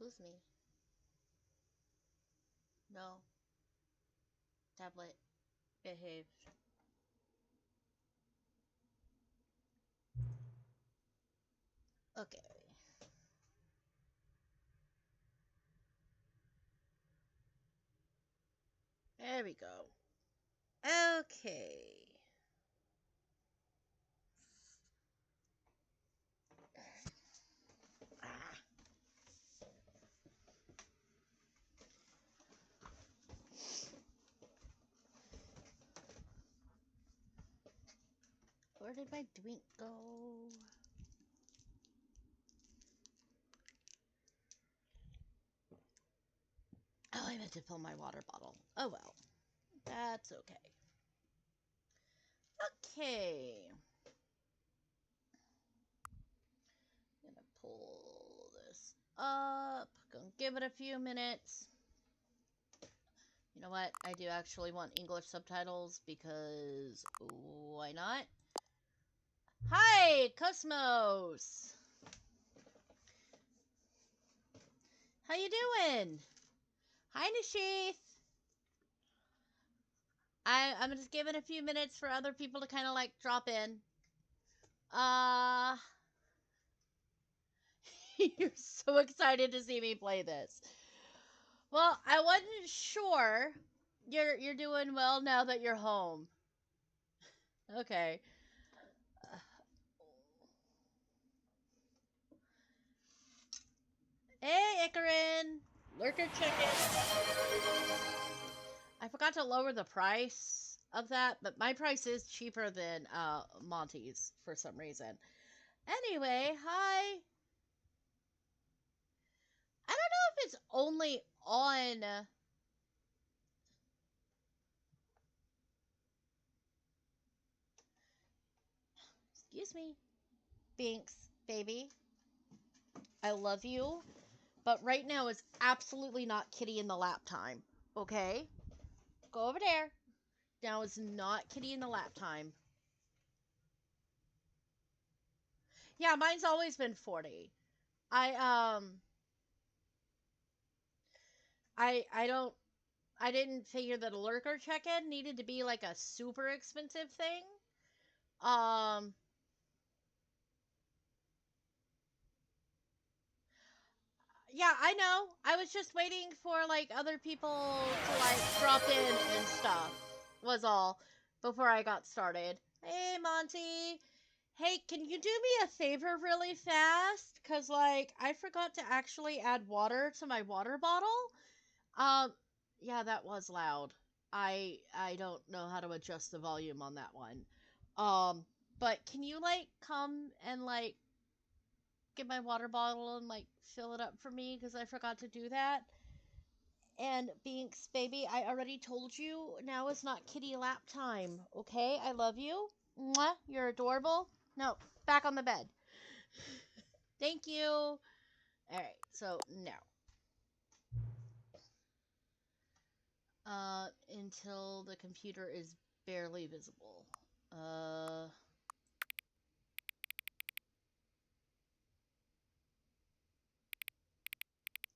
Who's me? No. Tablet. Behave. Okay. There we go. Okay. Ah. Where did my drink go? Oh, I meant to fill my water bottle. Oh well. That's okay. Okay. Gonna pull this up. Gonna give it a few minutes. You know what? I do actually want English subtitles because why not? Hi, Cosmos. How you doing? Hi, Nishith. I'm just giving a few minutes for other people to kind of like drop in. You're so excited to see me play this. Well, I wasn't sure. You're doing well now that you're home. Okay. Hey, Ikarin. Lurker chicken. I forgot to lower the price of that, but my price is cheaper than Monty's for some reason. Anyway, hi. I don't know if it's only on. Excuse me, Binks, baby. I love you, but right now is absolutely not kitty in the lap time. Okay, go over there. Now is not kitty in the lap time. Yeah, mine's always been 40. I I don't I didn't figure that a lurker check-in needed to be like a super expensive thing. Um yeah, I know. I was just waiting for like other people to like drop in and stuff. Was all before I got started. Hey, Monty. Hey, can you do me a favor really fast? Cause like I forgot to actually add water to my water bottle. Um, yeah, that was loud. I don't know how to adjust the volume on that one. But can you like come and like get my water bottle and like fill it up for me because I forgot to do that? And Binks, baby, I already told you now is not kitty lap time. Okay, I love you. Mwah, you're adorable. No, back on the bed. Thank you. All right, so now, until the computer is barely visible. Uh,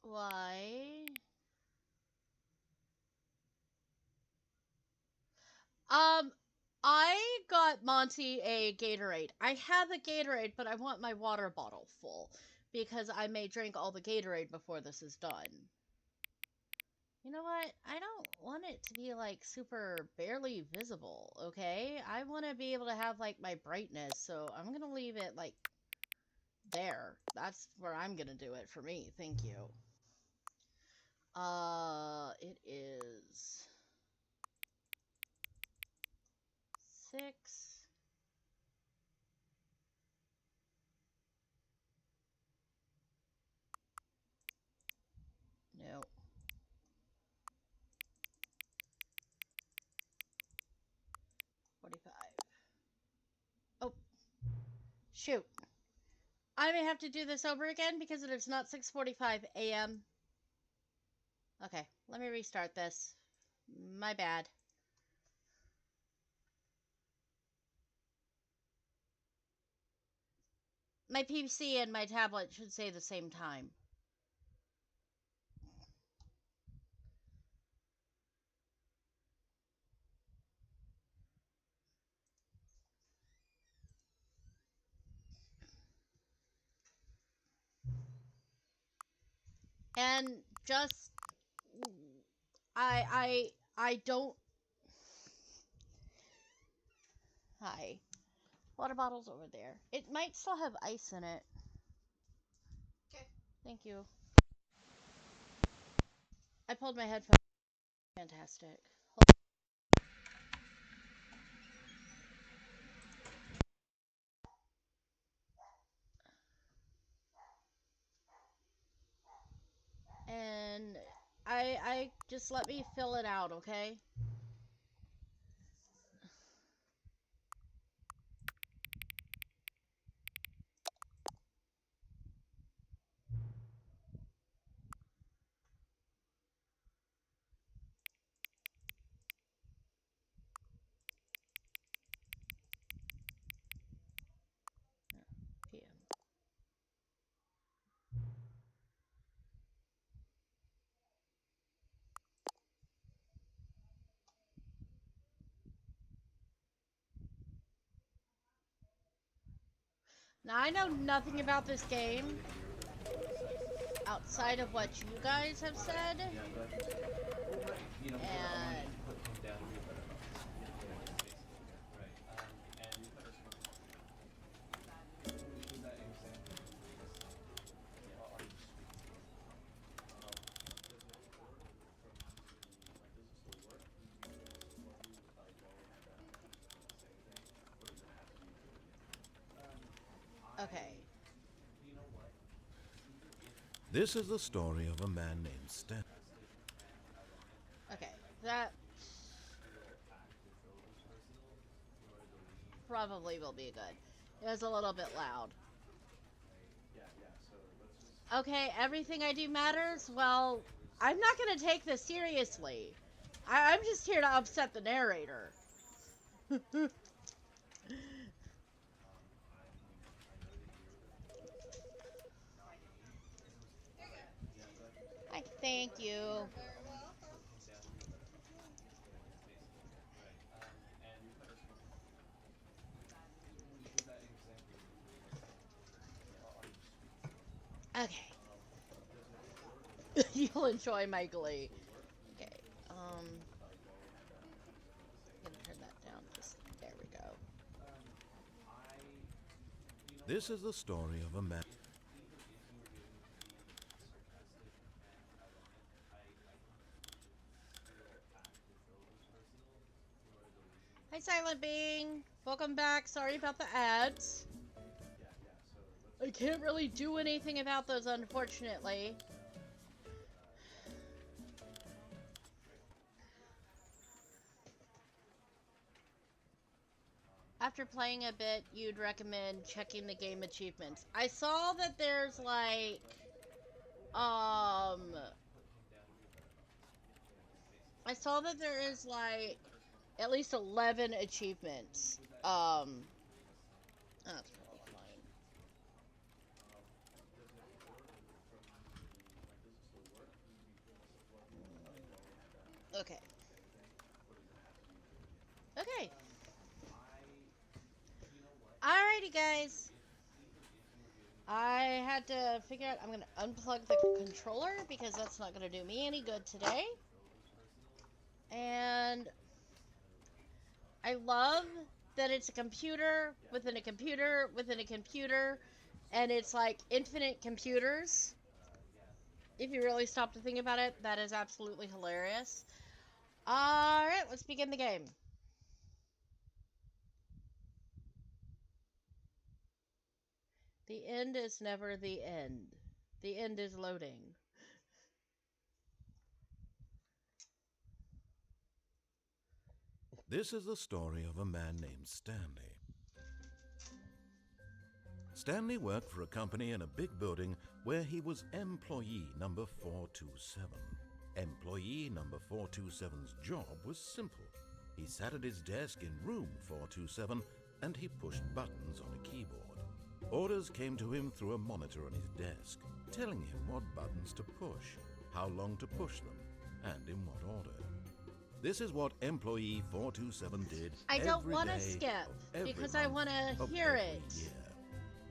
why? Um, I got Monty a Gatorade. I have a Gatorade, but I want my water bottle full because I may drink all the Gatorade before this is done. You know what? I don't want it to be like super barely visible, okay? I want to be able to have like my brightness, so I'm gonna leave it like there. That's where I'm gonna do it for me. Thank you. It is 6. No. 45. Oh, shoot. I may have to do this over again because it is not 6:45 a.m. Okay, let me restart this. My bad. My PC and my tablet should say the same time. And just I don't. Hi. Water bottle's over there. It might still have ice in it. Okay. Thank you. I pulled my headphones. Fantastic. And I just let me fill it out, okay? PM. Now I know nothing about this game outside of what you guys have said. And okay. This is the story of a man named Stanley. Okay. That probably will be good. It was a little bit loud. Okay, everything I do matters? Well, I'm not gonna take this seriously. I'm just here to upset the narrator. I thank you. Very welcome. Okay. You'll enjoy my glee. Okay. I'm gonna turn that down. Just there we go. This is the story of a man. Hi, Silent Being. Welcome back. Sorry about the ads. I can't really do anything about those, unfortunately. After playing a bit, you'd recommend checking the game achievements. I saw that there's like, I saw that there is like at least 11 achievements. That's probably fine. Okay. Okay. Alrighty, guys. I had to figure out, I'm going to unplug the controller because that's not going to do me any good today. And I love that it's a computer within a computer within a computer, and it's like infinite computers. If you really stop to think about it, that is absolutely hilarious. Alright, let's begin the game. The end is never the end. The end is loading. This is the story of a man named Stanley. Stanley worked for a company in a big building where he was employee number 427. Employee number 427's job was simple. He sat at his desk in room 427 and he pushed buttons on a keyboard. Orders came to him through a monitor on his desk, telling him what buttons to push, how long to push them, and in what order. This is what employee 427 did I don't every want to day skip of every because I month want to of hear every it. year.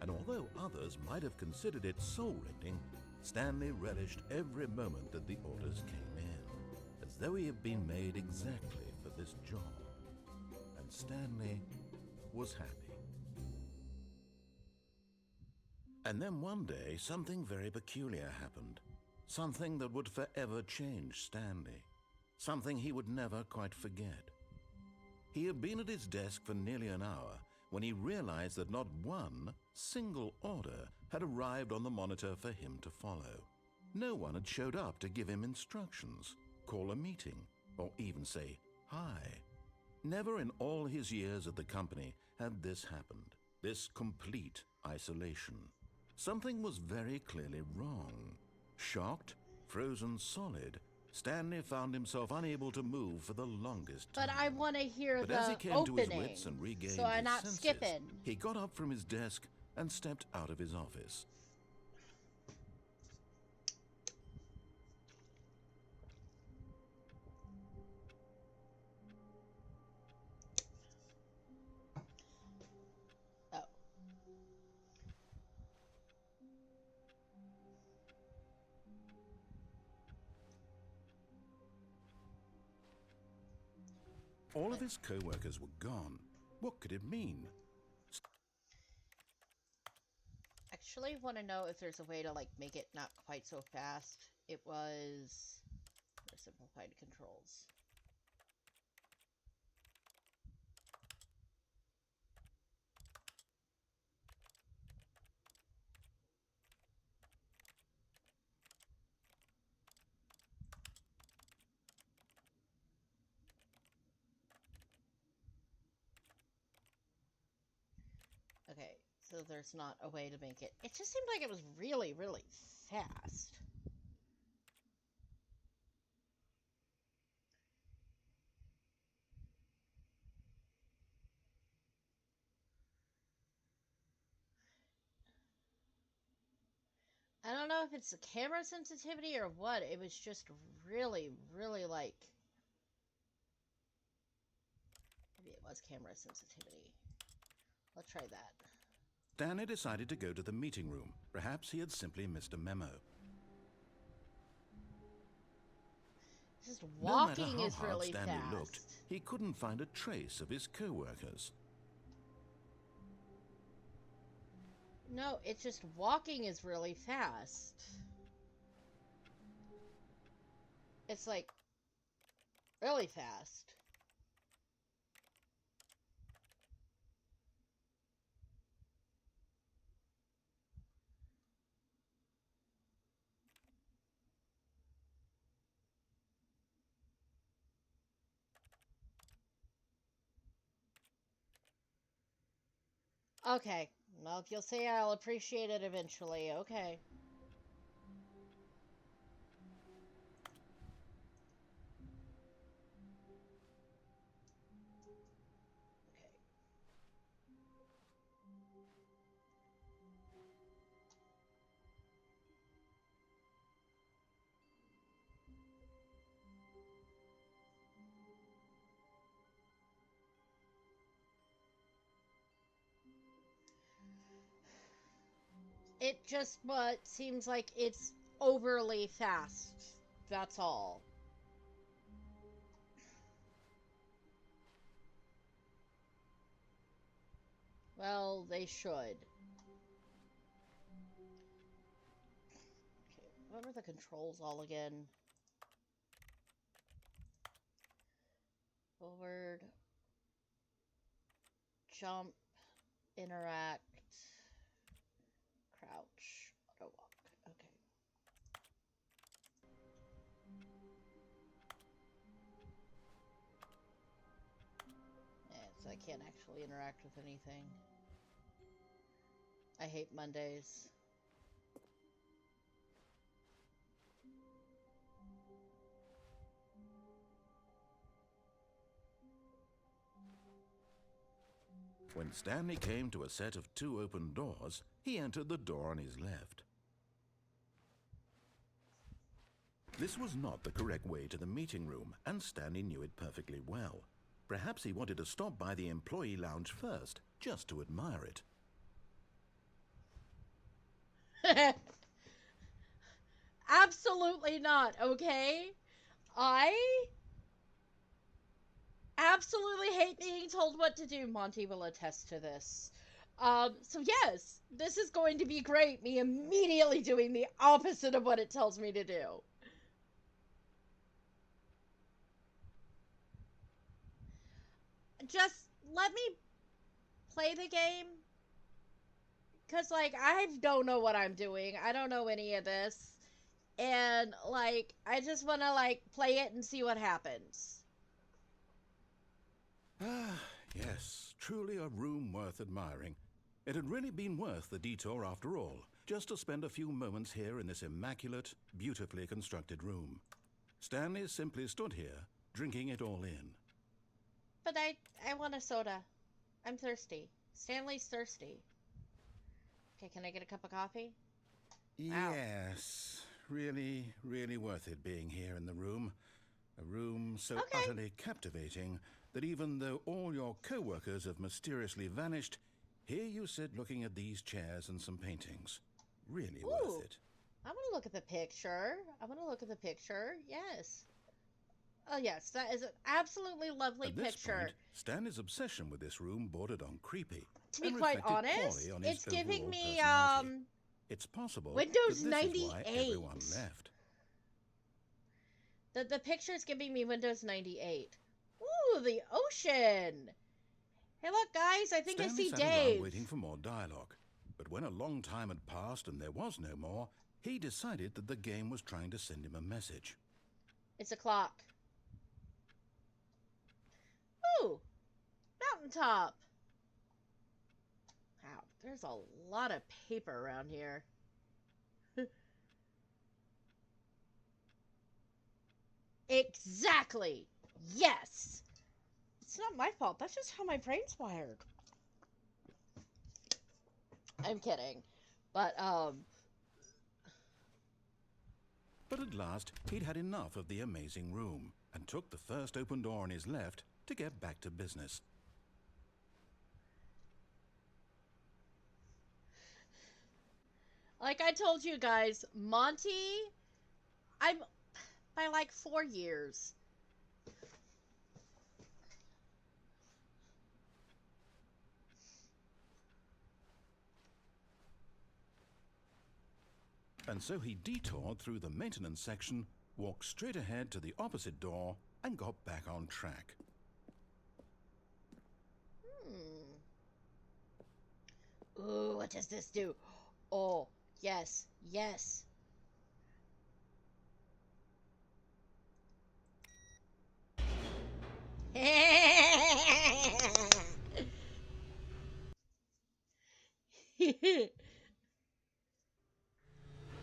And although others might have considered it soul-rending, Stanley relished every moment that the orders came in, as though he had been made exactly for this job. And Stanley was happy. And then one day, something very peculiar happened. Something that would forever change Stanley. Something he would never quite forget. He had been at his desk for nearly an hour when he realized that not one single order had arrived on the monitor for him to follow. No one had showed up to give him instructions, call a meeting, or even say hi. Never in all his years at the company had this happened, this complete isolation. Something was very clearly wrong. Shocked, frozen solid, Stanley found himself unable to move for the longest time. But I want to hear But the as he came opening, to his wits and regained so I'm his not senses, skipping. he got up from his desk and stepped out of his office. Oh. All of his co-workers were gone. What could it mean? Actually want to know if there's a way to like make it not quite so fast. It was simplified controls. Okay, so there's not a way to make it. It just seemed like it was really, really fast. I don't know if it's the camera sensitivity or what. It was just really, really like... Maybe it was camera sensitivity. Let's try that. Stanley decided to go to the meeting room. Perhaps he had simply missed a memo. Just No matter walking how is hard really Stanley fast. looked, he couldn't find a trace of his co-workers. No, it's just walking is really fast. It's like really fast. Okay. Well, if you'll say I'll appreciate it eventually, okay. Okay. It just what seems like it's overly fast. That's all. Well, they should. Okay, what were the controls all again? Forward, jump, interact, crouch, auto walk. Okay. Yeah, so I can't actually interact with anything. I hate Mondays. When Stanley came to a set of 2 open doors, he entered the door on his left. This was not the correct way to the meeting room, and Stanley knew it perfectly well. Perhaps he wanted to stop by the employee lounge first, just to admire it. Absolutely not, okay? I absolutely hate being told what to do. Monty will attest to this. So yes, this is going to be great. Me immediately doing the opposite of what it tells me to do. Just let me play the game. Cause like I don't know what I'm doing. I don't know any of this. And like I just wanna like play it and see what happens. Ah, yes, truly a room worth admiring. It had really been worth the detour after all, just to spend a few moments here in this immaculate, beautifully constructed room. Stanley simply stood here, drinking it all in. But I want a soda. I'm thirsty. Stanley's thirsty. Okay, can I get a cup of coffee? Wow. Yes, really, really worth it being here in the room. A room so utterly captivating that even though all your co-workers have mysteriously vanished, here you sit looking at these chairs and some paintings. Really worth it. I want to look at the picture. Yes. Oh, yes. That is an absolutely lovely At this picture. point, Stanley's obsession with this room bordered on creepy. To be quite honest, it's giving me, It's possible Windows that this is why 98. everyone left. The picture's giving me Windows 98. Ooh, the ocean. Hey, look, guys. I think Stanley I see sat Dave. around waiting for more dialogue. But when a long time had passed and there was no more, he decided that the game was trying to send him a message. It's a clock. Ooh, mountaintop. Wow, there's a lot of paper around here. Exactly. Yes. It's not my fault. That's just how my brain's wired. I'm kidding. But at last, he'd had enough of the amazing room and took the first open door on his left to get back to business. like I told you guys, Monty, I'm by like 4 years. And so he detoured through the maintenance section, walked straight ahead to the opposite door, and got back on track. Ooh, what does this do? Oh, yes, yes.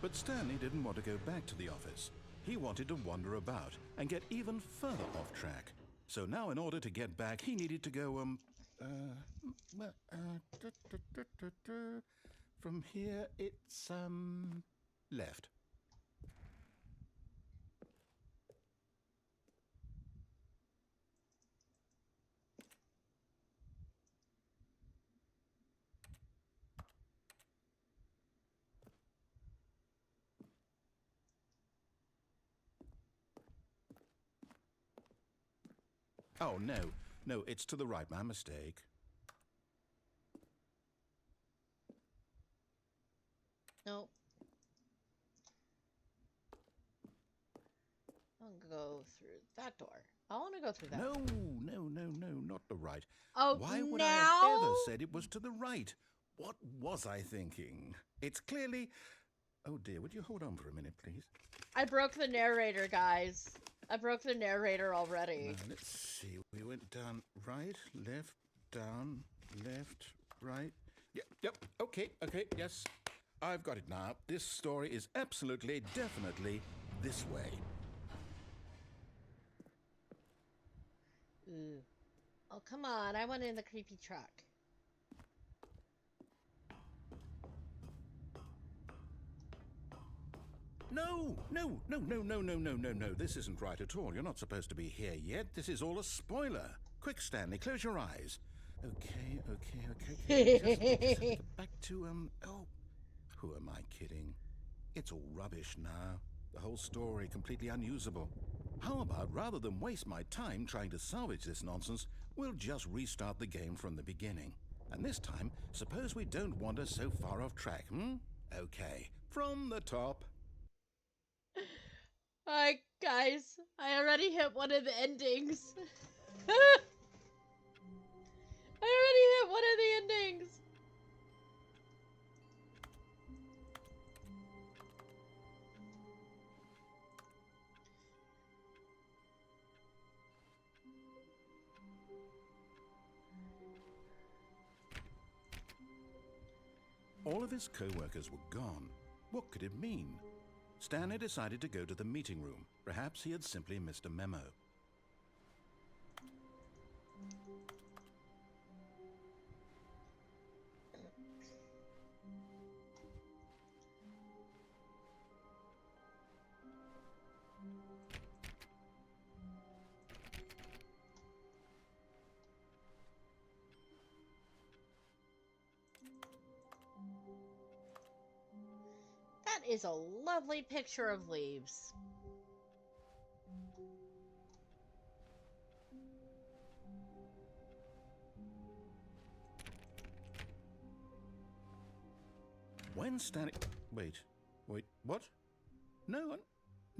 But Stanley didn't want to go back to the office. He wanted to wander about and get even further off track. So now in order to get back, he needed to go, from here it's, left. Oh, no, it's to the right, my mistake. Nope. I'll go through that door. I want to go through that. No, not the right. Oh, why would now? I have ever said it was to the right? What was I thinking? It's clearly... Oh dear, would you hold on for a minute, please? I broke the narrator, guys. I broke the narrator already. Let's see. We went down right, left, down, left, right. Yep, okay, yes. I've got it now. This story is absolutely, definitely this way. Ooh. Oh, come on. I want in the creepy truck. No. This isn't right at all. You're not supposed to be here yet. This is all a spoiler. Quick, Stanley, close your eyes. Okay. Just back to, oh, who am I kidding? It's all rubbish now. The whole story completely unusable. How about, rather than waste my time trying to salvage this nonsense, we'll just restart the game from the beginning. And this time, suppose we don't wander so far off track, hmm? Okay, from the top. Alright, guys. I already hit one of the endings. I already hit one of the endings. All of his co-workers were gone. What could it mean? Stanley decided to go to the meeting room. Perhaps he had simply missed a memo. That is a lovely picture of leaves. When Stanley... Wait, what? No,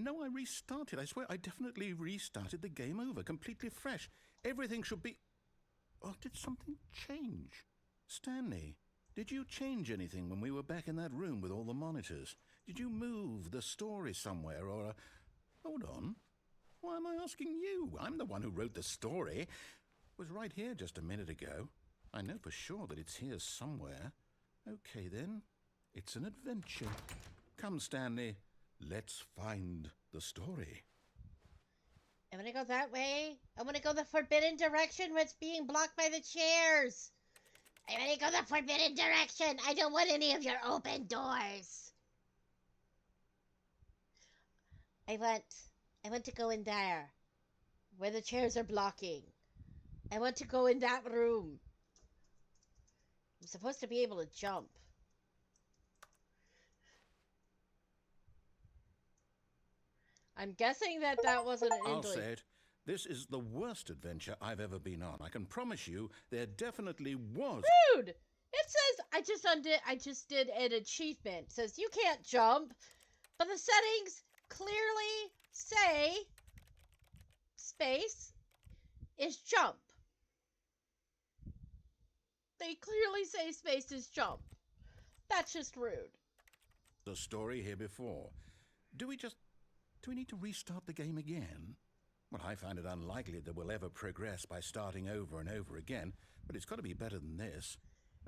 I restarted. I swear I definitely restarted the game over, completely fresh. Everything should be... Oh, did something change? Stanley, did you change anything when we were back in that room with all the monitors? Did you move the story somewhere or... Hold on. Why am I asking you? I'm the one who wrote the story. It was right here just a minute ago. I know for sure that it's here somewhere. Okay, then. It's an adventure. Come, Stanley. Let's find the story. I'm gonna go that way. I'm gonna go the forbidden direction where it's being blocked by the chairs. I'm gonna go the forbidden direction. I don't want any of your open doors. I want to go in there where the chairs are blocking. I want to go in that room. I'm supposed to be able to jump. I'm guessing that wasn't an I'll injury. say it. This is the worst adventure I've ever been on. I can promise you there definitely was... Rude! It says I just did an achievement. It says you can't jump, but the settings clearly say space is jump. They clearly say space is jump. That's just rude. The story here before. Do we need to restart the game again? Well, I find it unlikely that we'll ever progress by starting over and over again, but it's got to be better than this.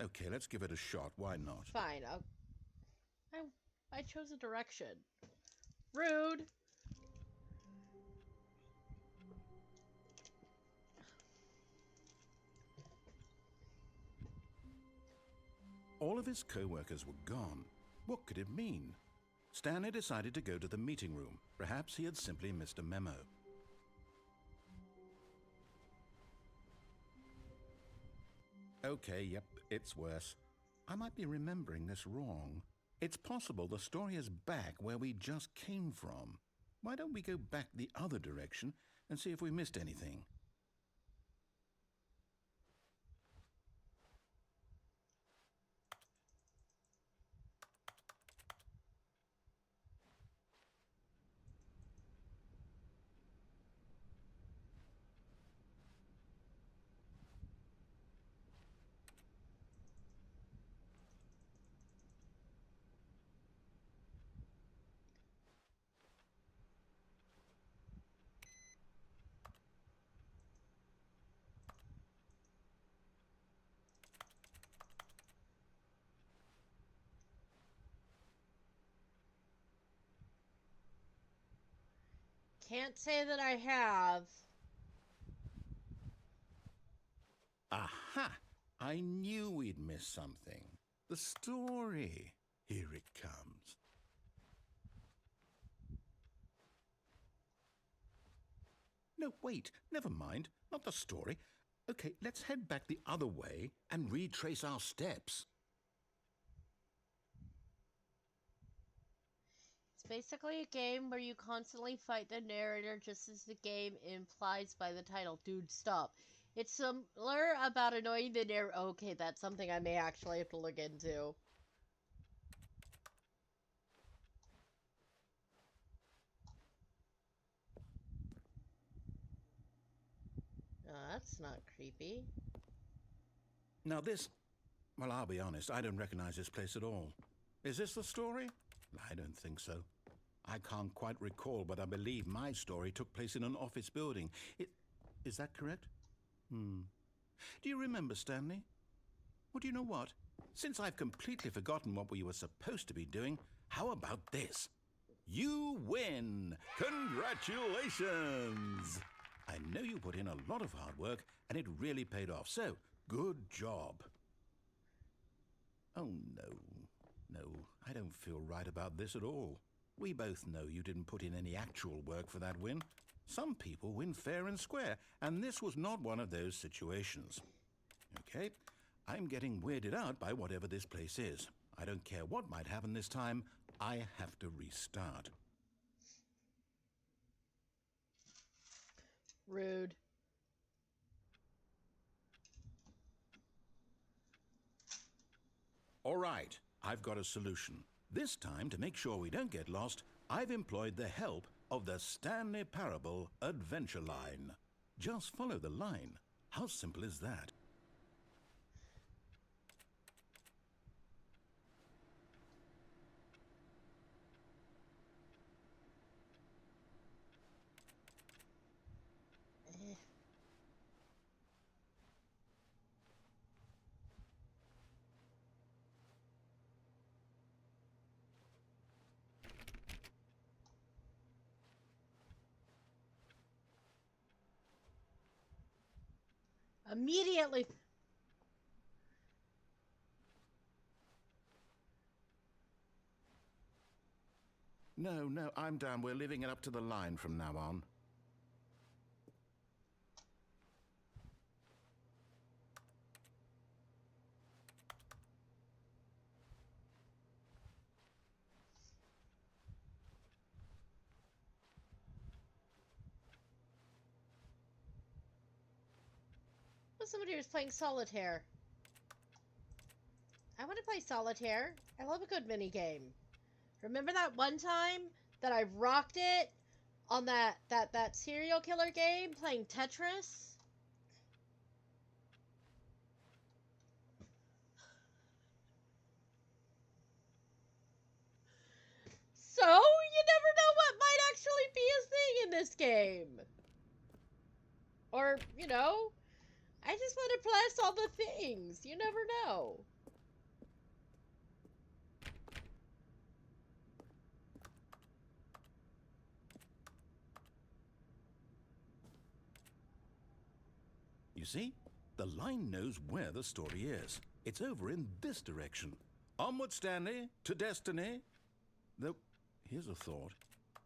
Okay, let's give it a shot. Why not? Fine. I chose a direction. Rude. All of his co-workers were gone. What could it mean? Stanley decided to go to the meeting room. Perhaps he had simply missed a memo. Okay, yep, it's worse. I might be remembering this wrong. It's possible the story is back where we just came from. Why don't we go back the other direction and see if we missed anything? Can't say that I have. Aha! I knew we'd miss something. The story. Here it comes. No, wait. Never mind. Not the story. Okay, let's head back the other way and retrace our steps. It's Basically a game where you constantly fight the narrator just as the game implies by the title. Dude, stop. It's similar about annoying the narrator. Okay, that's something I may actually have to look into. Oh, that's not creepy. Now this... Well, I'll be honest, I don't recognize this place at all. Is this the story? I don't think so. I can't quite recall, but I believe my story took place in an office building. Is that correct? Do you remember, Stanley? Well, do you know what? Since I've completely forgotten what we were supposed to be doing, how about this? You win! Congratulations! I know you put in a lot of hard work, and it really paid off, so good job. Oh, no. No, I don't feel right about this at all. We both know you didn't put in any actual work for that win. Some people win fair and square, and this was not one of those situations. Okay, I'm getting weirded out by whatever this place is. I don't care what might happen this time. I have to restart. Rude. All right, I've got a solution. This time, to make sure we don't get lost, I've employed the help of the Stanley Parable Adventure Line. Just follow the line. How simple is that? Immediately. No, I'm down. We're leaving it up to the line from now on. Well, somebody was playing solitaire. I want to play solitaire. I love a good mini game. Remember that one time that I rocked it on that serial killer game playing Tetris? So, you never know what might actually be a thing in this game. Or, you know, I just want to press all the things. You never know. You see? The line knows where the story is. It's over in this direction. Onward, Stanley, to destiny. Though, here's a thought.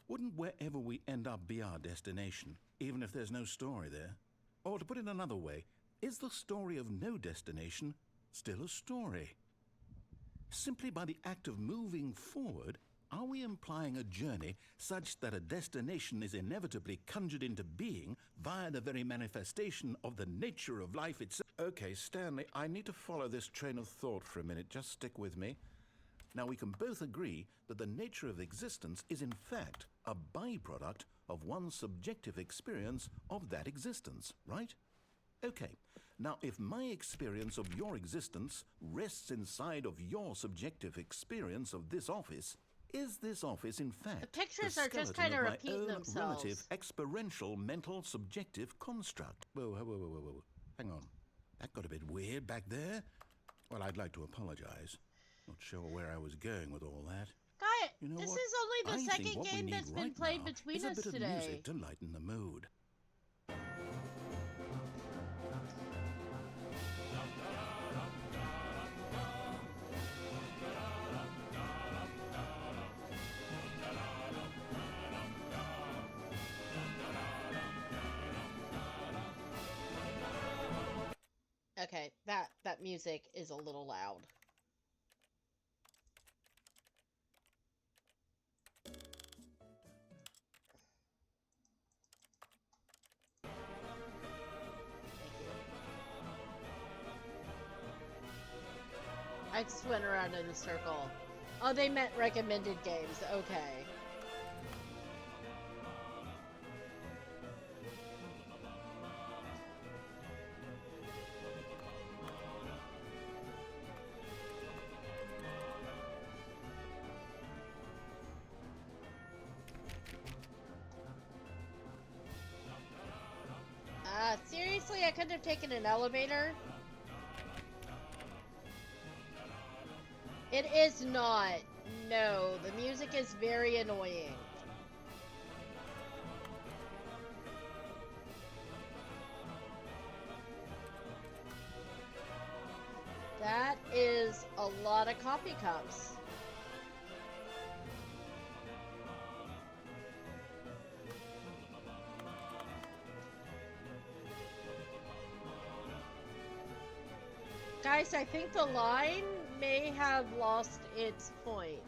Wouldn't wherever we end up be our destination, even if there's no story there? Or to put it another way, is the story of no destination still a story? Simply by the act of moving forward, are we implying a journey such that a destination is inevitably conjured into being via the very manifestation of the nature of life itself? Okay, Stanley, I need to follow this train of thought for a minute. Just stick with me. Now, we can both agree that the nature of existence is in fact a byproduct of one's subjective experience of that existence, right? Okay, now if my experience of your existence rests inside of your subjective experience of this office, is this office in fact The pictures the are just skeleton kind of my repeating own themselves. relative experiential mental subjective construct? Whoa. Hang on. That got a bit weird back there. Well, I'd like to apologize. Not sure where I was going with all that. Guy, You know this what? is only the I think second what we game need that's been right played now between is a us bit of today. music to lighten the mood. Okay, that music is a little loud. I just went around in a circle. Oh, they meant recommended games. Okay. Seriously, I couldn't have taken an elevator? It is not. No, the music is very annoying. That is a lot of coffee cups. Guys, I think the line may have lost its point.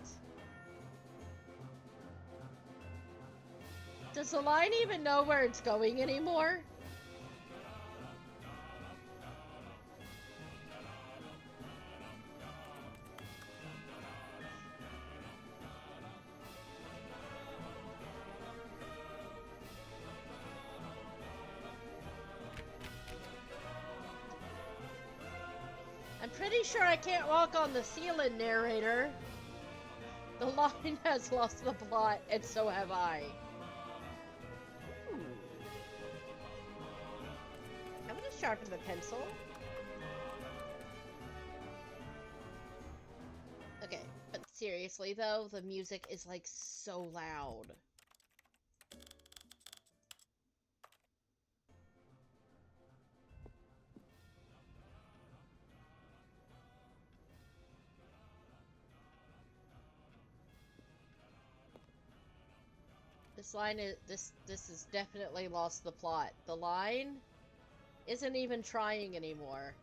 Does the line even know where it's going anymore? I'm pretty sure I can't walk on the ceiling, narrator. The line has lost the plot, and so have I. Ooh. I'm gonna sharpen the pencil. Okay, but seriously though, the music is like so loud. This line is this has definitely lost the plot. The line isn't even trying anymore.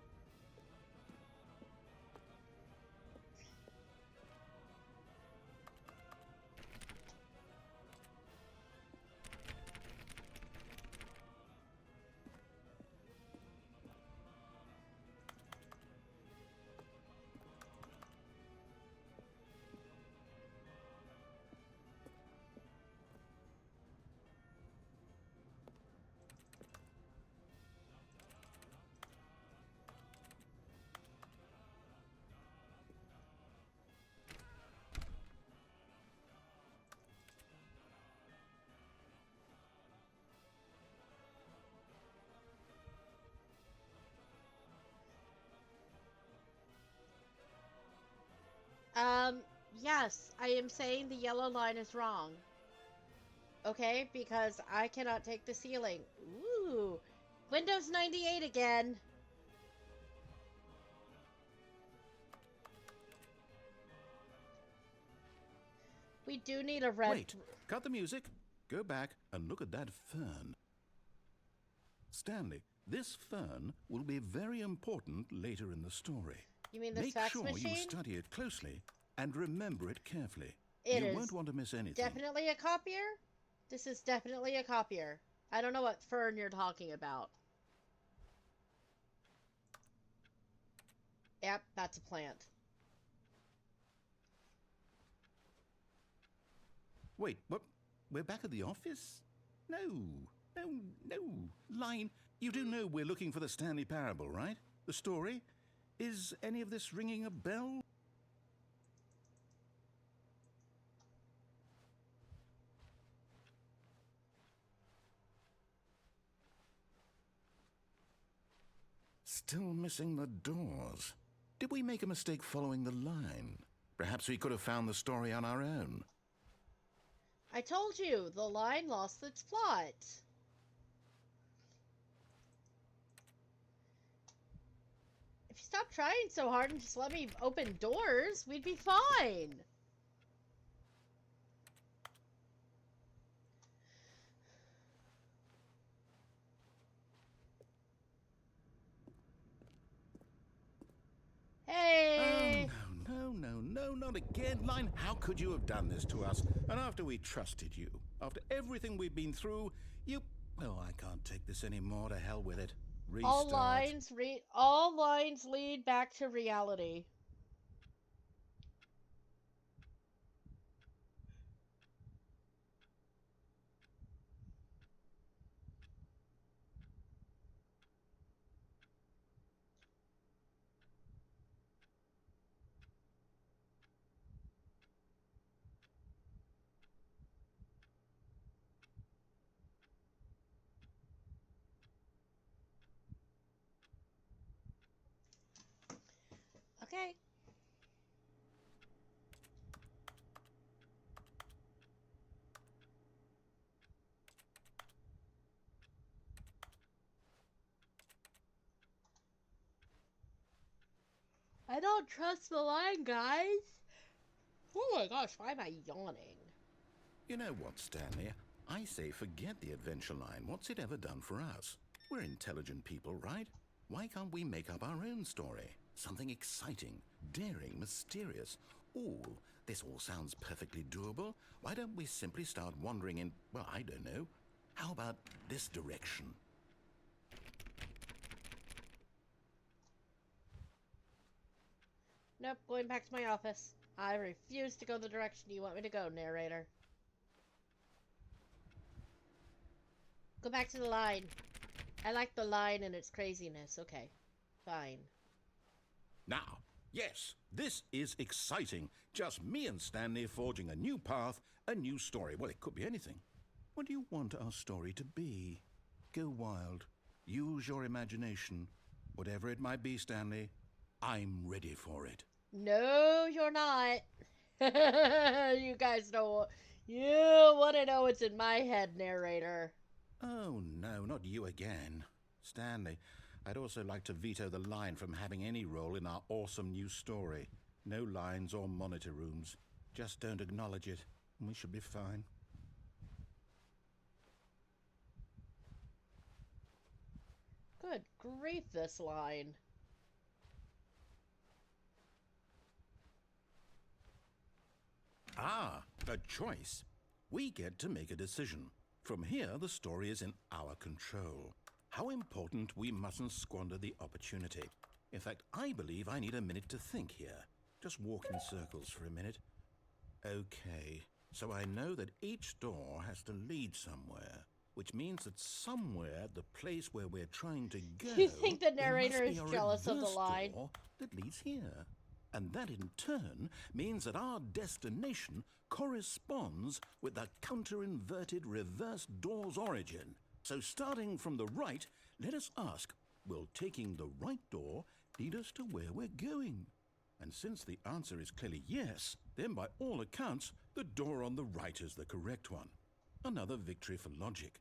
Yes, I am saying the yellow line is wrong. Okay, because I cannot take the ceiling. Ooh, Windows 98 again. We do need a red... Wait, cut the music, go back and look at that fern. Stanley, this fern will be very important later in the story. You mean the Make fax sure machine? you study it closely and remember it carefully. It You is won't want to miss anything. definitely a copier? This is definitely a copier. I don't know what fern you're talking about. Yep, that's a plant. Wait, what? We're back at the office? No, no, no. Line, you do know we're looking for the Stanley Parable, right? The story? Is any of this ringing a bell? Still missing the doors. Did we make a mistake following the line? Perhaps we could have found the story on our own. I told you, the line lost its plot. If you stop trying so hard and just let me open doors, we'd be fine. Hey! Oh, no, not again. Line, how could you have done this to us? And after we trusted you, after everything we've been through, you... Oh, I can't take this anymore. To hell with it. Restart. All lines lead back to reality. Okay. I don't trust the line, guys. Oh my gosh, why am I yawning? You know what, Stanley? I say forget the adventure line. What's it ever done for us? We're intelligent people, right? Why can't we make up our own story? Something exciting, daring, mysterious. Ooh, this all sounds perfectly doable. Why don't we simply start wandering in, well, I don't know. How about this direction? Nope, going back to my office. I refuse to go the direction you want me to go, narrator. Go back to the line. I like the line and its craziness. Okay, fine. Now, yes, this is exciting. Just me and Stanley forging a new path, a new story. Well, it could be anything. What do you want our story to be? Go wild. Use your imagination. Whatever it might be, Stanley, I'm ready for it. No, you're not. You guys know. You want to know what's in my head, narrator. Oh, no, not you again. Stanley, I'd also like to veto the line from having any role in our awesome new story. No lines or monitor rooms. Just don't acknowledge it, and we should be fine. Good grief, this line. Ah, a choice. We get to make a decision. From here, the story is in our control. How important we mustn't squander the opportunity. In fact, I believe I need a minute to think here. Just walk in circles for a minute. Okay, so I know that each door has to lead somewhere, which means that somewhere, the place where we're trying to go, Do you think the there must narrator be is a jealous of the reverse line? door that leads here. And that in turn means that our destination corresponds with the counter-inverted reverse door's origin. So starting from the right, let us ask, will taking the right door lead us to where we're going? And since the answer is clearly yes, then by all accounts, the door on the right is the correct one. Another victory for logic.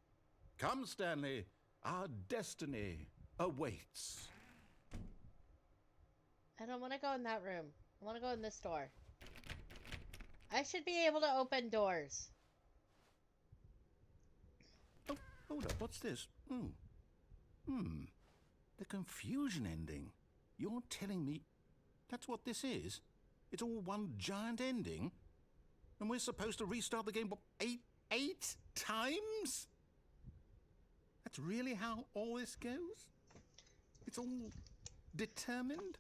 Come, Stanley, our destiny awaits. I don't want to go in that room. I want to go in this door. I should be able to open doors. Oh, hold up, what's this? The confusion ending. You're telling me that's what this is? It's all one giant ending? And we're supposed to restart the game, what, eight times? That's really how all this goes? It's all determined?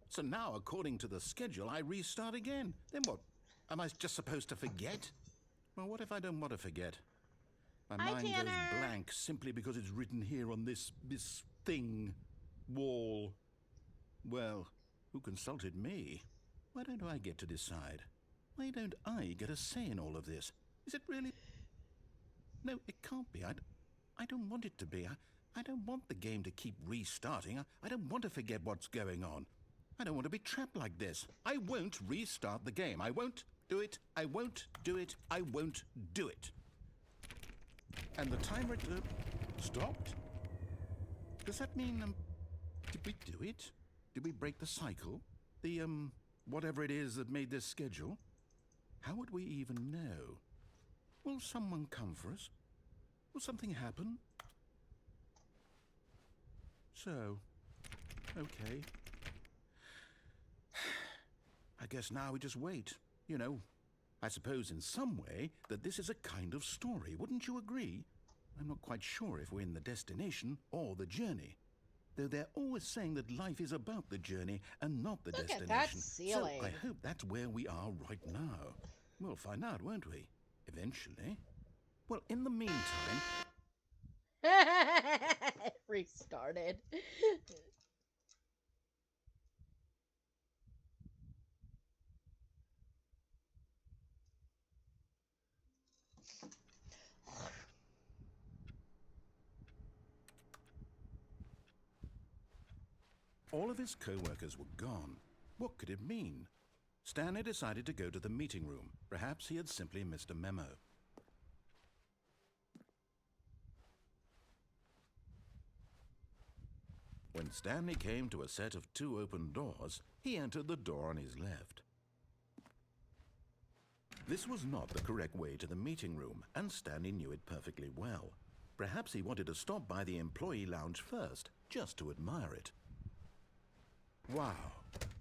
So now, according to the schedule, I restart again. Then what? Am I just supposed to forget? Well, what if I don't want to forget? My Hi, mind Tanner. goes blank simply because it's written here on this thing, wall. Well, who consulted me? Why don't I get to decide? Why don't I get a say in all of this? Is it really? No, it can't be. I don't want it to be. I don't want the game to keep restarting. I don't want to forget what's going on. I don't want to be trapped like this. I won't restart the game. I won't do it. I won't do it. I won't do it. And the timer stopped? Does that mean, did we do it? Did we break the cycle? The, whatever it is that made this schedule? How would we even know? Will someone come for us? Will something happen? So, okay. I guess now we just wait. You know, I suppose in some way that this is a kind of story. Wouldn't you agree? I'm not quite sure if we're in the destination or the journey. Though they're always saying that life is about the journey and not the Look destination. at that ceiling. So I hope that's where we are right now. We'll find out, won't we? Eventually. Well, in the meantime... Restarted. All of his co-workers were gone. What could it mean? Stanley decided to go to the meeting room. Perhaps he had simply missed a memo. When Stanley came to a set of 2 open doors, he entered the door on his left. This was not the correct way to the meeting room, and Stanley knew it perfectly well. Perhaps he wanted to stop by the employee lounge first, just to admire it. Wow,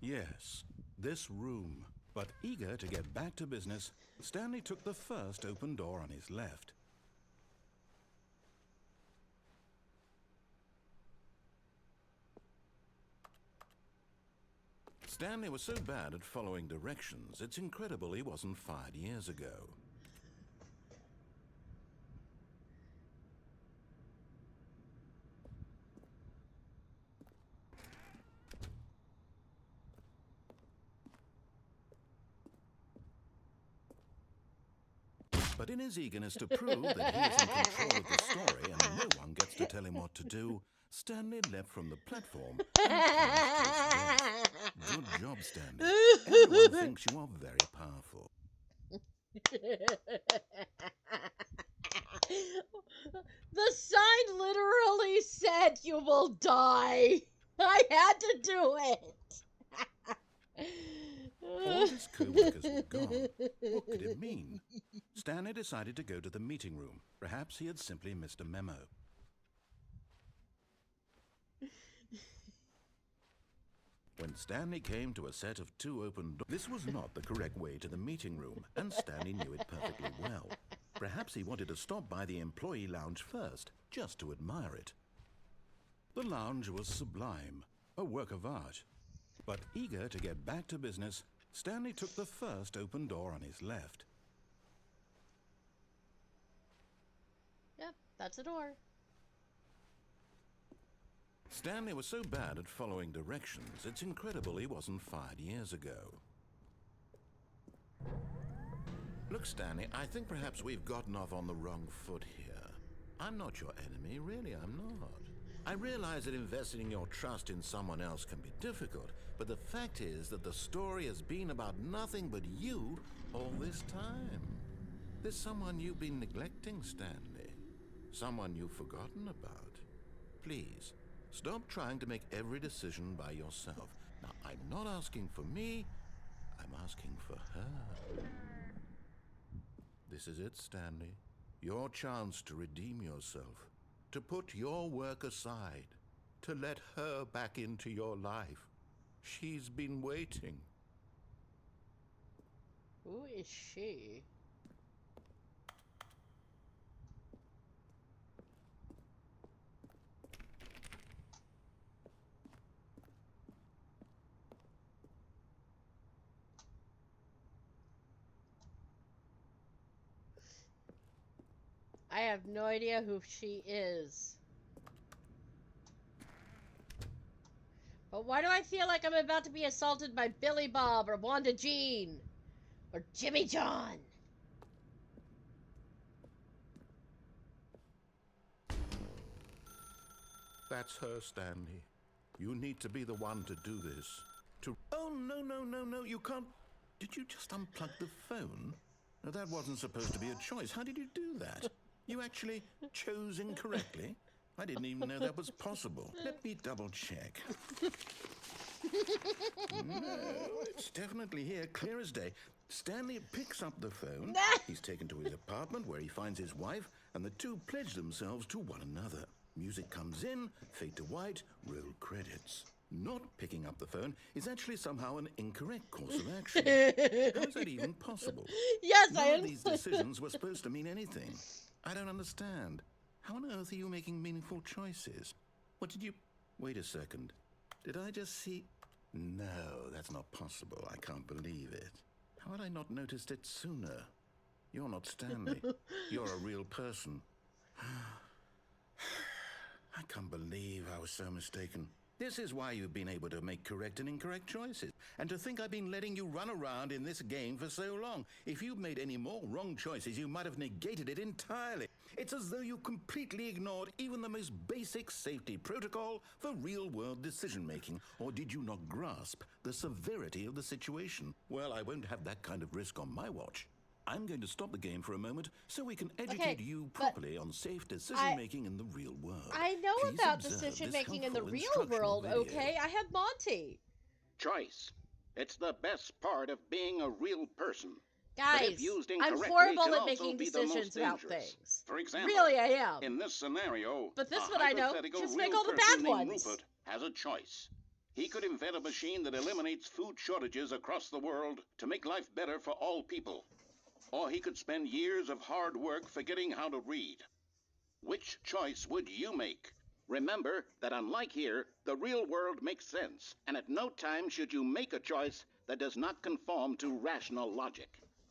yes, this room. But eager to get back to business, Stanley took the first open door on his left. Stanley was so bad at following directions, it's incredible he wasn't fired years ago. But in his eagerness to prove that he is in control of the story and no one gets to tell him what to do, Stanley leapt from the platform and plunged to his death. Good job, Stanley. Everyone thinks you are very powerful. The sign literally said you will die. I had to do it. All of his co-workers were gone. What could it mean? Stanley decided to go to the meeting room. Perhaps he had simply missed a memo. When Stanley came to a set of 2 open doors, this was not the correct way to the meeting room, and Stanley knew it perfectly well. Perhaps he wanted to stop by the employee lounge first, just to admire it. The lounge was sublime, a work of art. But eager to get back to business, Stanley took the first open door on his left. Yep, that's a door. Stanley was so bad at following directions, it's incredible he wasn't fired years ago. Look, Stanley, I think perhaps we've gotten off on the wrong foot here. I'm not your enemy, really, I'm not. I realize that investing your trust in someone else can be difficult, but the fact is that the story has been about nothing but you all this time. There's someone you've been neglecting, Stanley. Someone you've forgotten about. Please, stop trying to make every decision by yourself. Now, I'm not asking for me, I'm asking for her. This is it, Stanley. Your chance to redeem yourself. To put your work aside, to let her back into your life. She's been waiting. Who is she? I have no idea who she is. But why do I feel like I'm about to be assaulted by Billy Bob or Wanda Jean or Jimmy John? That's her, Stanley. You need to be the one to do this. Oh, no, you can't. Did you just unplug the phone? No, that wasn't supposed to be a choice. How did you do that? You actually chose incorrectly? I didn't even know that was possible. Let me double check. No, it's definitely here, clear as day. Stanley picks up the phone. He's taken to his apartment where he finds his wife, and the two pledge themselves to one another. Music comes in, fade to white, roll credits. Not picking up the phone is actually somehow an incorrect course of action. How is that even possible? Yes, None of these decisions were supposed to mean anything. I don't understand. How on earth are you making meaningful choices? What did you... Wait a second. Did I just see... No, that's not possible. I can't believe it. How had I not noticed it sooner? You're not Stanley. You're a real person. I can't believe I was so mistaken. This is why you've been able to make correct and incorrect choices. And to think I've been letting you run around in this game for so long. If you'd made any more wrong choices, you might have negated it entirely. It's as though you completely ignored even the most basic safety protocol for real-world decision-making. Or did you not grasp the severity of the situation? Well, I won't have that kind of risk on my watch. I'm going to stop the game for a moment so we can educate you properly on safe decision-making in the real world. I know Please about observe decision-making this in the helpful real instructional world, video. okay? I have Monty. Choice. It's the best part of being a real person. But Guys, if used I'm incorrectly, horrible can at also making be the most decisions about dangerous. things. For example, Really, I am. in this scenario, But this a one I know. hypothetical Just real make all the person bad named ones. Rupert has a choice. He could invent a machine that eliminates food shortages across the world to make life better for all people. Or he could spend years of hard work forgetting how to read. Which choice would you make? Remember that unlike here, the real world makes sense, and at no time should you make a choice that does not conform to rational logic.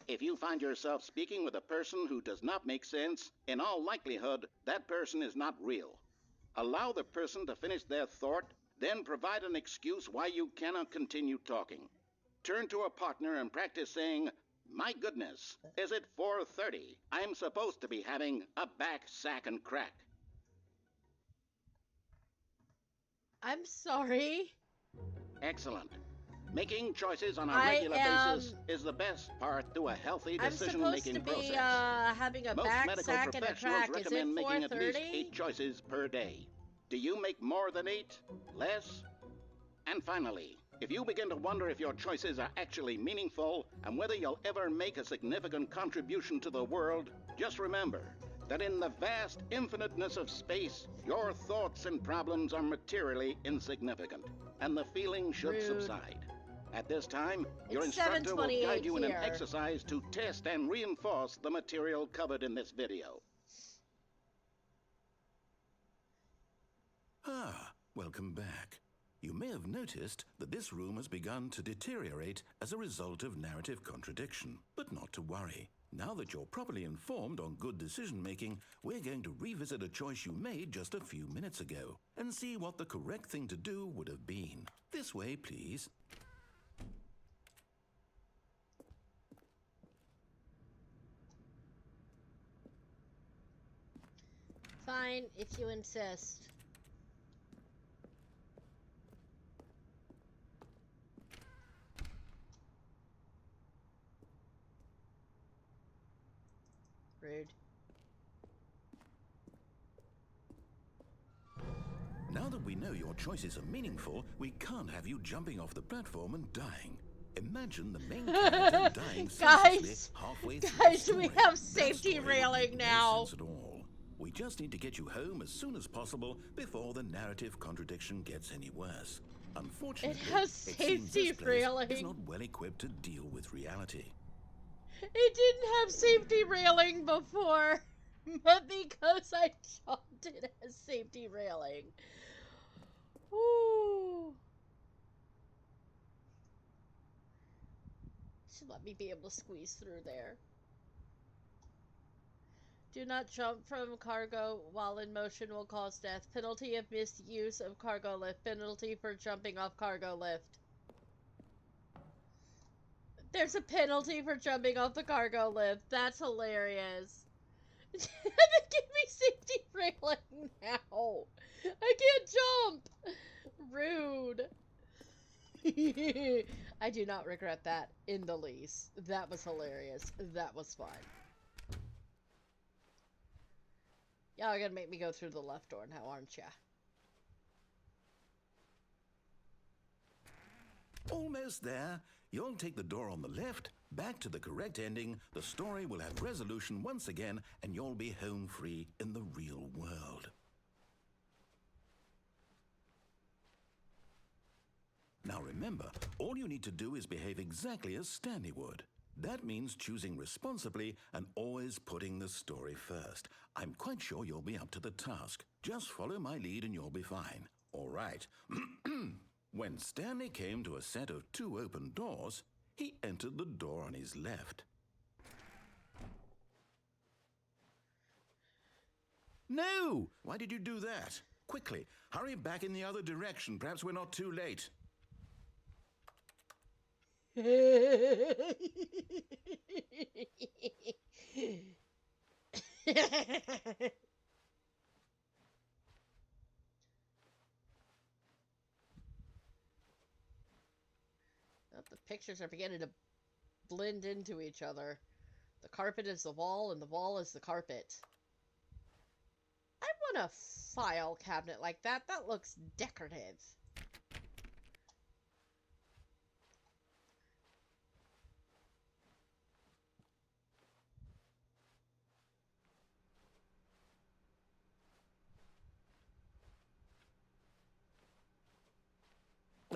If you find yourself speaking with a person who does not make sense, in all likelihood, that person is not real. Allow the person to finish their thought, then provide an excuse why you cannot continue talking. Turn to a partner and practice saying, "My goodness, is it 4:30? I'm supposed to be having a back, sack, and crack." I'm sorry. Excellent. Making choices on a I regular am- basis is the best part to a healthy I'm supposed to decision-making be process. having a Most back, medical sack, and a professionals crack. Is it recommend making at least 4:30? 8 choices per day. Do you make more than 8? Less? And finally, if you begin to wonder if your choices are actually meaningful and whether you'll ever make a significant contribution to the world, just remember that in the vast infiniteness of space, your thoughts and problems are materially insignificant, and the feeling should Rude. subside. At this time, your It's instructor will 7:28 guide you in an here. exercise to test and reinforce the material covered in this video. Ah, welcome back. You may have noticed that this room has begun to deteriorate as a result of narrative contradiction. But not to worry. Now that you're properly informed on good decision-making, we're going to revisit a choice you made just a few minutes ago and see what the correct thing to do would have been. This way, please. Fine, if you insist. Rude. Now that we know your choices are meaningful, we can't have you jumping off the platform and dying. Imagine the main character dying senselessly halfway through the Guys, do we story. have That safety story would railing make now? No sense at all. We just need to get you home as soon as possible before the narrative contradiction gets any worse. Unfortunately, It has seems safety this place is railing. not well equipped to deal with reality. It didn't have safety railing before, but because I jumped, it has safety railing. Ooh. Should let me be able to squeeze through there. Do not jump from cargo while in motion will cause death. Penalty of misuse of cargo lift. Penalty for jumping off cargo lift. There's a penalty for jumping off the cargo lift. That's hilarious. Give me safety railing now. I can't jump. Rude. I do not regret that in the least. That was hilarious. That was fun. Y'all are gonna make me go through the left door now, aren't ya? Almost there. You'll take the door on the left, back to the correct ending, the story will have resolution once again, and you'll be home free in the real world. Now remember, all you need to do is behave exactly as Stanley would. That means choosing responsibly and always putting the story first. I'm quite sure you'll be up to the task. Just follow my lead and you'll be fine. All right. When Stanley came to a set of 2 open doors, he entered the door on his left. No! Why did you do that? Quickly, hurry back in the other direction. Perhaps we're not too late. The pictures are beginning to blend into each other. The carpet is the wall, and the wall is the carpet. I want a file cabinet like that. That looks decorative.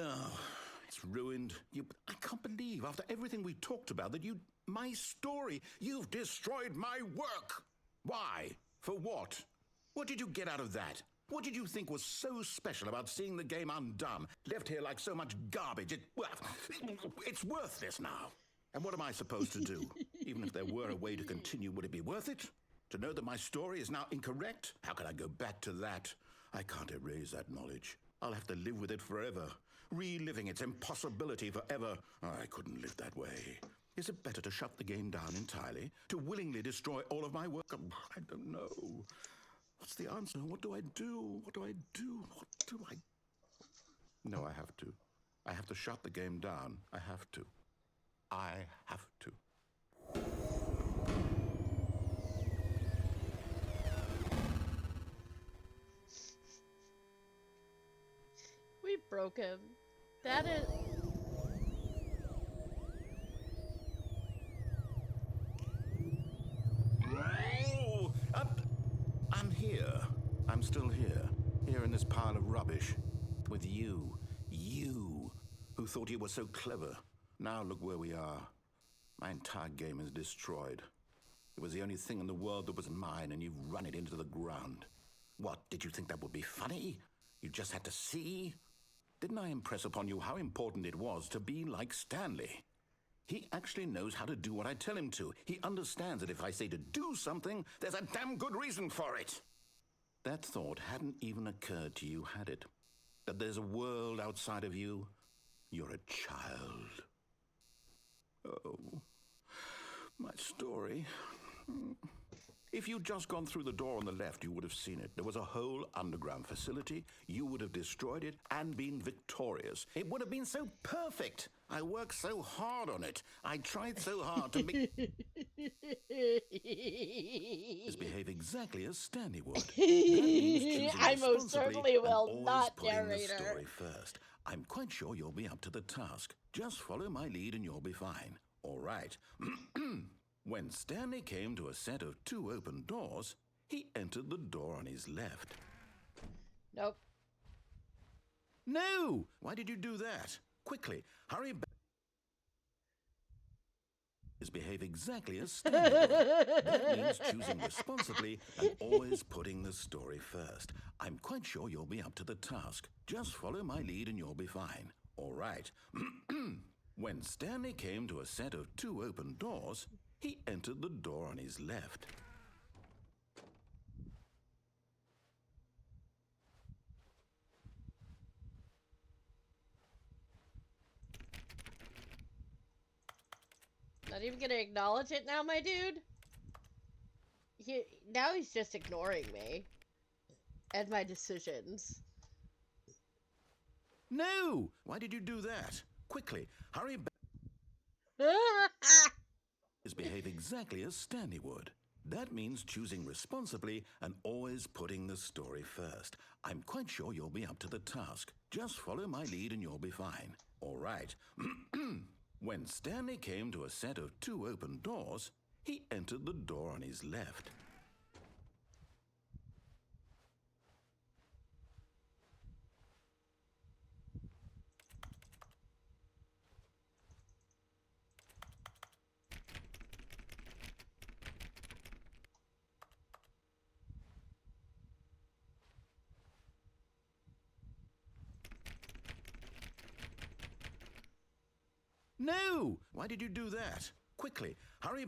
Oh, it's ruined. I can't believe, after everything we talked about, that my story, you've destroyed my work. Why? For what? What did you get out of that? What did you think was so special about seeing the game undone, left here like so much garbage? It's worthless now. And what am I supposed to do? Even if there were a way to continue, would it be worth it? To know that my story is now incorrect? How can I go back to that? I can't erase that knowledge. I'll have to live with it forever. Reliving its impossibility forever. I couldn't live that way. Is it better to shut the game down entirely? To willingly destroy all of my work? I don't know. What's the answer? What do I do? What do I do? What do I... No, I have to. I have to shut the game down. I have to. I have to. We broke him. That is... Oh, I'm here. I'm still here. Here in this pile of rubbish. With you. You. Who thought you were so clever. Now look where we are. My entire game is destroyed. It was the only thing in the world that was mine, and you've run it into the ground. What, did you think that would be funny? You just had to see? Didn't I impress upon you how important it was to be like Stanley? He actually knows how to do what I tell him to. He understands that if I say to do something, there's a damn good reason for it. That thought hadn't even occurred to you, had it? That there's a world outside of you? You're a child. Oh, my story. If you'd just gone through the door on the left, you would have seen it. There was a whole underground facility. You would have destroyed it and been victorious. It would have been so perfect. I worked so hard on it. I tried so hard to make... Behave exactly as Stanley would. That means choosing I most responsibly certainly and will always not, putting the narrator. story first. I'm quite sure you'll be up to the task. Just follow my lead and you'll be fine. All right. When Stanley came to a set of 2 open doors, he entered the door on his left. Nope. No! Why did you do that? Quickly, hurry back. Behave exactly as Stanley would. That means choosing responsibly and always putting the story first. I'm quite sure you'll be up to the task. Just follow my lead and you'll be fine. All right. When Stanley came to a set of 2 open doors, he entered the door on his left. Not even gonna acknowledge it now, my dude? Now he's just ignoring me. And my decisions. No! Why did you do that? Quickly, hurry back. Behave exactly as Stanley would. That means choosing responsibly and always putting the story first. I'm quite sure you'll be up to the task. Just follow my lead and you'll be fine. All right. When Stanley came to a set of 2 open doors, he entered the door on his left. No! Why did you do that? Quickly, hurry.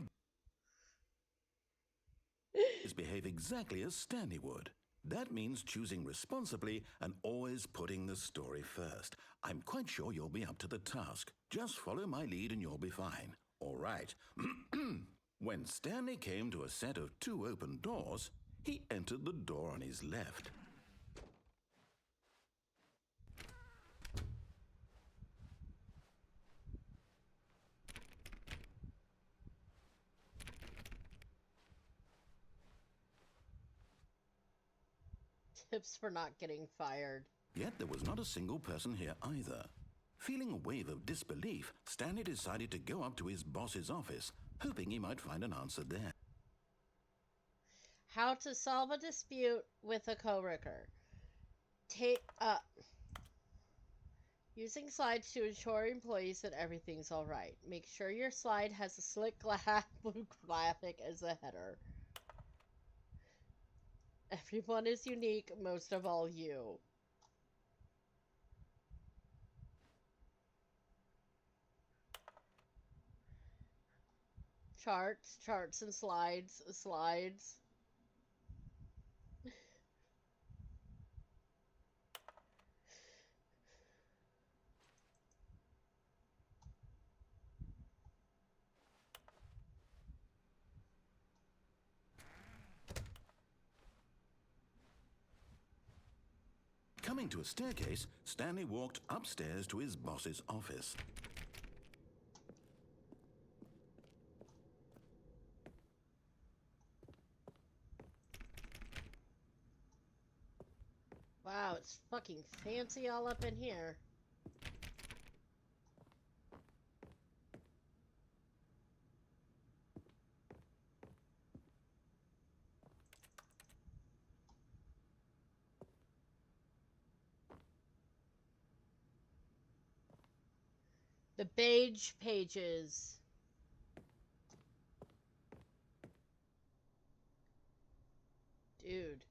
Behave exactly as Stanley would. That means choosing responsibly and always putting the story first. I'm quite sure you'll be up to the task. Just follow my lead and you'll be fine. All right. When Stanley came to a set of 2 open doors, he entered the door on his left. Tips for not getting fired. Yet there was not a single person here either. Feeling a wave of disbelief, Stanley decided to go up to his boss's office, hoping he might find an answer there. How to solve a dispute with a coworker. Using slides to ensure employees that everything's all right. Make sure your slide has a slick blue graphic as a header. Everyone is unique, most of all you. Charts and slides. Coming to a staircase, Stanley walked upstairs to his boss's office. Wow, it's fucking fancy all up in here. The beige pages. Dude.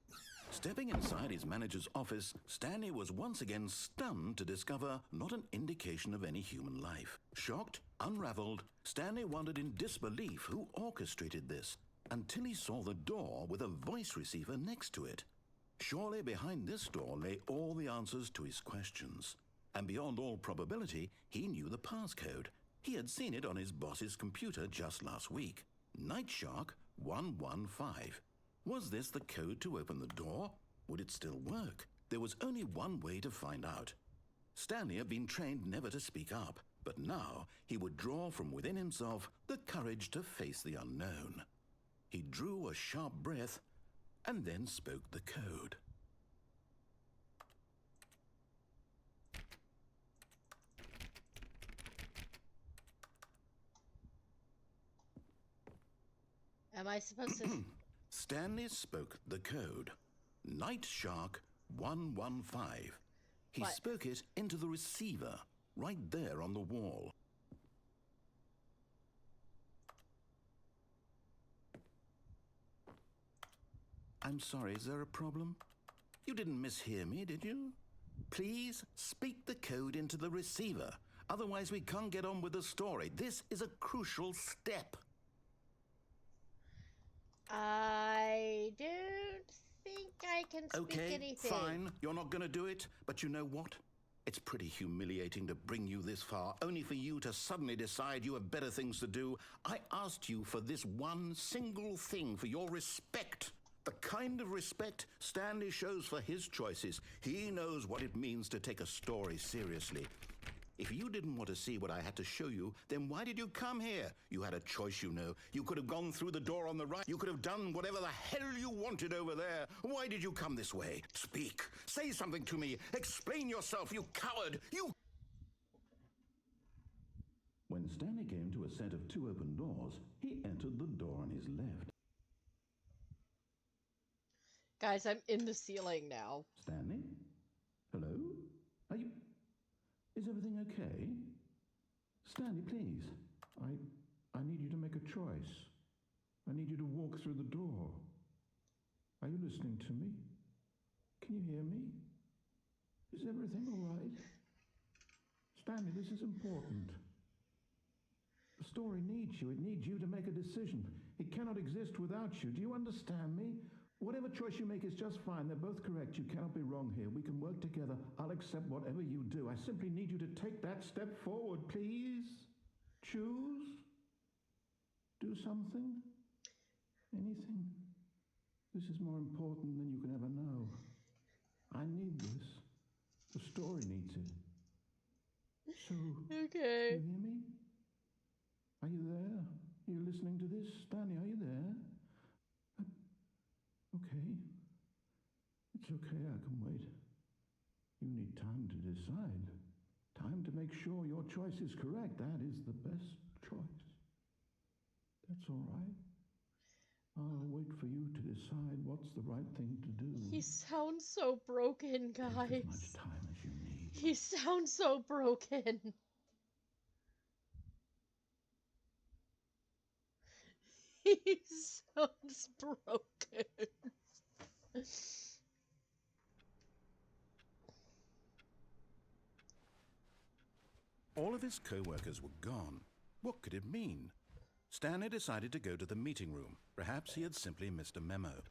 Stepping inside his manager's office, Stanley was once again stunned to discover not an indication of any human life. Shocked, unraveled, Stanley wondered in disbelief who orchestrated this, until he saw the door with a voice receiver next to it. Surely behind this door lay all the answers to his questions. And beyond all probability, he knew the passcode. He had seen it on his boss's computer just last week. Nightshark 115. Was this the code to open the door? Would it still work? There was only one way to find out. Stanley had been trained never to speak up, but now he would draw from within himself the courage to face the unknown. He drew a sharp breath and then spoke the code. Am I supposed to... Stanley spoke the code. Nightshark 115. He What? spoke it into the receiver, right there on the wall. I'm sorry, is there a problem? You didn't mishear me, did you? Please speak the code into the receiver. Otherwise, we can't get on with the story. This is a crucial step. I don't think I can speak Okay, anything. fine. You're not going to do it. But you know what? It's pretty humiliating to bring you this far, only for you to suddenly decide you have better things to do. I asked you for this one single thing, for your respect. The kind of respect Stanley shows for his choices. He knows what it means to take a story seriously. If you didn't want to see what I had to show you, then why did you come here? You had a choice, you know. You could have gone through the door on the right. You could have done whatever the hell you wanted over there. Why did you come this way? Speak. Say something to me. Explain yourself, you coward. You... When Stanley came to a set of 2 open doors, he entered the door on his left. Guys, I'm in the ceiling now. Stanley? Hello? Are you... Is everything okay? Stanley, please. I need you to make a choice. I need you to walk through the door. Are you listening to me? Can you hear me? Is everything all right? Stanley, this is important. The story needs you. It needs you to make a decision. It cannot exist without you. Do you understand me? Whatever choice you make is just fine. They're both correct. You cannot be wrong here. We can work together. I'll accept whatever you do. I simply need you to take that step forward, please. Choose. Do do something? Anything? This is more important than you can ever know. I need this. The story needs it. So, Okay. you hear me? Are you there? Are you listening to this? Stanley, are you there? Okay. It's okay, I can wait. You need time to decide. Time to make sure your choice is correct. That is the best choice. That's all right. I'll wait for you to decide what's the right thing to do. He sounds so broken, Take guys. as much time as you need. He sounds so broken. He sounds broken. All of his co-workers were gone. What could it mean? Stanley decided to go to the meeting room. Perhaps he had simply missed a memo.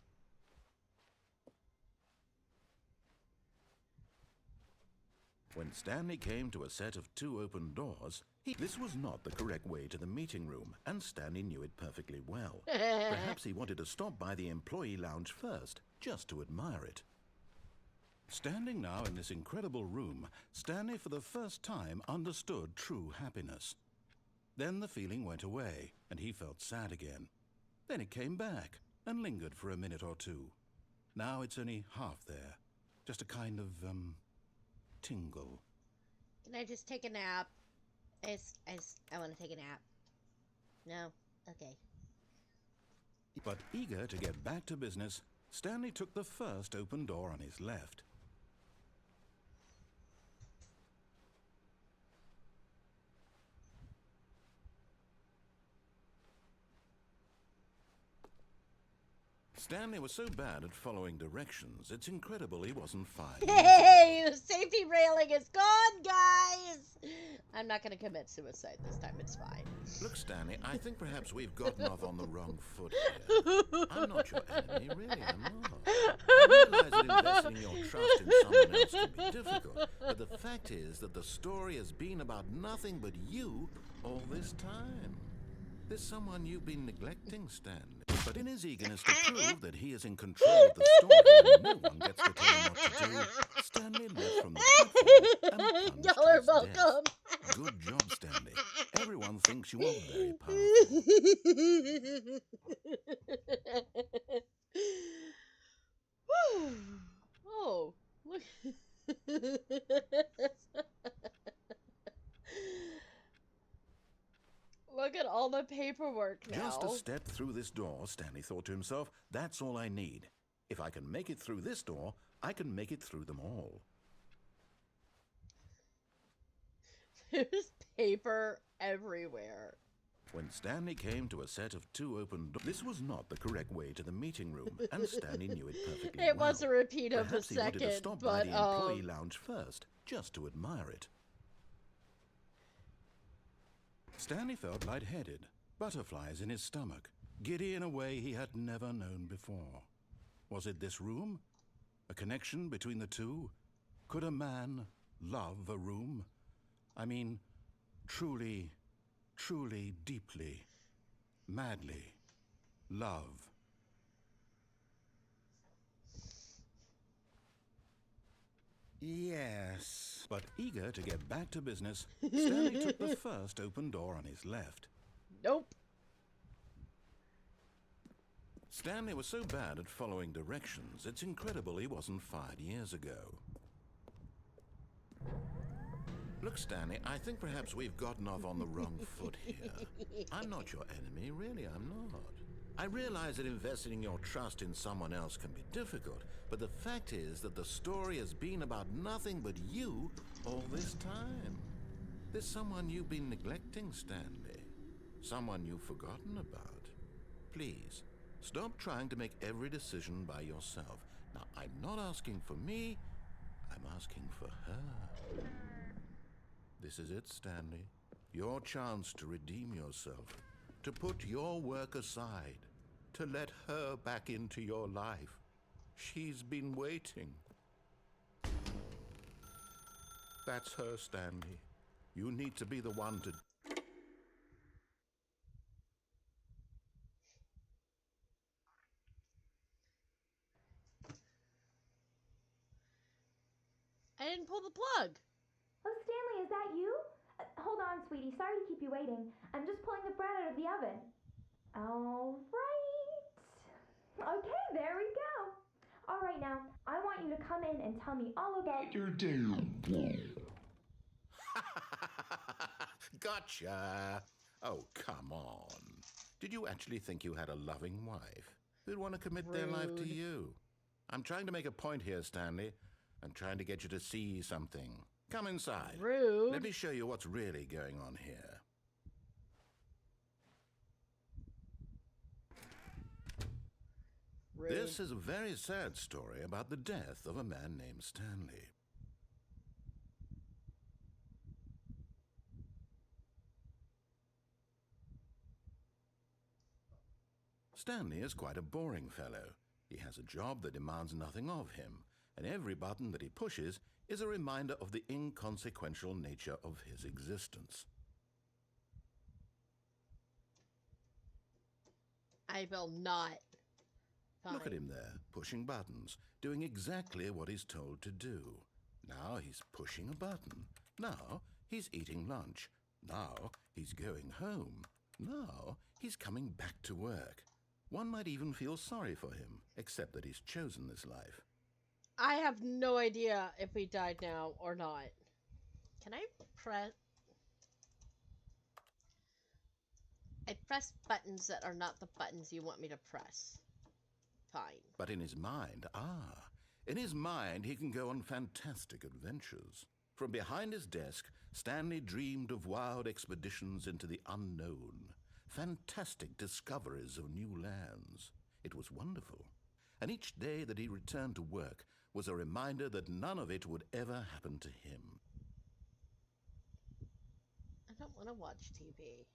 When Stanley came to a set of 2 open doors, this was not the correct way to the meeting room, and Stanley knew it perfectly well. Perhaps he wanted to stop by the employee lounge first, just to admire it. Standing now in this incredible room, Stanley for the first time understood true happiness. Then the feeling went away, and he felt sad again. Then it came back, and lingered for a minute or two. Now it's only half there. Just a kind of, tingle. Can I just take a nap? I want to take a nap. No? Okay. But eager to get back to business, Stanley took the first open door on his left. Stanley was so bad at following directions, it's incredible he wasn't fired. Hey, the safety railing is gone, guys! I'm not going to commit suicide this time, it's fine. Look, Stanley, I think perhaps we've gotten off on the wrong foot here. I'm not your enemy, really, I'm not. I realize that investing your trust in someone else can be difficult, but the fact is that the story has been about nothing but you all this time. There's someone you've been neglecting, Stanley. But in his eagerness to prove that he is in control of the story and no one gets to tell him what to do, Stanley left from the platform and Y'all are punched his welcome. desk. Good job, Stanley. Everyone thinks you are very powerful. Oh, look. Look at all the paperwork now. Just a step through this door, Stanley thought to himself, that's all I need. If I can make it through this door, I can make it through them all. There's paper everywhere. When Stanley came to a set of 2 open doors, this was not the correct way to the meeting room, and Stanley knew it perfectly It well. was a repeat of the Perhaps he wanted to second, stop by but the employee lounge first, just to admire it. Stanley felt lightheaded, butterflies in his stomach, giddy in a way he had never known before. Was it this room? A connection between the two? Could a man love a room? I mean, truly, truly, deeply, madly love. Yes. But eager to get back to business, Stanley took the first open door on his left. Nope. Stanley was so bad at following directions, it's incredible he wasn't fired years ago. Look, Stanley, I think perhaps we've gotten off on the wrong foot here. I'm not your enemy, really, I'm not. I realize that investing your trust in someone else can be difficult, but the fact is that the story has been about nothing but you all this time. There's someone you've been neglecting, Stanley. Someone you've forgotten about. Please, stop trying to make every decision by yourself. Now, I'm not asking for me, I'm asking for her. This is it, Stanley. Your chance to redeem yourself, to put your work aside, to let her back into your life. She's been waiting. That's her, Stanley. You need to be the one to... I didn't pull the plug. Oh, Stanley, is that you? Hold on, sweetie. Sorry to keep you waiting. I'm just pulling the bread out of the oven. All right. Okay, there we go. All right, now, I want you to come in and tell me all about your day. Gotcha! Oh, come on. Did you actually think you had a loving wife who'd want to commit their life to Rude. you? I'm trying to make a point here, Stanley. I'm trying to get you to see something. Come inside. Rude. Let me show you what's really going on here. Rude. This is a very sad story about the death of a man named Stanley. Stanley is quite a boring fellow. He has a job that demands nothing of him, and every button that he pushes is a reminder of the inconsequential nature of his existence. I will not. Fine. Look at him there, pushing buttons, doing exactly what he's told to do. Now he's pushing a button. Now he's eating lunch. Now he's going home. Now he's coming back to work. One might even feel sorry for him, except that he's chosen this life. I have no idea if we died now or not. Can I press? I press buttons that are not the buttons you want me to press. Fine. But in his mind, in his mind he can go on fantastic adventures. From behind his desk, Stanley dreamed of wild expeditions into the unknown, fantastic discoveries of new lands. It was wonderful. And each day that he returned to work was a reminder that none of it would ever happen to him. I don't want to watch TV.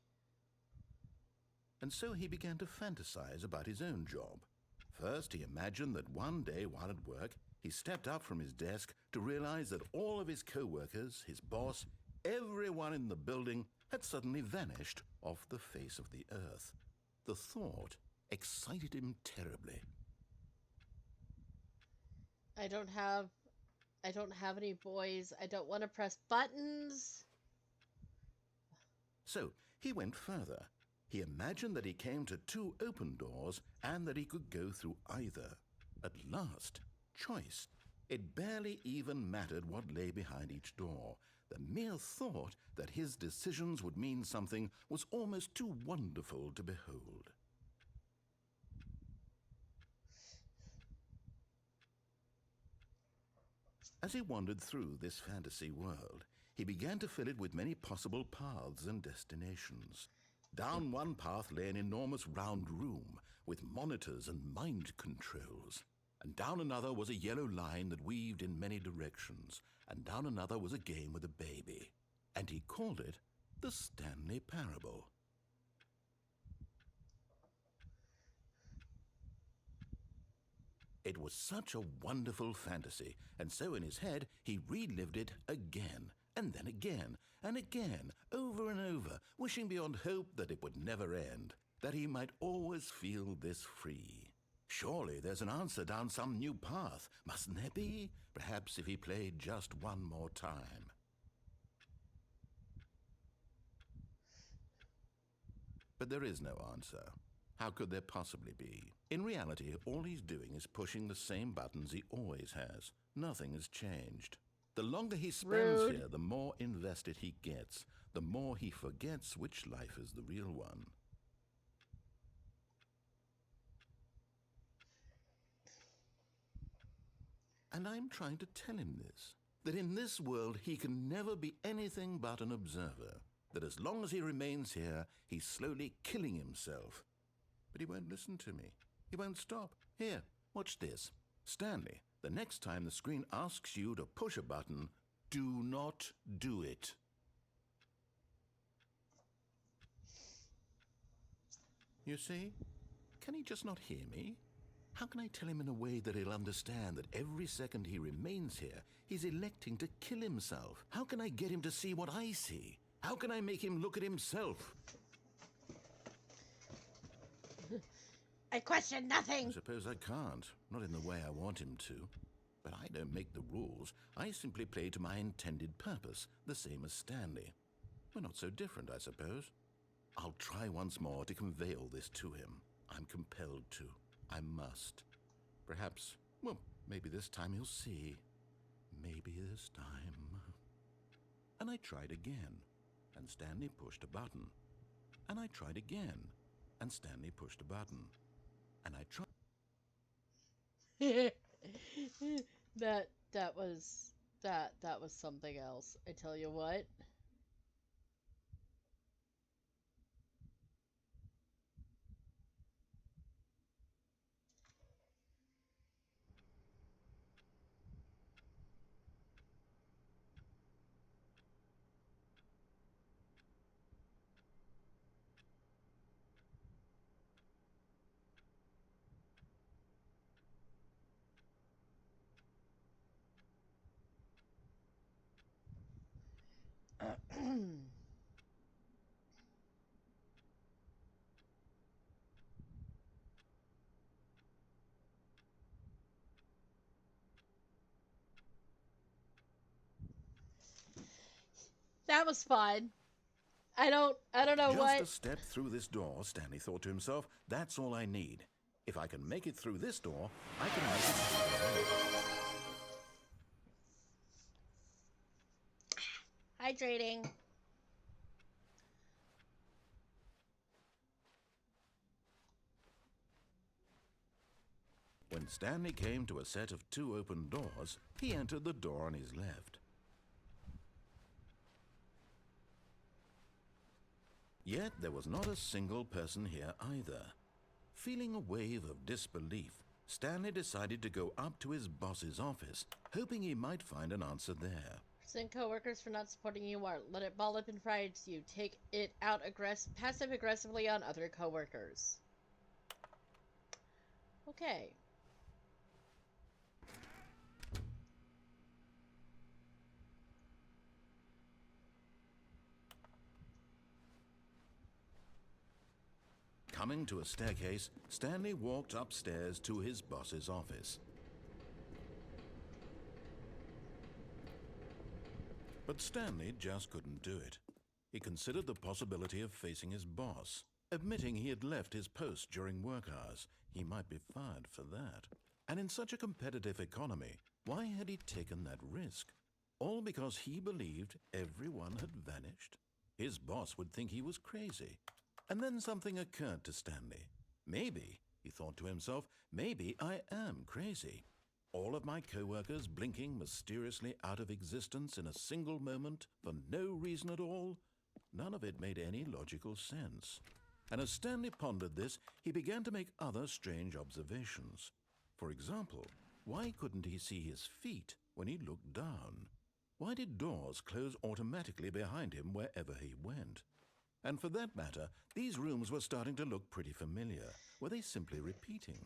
And so he began to fantasize about his own job. First, he imagined that one day while at work, he stepped up from his desk to realize that all of his co-workers, his boss, everyone in the building had suddenly vanished off the face of the earth. The thought excited him terribly. I don't have any boys. I don't want to press buttons. So he went further. He imagined that he came to 2 open doors and that he could go through either. At last, choice. It barely even mattered what lay behind each door. The mere thought that his decisions would mean something was almost too wonderful to behold. As he wandered through this fantasy world, he began to fill it with many possible paths and destinations. Down one path lay an enormous round room with monitors and mind controls. And down another was a yellow line that weaved in many directions. And down another was a game with a baby. And he called it the Stanley Parable. It was such a wonderful fantasy, and so in his head he relived it again, and then again, and again, over and over, wishing beyond hope that it would never end, that he might always feel this free. Surely there's an answer down some new path, mustn't there be? Perhaps if he played just one more time. But there is no answer. How could there possibly be? In reality, all he's doing is pushing the same buttons he always has. Nothing has changed. The longer he spends Rude. here, the more invested he gets, the more he forgets which life is the real one. And I'm trying to tell him this, that in this world he can never be anything but an observer, that as long as he remains here, he's slowly killing himself. But he won't listen to me. He won't stop. Here, watch this. Stanley, the next time the screen asks you to push a button, do not do it. You see? Can he just not hear me? How can I tell him in a way that he'll understand that every second he remains here, he's electing to kill himself? How can I get him to see what I see? How can I make him look at himself? I question I nothing. suppose I can't. Not in the way I want him to. But I don't make the rules. I simply play to my intended purpose, the same as Stanley. We're not so different, I suppose. I'll try once more to convey all this to him. I'm compelled to. I must. Perhaps, well, maybe this time he'll see. Maybe this time. And I tried again, and Stanley pushed a button. And I tried again, and Stanley pushed a button. And I tried. that was something else. I tell you what. That was fun. I don't know Just what. a step through this door, Stanley thought to himself. That's all I need. If I can make it through this door, I can make it through the other. Hydrating. When Stanley came to a set of 2 open doors, he entered the door on his left. Yet there was not a single person here either. Feeling a wave of disbelief, Stanley decided to go up to his boss's office, hoping he might find an answer there. Send coworkers for not supporting you or let it ball up in pride you. Take it out passive-aggressively on other coworkers. Okay. Coming to a staircase, Stanley walked upstairs to his boss's office. But Stanley just couldn't do it. He considered the possibility of facing his boss. Admitting he had left his post during work hours, he might be fired for that. And in such a competitive economy, why had he taken that risk? All because he believed everyone had vanished? His boss would think he was crazy. And then something occurred to Stanley. Maybe, he thought to himself, maybe I am crazy. All of my co-workers blinking mysteriously out of existence in a single moment for no reason at all? None of it made any logical sense. And as Stanley pondered this, he began to make other strange observations. For example, why couldn't he see his feet when he looked down? Why did doors close automatically behind him wherever he went? And for that matter, these rooms were starting to look pretty familiar. Were they simply repeating?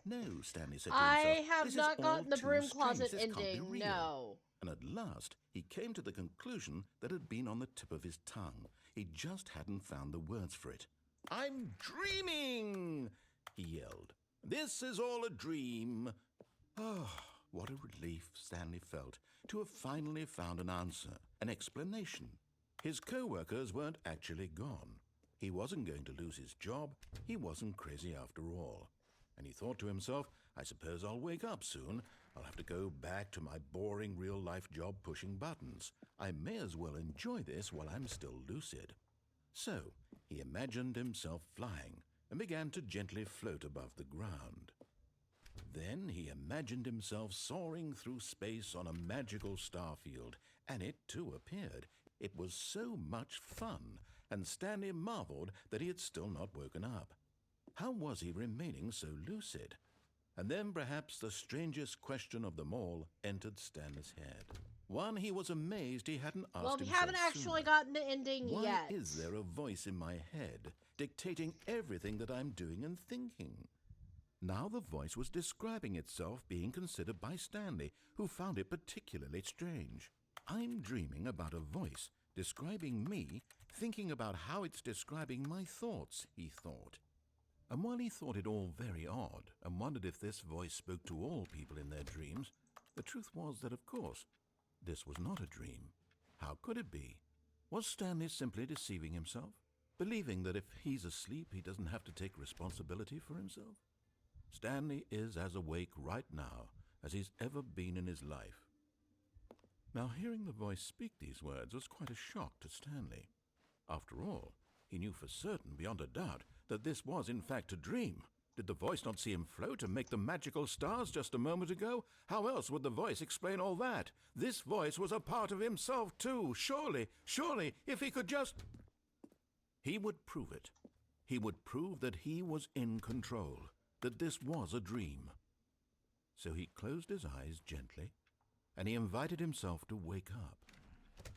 No, Stanley said to himself. I have this not is all gotten the too broom strange. closet This can't be ending. real. No. And at last, he came to the conclusion that had been on the tip of his tongue. He just hadn't found the words for it. I'm dreaming, he yelled. This is all a dream. Oh, what a relief Stanley felt to have finally found an answer, an explanation. His co-workers weren't actually gone. He wasn't going to lose his job. He wasn't crazy after all. And he thought to himself, I suppose I'll wake up soon. I'll have to go back to my boring real-life job pushing buttons. I may as well enjoy this while I'm still lucid. So, he imagined himself flying and began to gently float above the ground. Then he imagined himself soaring through space on a magical starfield, and it too appeared. It was so much fun, and Stanley marveled that he had still not woken up. How was he remaining so lucid? And then perhaps the strangest question of them all entered Stanley's head. One he was amazed he hadn't asked Well, we himself haven't actually sooner. gotten the ending Why yet. is there a voice in my head dictating everything that I'm doing and thinking? Now the voice was describing itself being considered by Stanley, who found it particularly strange. I'm dreaming about a voice describing me, thinking about how it's describing my thoughts, he thought. And while he thought it all very odd and wondered if this voice spoke to all people in their dreams, The truth was that, of course, this was not a dream. How could it be? Was Stanley simply deceiving himself, believing that if he's asleep, he doesn't have to take responsibility for himself? Stanley is as awake right now as he's ever been in his life. Now, hearing the voice speak these words was quite a shock to Stanley. After all, he knew for certain, beyond a doubt, that this was in fact a dream. Did the voice not see him float and make the magical stars just a moment ago? How else would the voice explain all that? This voice was a part of himself too. Surely, if he could just... He would prove it. He would prove that he was in control, that this was a dream. So he closed his eyes gently, and he invited himself to wake up.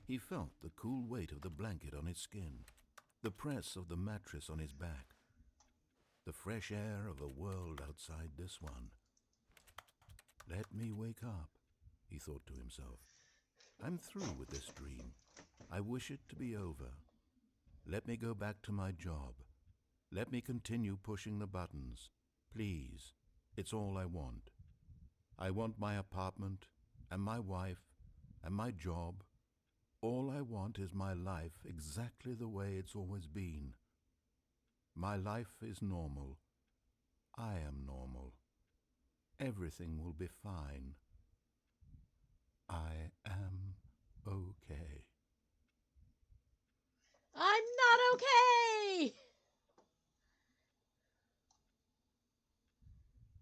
He felt the cool weight of the blanket on his skin, the press of the mattress on his back, the fresh air of a world outside this one. Let me wake up, he thought to himself. I'm through with this dream. I wish it to be over. Let me go back to my job. Let me continue pushing the buttons. Please, it's all I want. I want my apartment, and my wife, and my job. All I want is my life exactly the way it's always been. My life is normal. I am normal. Everything will be fine. I am okay. I'm not okay!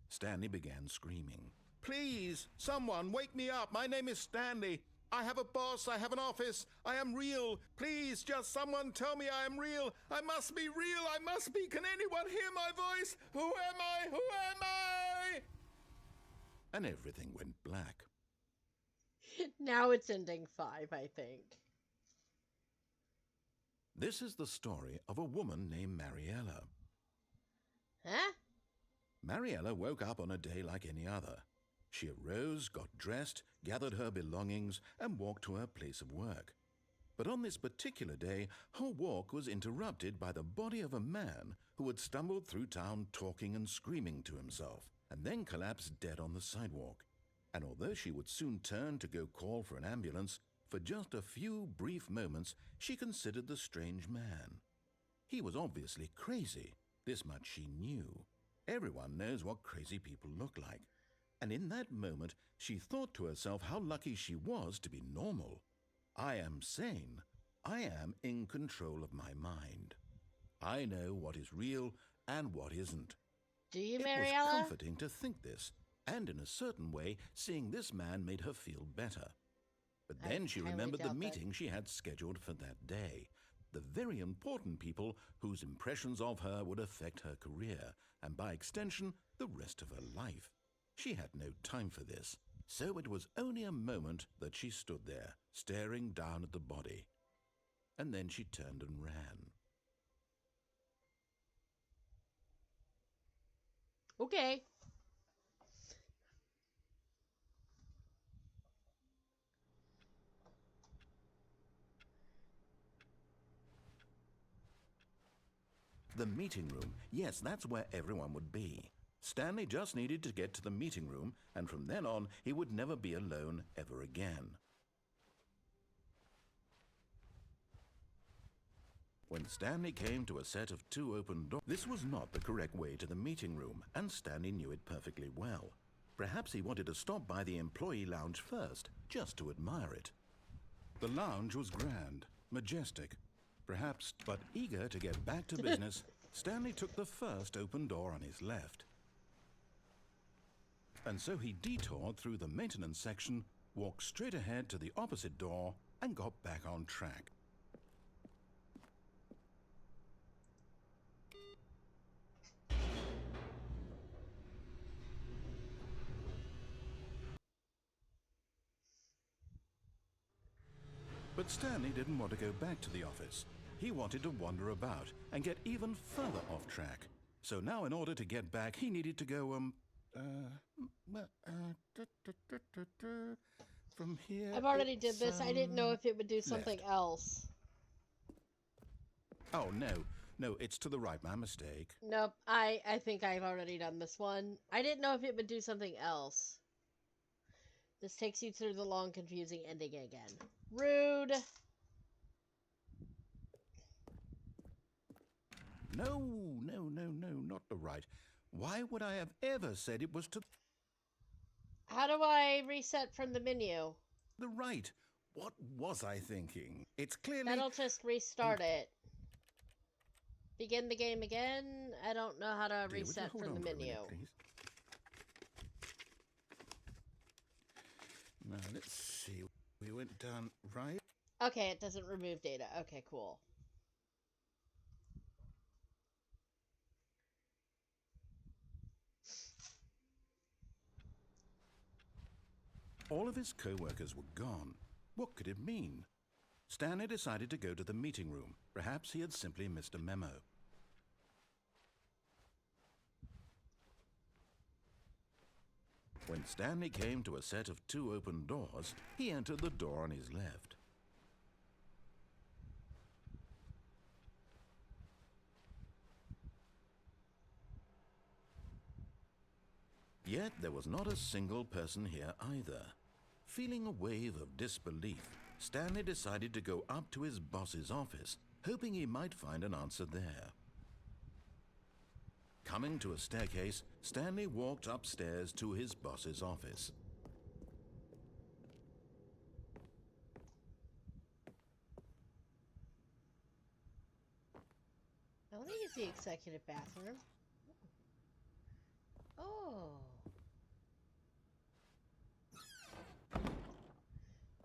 Stanley began screaming. Please, someone, wake me up. My name is Stanley. I have a boss. I have an office. I am real. Please, just someone tell me I am real. I must be real. I must be. Can anyone hear my voice? Who am I? Who am I? And everything went black. Now it's ending 5, I think. This is the story of a woman named Mariella. Huh? Mariella woke up on a day like any other. She arose, got dressed, gathered her belongings, and walked to her place of work. But on this particular day, her walk was interrupted by the body of a man who had stumbled through town talking and screaming to himself, and then collapsed dead on the sidewalk. And although she would soon turn to go call for an ambulance, for just a few brief moments she considered the strange man. He was obviously crazy. This much she knew. Everyone knows what crazy people look like. And in that moment, she thought to herself how lucky she was to be normal. I am sane. I am in control of my mind. I know what is real and what isn't. Do you, It Mariella? was comforting to think this, and in a certain way, seeing this man made her feel better. But I then she highly remembered the doubt that. meeting she had scheduled for that day. The very important people whose impressions of her would affect her career, and by extension, the rest of her life. She had no time for this, so it was only a moment that she stood there, staring down at the body. And then she turned and ran. Okay. The meeting room, yes, that's where everyone would be. Stanley just needed to get to the meeting room, and from then on, he would never be alone ever again. When Stanley came to a set of 2 open doors, this was not the correct way to the meeting room, and Stanley knew it perfectly well. Perhaps he wanted to stop by the employee lounge first, just to admire it. The lounge was grand, majestic, perhaps, but eager to get back to business, Stanley took the first open door on his left. And so he detoured through the maintenance section, walked straight ahead to the opposite door, and got back on track. But Stanley didn't want to go back to the office. He wanted to wander about and get even further off track. So now in order to get back, he needed to go, from here... I've already did it's, this. I didn't know if it would do something left. else. Oh, no, it's to the right, my mistake. Nope. I think I've already done this one. I didn't know if it would do something else. This takes you through the long, confusing ending again. Rude. No, not the right. Why would I have ever said it was to How do I reset from the menu? the right? What was I thinking? It's clearly... That'll just restart it. Begin the game again? I don't know how to Dear, would you reset hold from the on for a menu. minute, please? Now, let's see. We went down right. Okay, it doesn't remove data. Okay, cool. All of his co-workers were gone. What could it mean? Stanley decided to go to the meeting room. Perhaps he had simply missed a memo. When Stanley came to a set of 2 open doors, he entered the door on his left. Yet there was not a single person here either. Feeling a wave of disbelief, Stanley decided to go up to his boss's office, hoping he might find an answer there. Coming to a staircase, Stanley walked upstairs to his boss's office. I want to use the executive bathroom. Oh.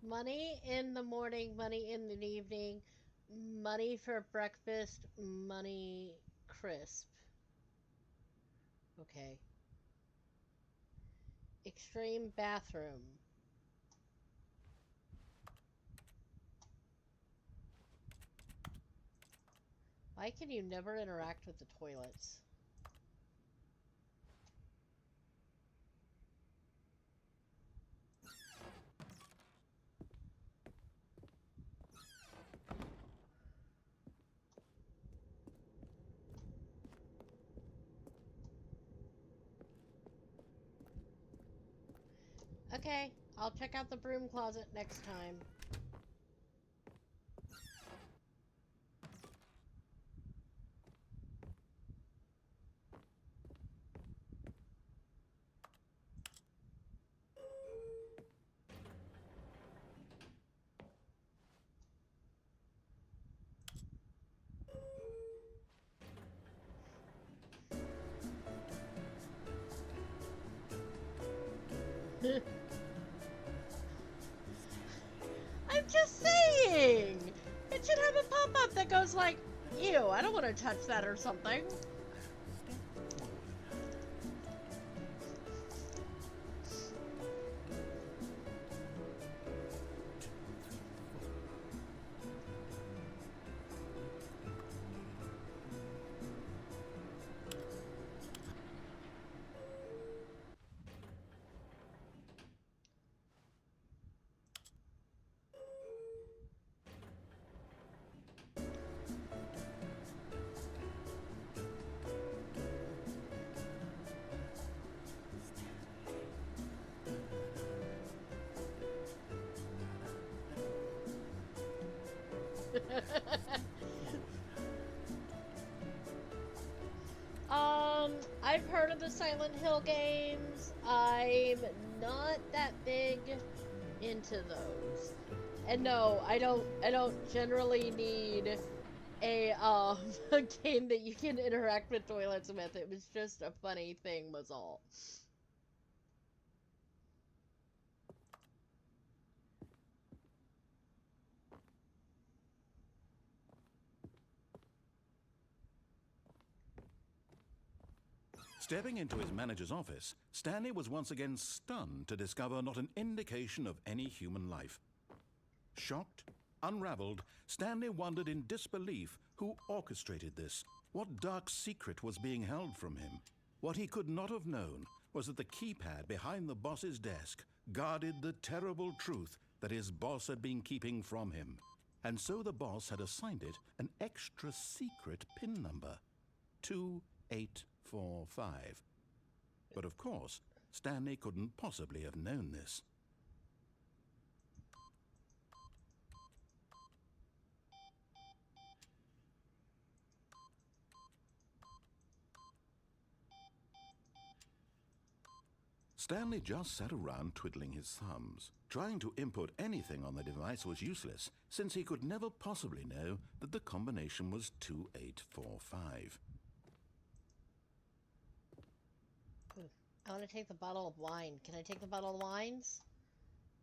Money in the morning, money in the evening, money for breakfast, money crisp. Okay. Extreme bathroom. Why can you never interact with the toilets? Okay, I'll check out the broom closet next time. I'm just saying! It should have a pop-up that goes like, ew, I don't want to touch that or something. I've heard of the Silent Hill games. I'm not that big into those. And no, I don't generally need a a game that you can interact with toilets with. It was just a funny thing was all. Stepping into his manager's office, Stanley was once again stunned to discover not an indication of any human life. Shocked, unraveled, Stanley wondered in disbelief who orchestrated this. What dark secret was being held from him? What he could not have known was that the keypad behind the boss's desk guarded the terrible truth that his boss had been keeping from him. And so the boss had assigned it an extra secret PIN number, 2845. But of course, Stanley couldn't possibly have known this. Stanley just sat around twiddling his thumbs. Trying to input anything on the device was useless, since he could never possibly know that the combination was 2845. I want to take the bottle of wine. Can I take the bottle of wines?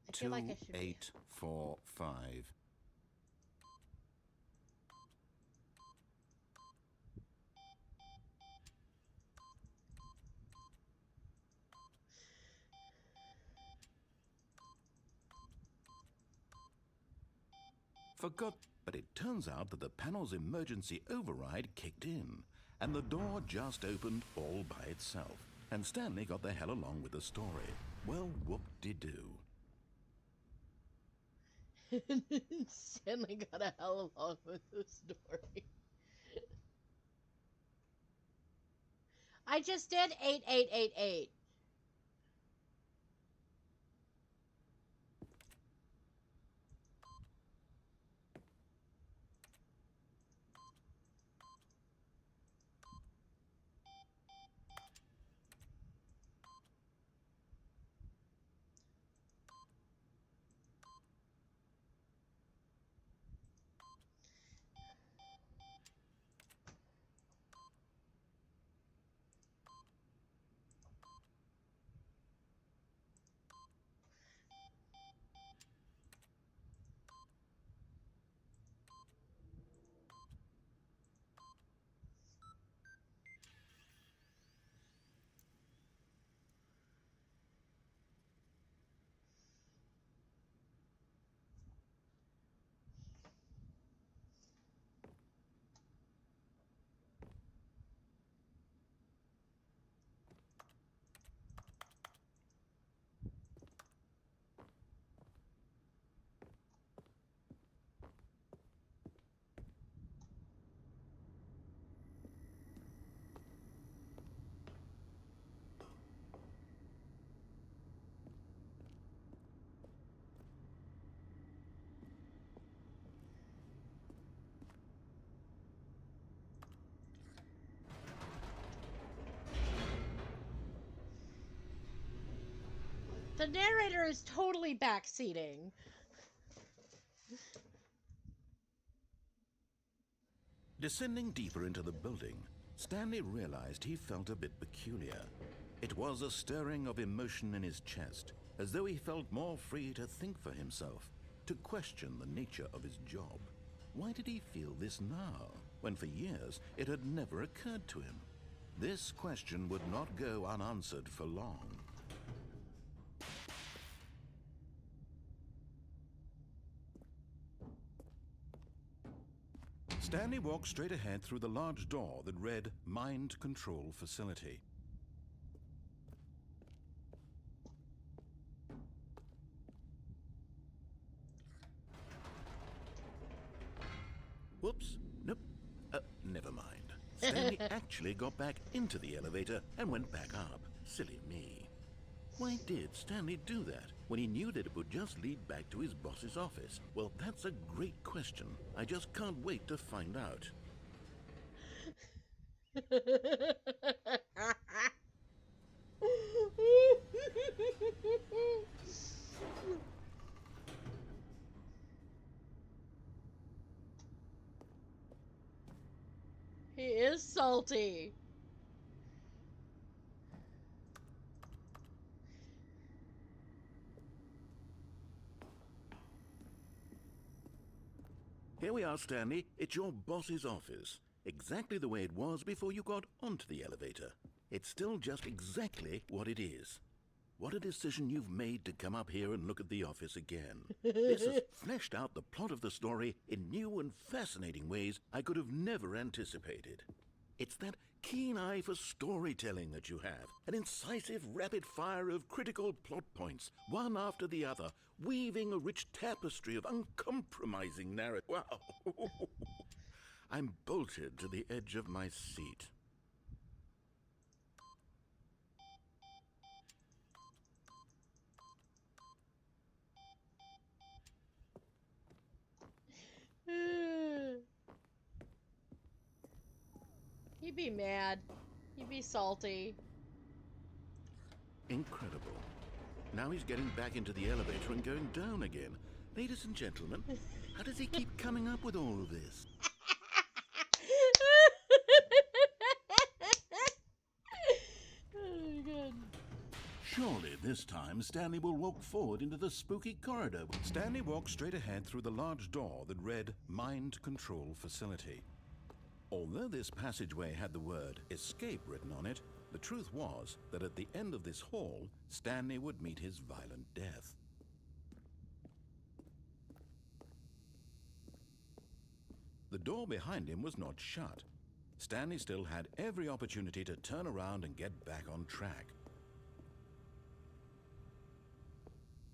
I feel like I should be. 2845. Forgot, but it turns out that the panel's emergency override kicked in, and the door just opened all by itself, and Stanley got the hell along with the story. Well, whoop-de-doo. Stanley got a hell along with the story. I just did 8888. The narrator is totally backseating. Descending deeper into the building, Stanley realized he felt a bit peculiar. It was a stirring of emotion in his chest, as though he felt more free to think for himself, to question the nature of his job. Why did he feel this now, when for years it had never occurred to him? This question would not go unanswered for long. Stanley walked straight ahead through the large door that read Mind Control Facility. Whoops. Nope. Never mind. Stanley actually got back into the elevator and went back up. Silly me. Why did Stanley do that when he knew that it would just lead back to his boss's office? Well, that's a great question. I just can't wait to find out. He is salty. Here we are, Stanley. It's your boss's office. Exactly the way it was before you got onto the elevator. It's still just exactly what it is. What a decision you've made to come up here and look at the office again. This has fleshed out the plot of the story in new and fascinating ways I could have never anticipated. It's that keen eye for storytelling that you have, an incisive rapid fire of critical plot points, one after the other, weaving a rich tapestry of uncompromising narrative. Wow! I'm bolted to the edge of my seat. He'd be mad. He'd be salty. Incredible. Now he's getting back into the elevator and going down again. Ladies and gentlemen, how does he keep coming up with all of this? Oh, God. Surely this time Stanley will walk forward into the spooky corridor. Stanley walked straight ahead through the large door that read Mind Control Facility. Although this passageway had the word escape written on it, the truth was that at the end of this hall, Stanley would meet his violent death. The door behind him was not shut. Stanley still had every opportunity to turn around and get back on track.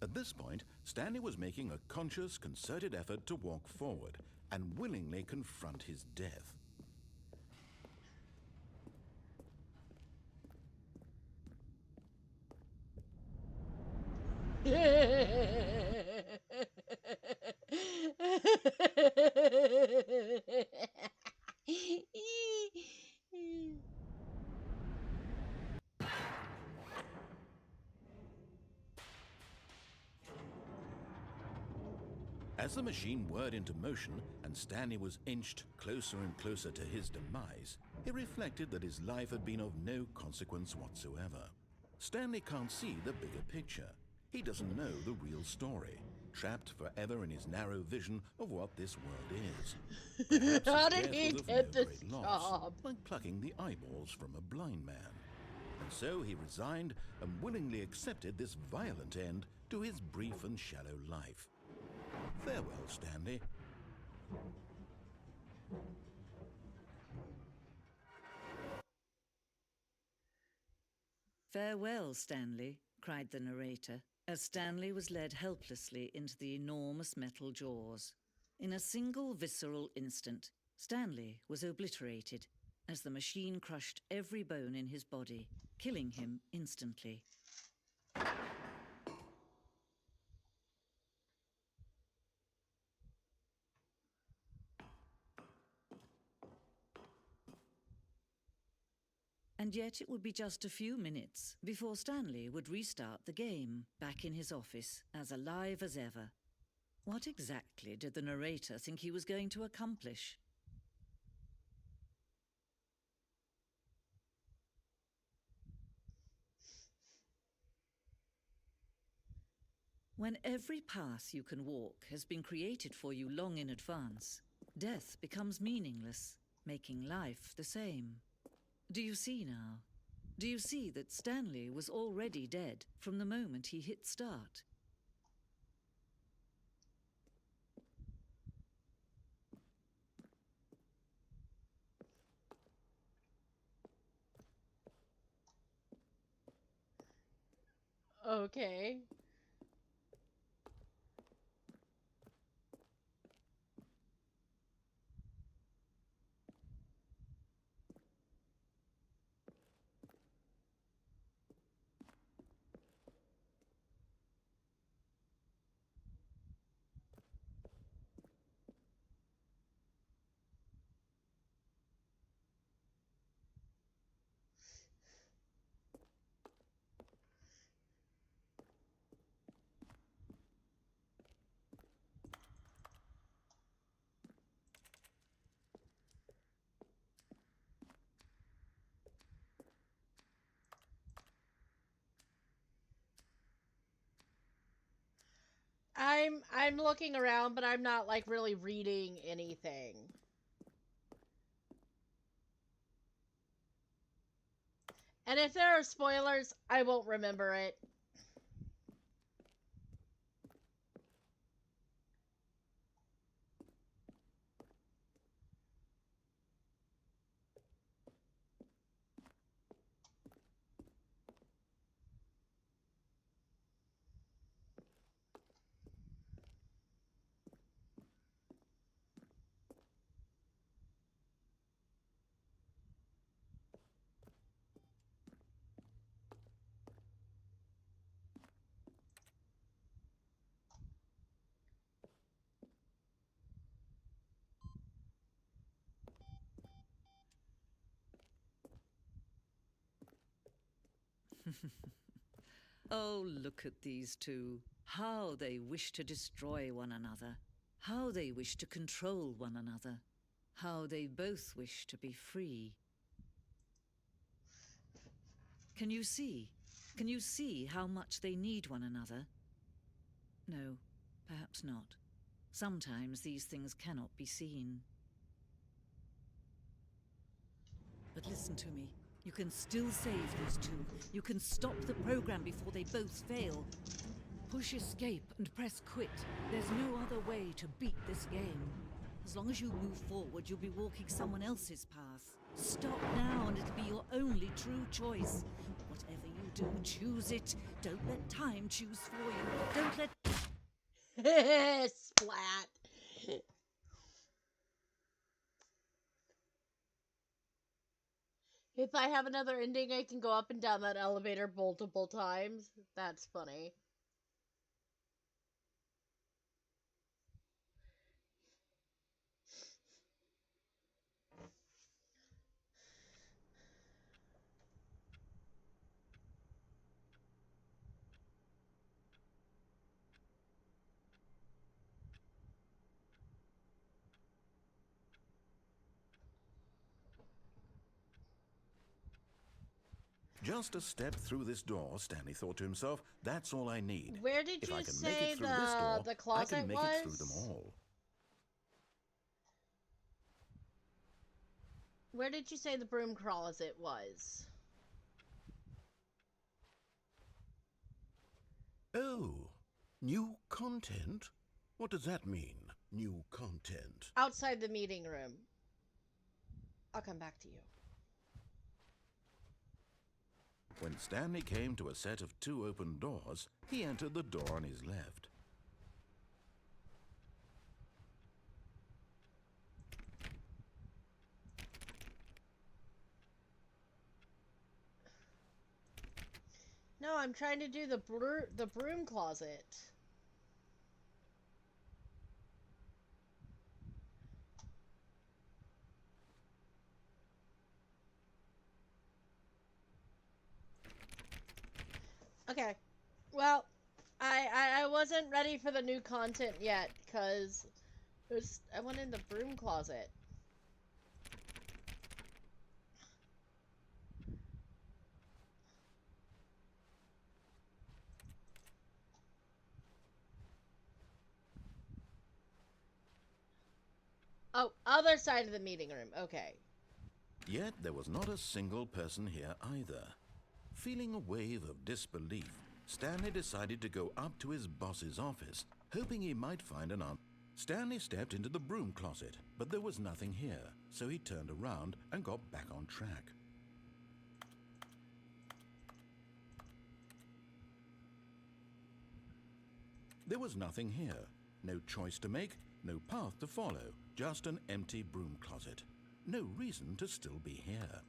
At this point, Stanley was making a conscious, concerted effort to walk forward and willingly confront his death. As the machine whirred into motion and Stanley was inched closer and closer to his demise, he reflected that his life had been of no consequence whatsoever. Stanley can't see the bigger picture. He doesn't know the real story, trapped forever in his narrow vision of what this world is. Perhaps How his did death he was of get no this great loss, job? like plucking the eyeballs from a blind man. And so he resigned and willingly accepted this violent end to his brief and shallow life. Farewell, Stanley. "Farewell, Stanley," cried the narrator, as Stanley was led helplessly into the enormous metal jaws. In a single visceral instant, Stanley was obliterated as the machine crushed every bone in his body, killing him instantly. And yet it would be just a few minutes before Stanley would restart the game, back in his office, as alive as ever. What exactly did the narrator think he was going to accomplish? When every path you can walk has been created for you long in advance, death becomes meaningless, making life the same. Do you see now? Do you see that Stanley was already dead from the moment he hit start? Okay. I'm looking around, but I'm not like really reading anything. And if there are spoilers, I won't remember it. Oh, look at these two. How they wish to destroy one another. How they wish to control one another. How they both wish to be free. Can you see? Can you see how much they need one another? No, perhaps not. Sometimes these things cannot be seen. But listen to me. You can still save these two. You can stop the program before they both fail. Push escape and press quit. There's no other way to beat this game. As long as you move forward, you'll be walking someone else's path. Stop now and it'll be your only true choice. Whatever you do, choose it. Don't let time choose for you. Don't let... Splat. If I have another ending, I can go up and down that elevator multiple times. That's funny. Just a step through this door, Stanley thought to himself. That's all I need. Where did If you I can say make it through this door, the I closet can make was? it through them all. Where did you say the broom closet was? Oh, new content? What does that mean, new content? Outside the meeting room. I'll come back to you. When Stanley came to a set of 2 open doors, he entered the door on his left. No, I'm trying to do the broom closet. Okay. Well, I wasn't ready for the new content yet, because I went in the broom closet. Oh, other side of the meeting room. Okay. Yet there was not a single person here either. Feeling a wave of disbelief, Stanley decided to go up to his boss's office, hoping he might find an answer. Stanley stepped into the broom closet, but there was nothing here, so he turned around and got back on track. There was nothing here. No choice to make, no path to follow, just an empty broom closet. No reason to still be here.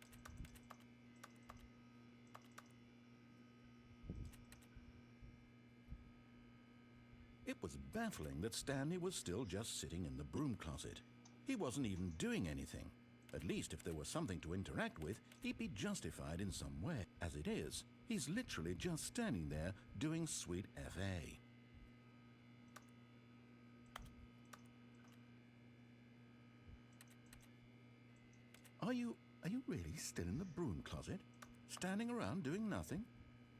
It was baffling that Stanley was still just sitting in the broom closet. He wasn't even doing anything. At least if there was something to interact with, he'd be justified in some way. As it is, he's literally just standing there doing sweet FA. Are you really still in the broom closet? Standing around doing nothing?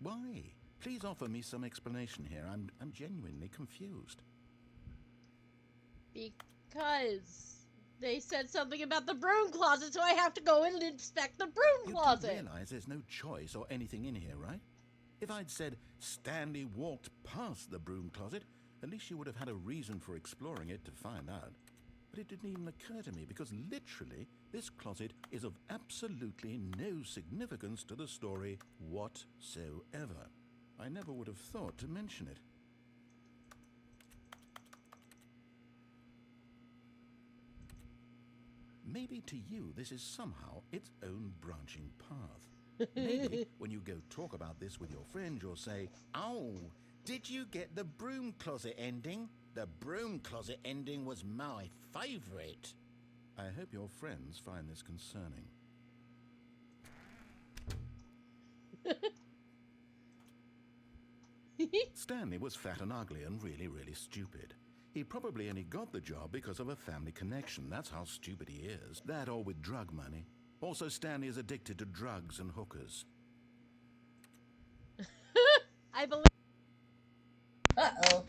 Why? Please offer me some explanation here. I'm genuinely confused. Because they said something about the broom closet, so I have to go and inspect the broom closet. You do realize there's no choice or anything in here, right? If I'd said Stanley walked past the broom closet, at least you would have had a reason for exploring it to find out. But it didn't even occur to me because literally this closet is of absolutely no significance to the story whatsoever. I never would have thought to mention it. Maybe to you this is somehow its own branching path. Maybe when you go talk about this with your friend, you'll say, "Oh, did you get the broom closet ending? The broom closet ending was my favorite." I hope your friends find this concerning. Stanley was fat and ugly and really, really stupid. He probably only got the job because of a family connection. That's how stupid he is. That or with drug money. Also, Stanley is addicted to drugs and hookers. I believe. Uh-oh.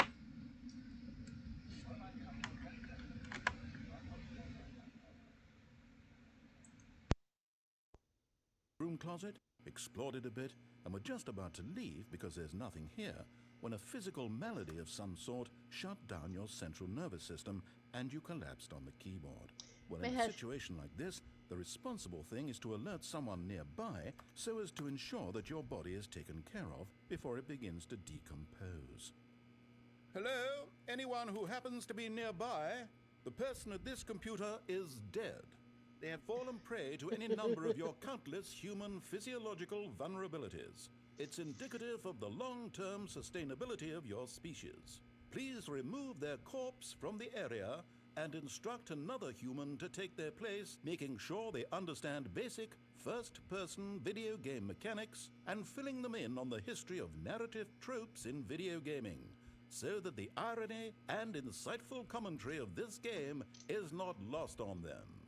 Room closet, explored it a bit, and were just about to leave because there's nothing here when a physical malady of some sort shut down your central nervous system and you collapsed on the keyboard. Well, in a situation like this, the responsible thing is to alert someone nearby so as to ensure that your body is taken care of before it begins to decompose. Hello? Anyone who happens to be nearby? The person at this computer is dead. They have fallen prey to any number of your countless human physiological vulnerabilities. It's indicative of the long-term sustainability of your species. Please remove their corpse from the area and instruct another human to take their place, making sure they understand basic first-person video game mechanics and filling them in on the history of narrative tropes in video gaming, so that the irony and insightful commentary of this game is not lost on them.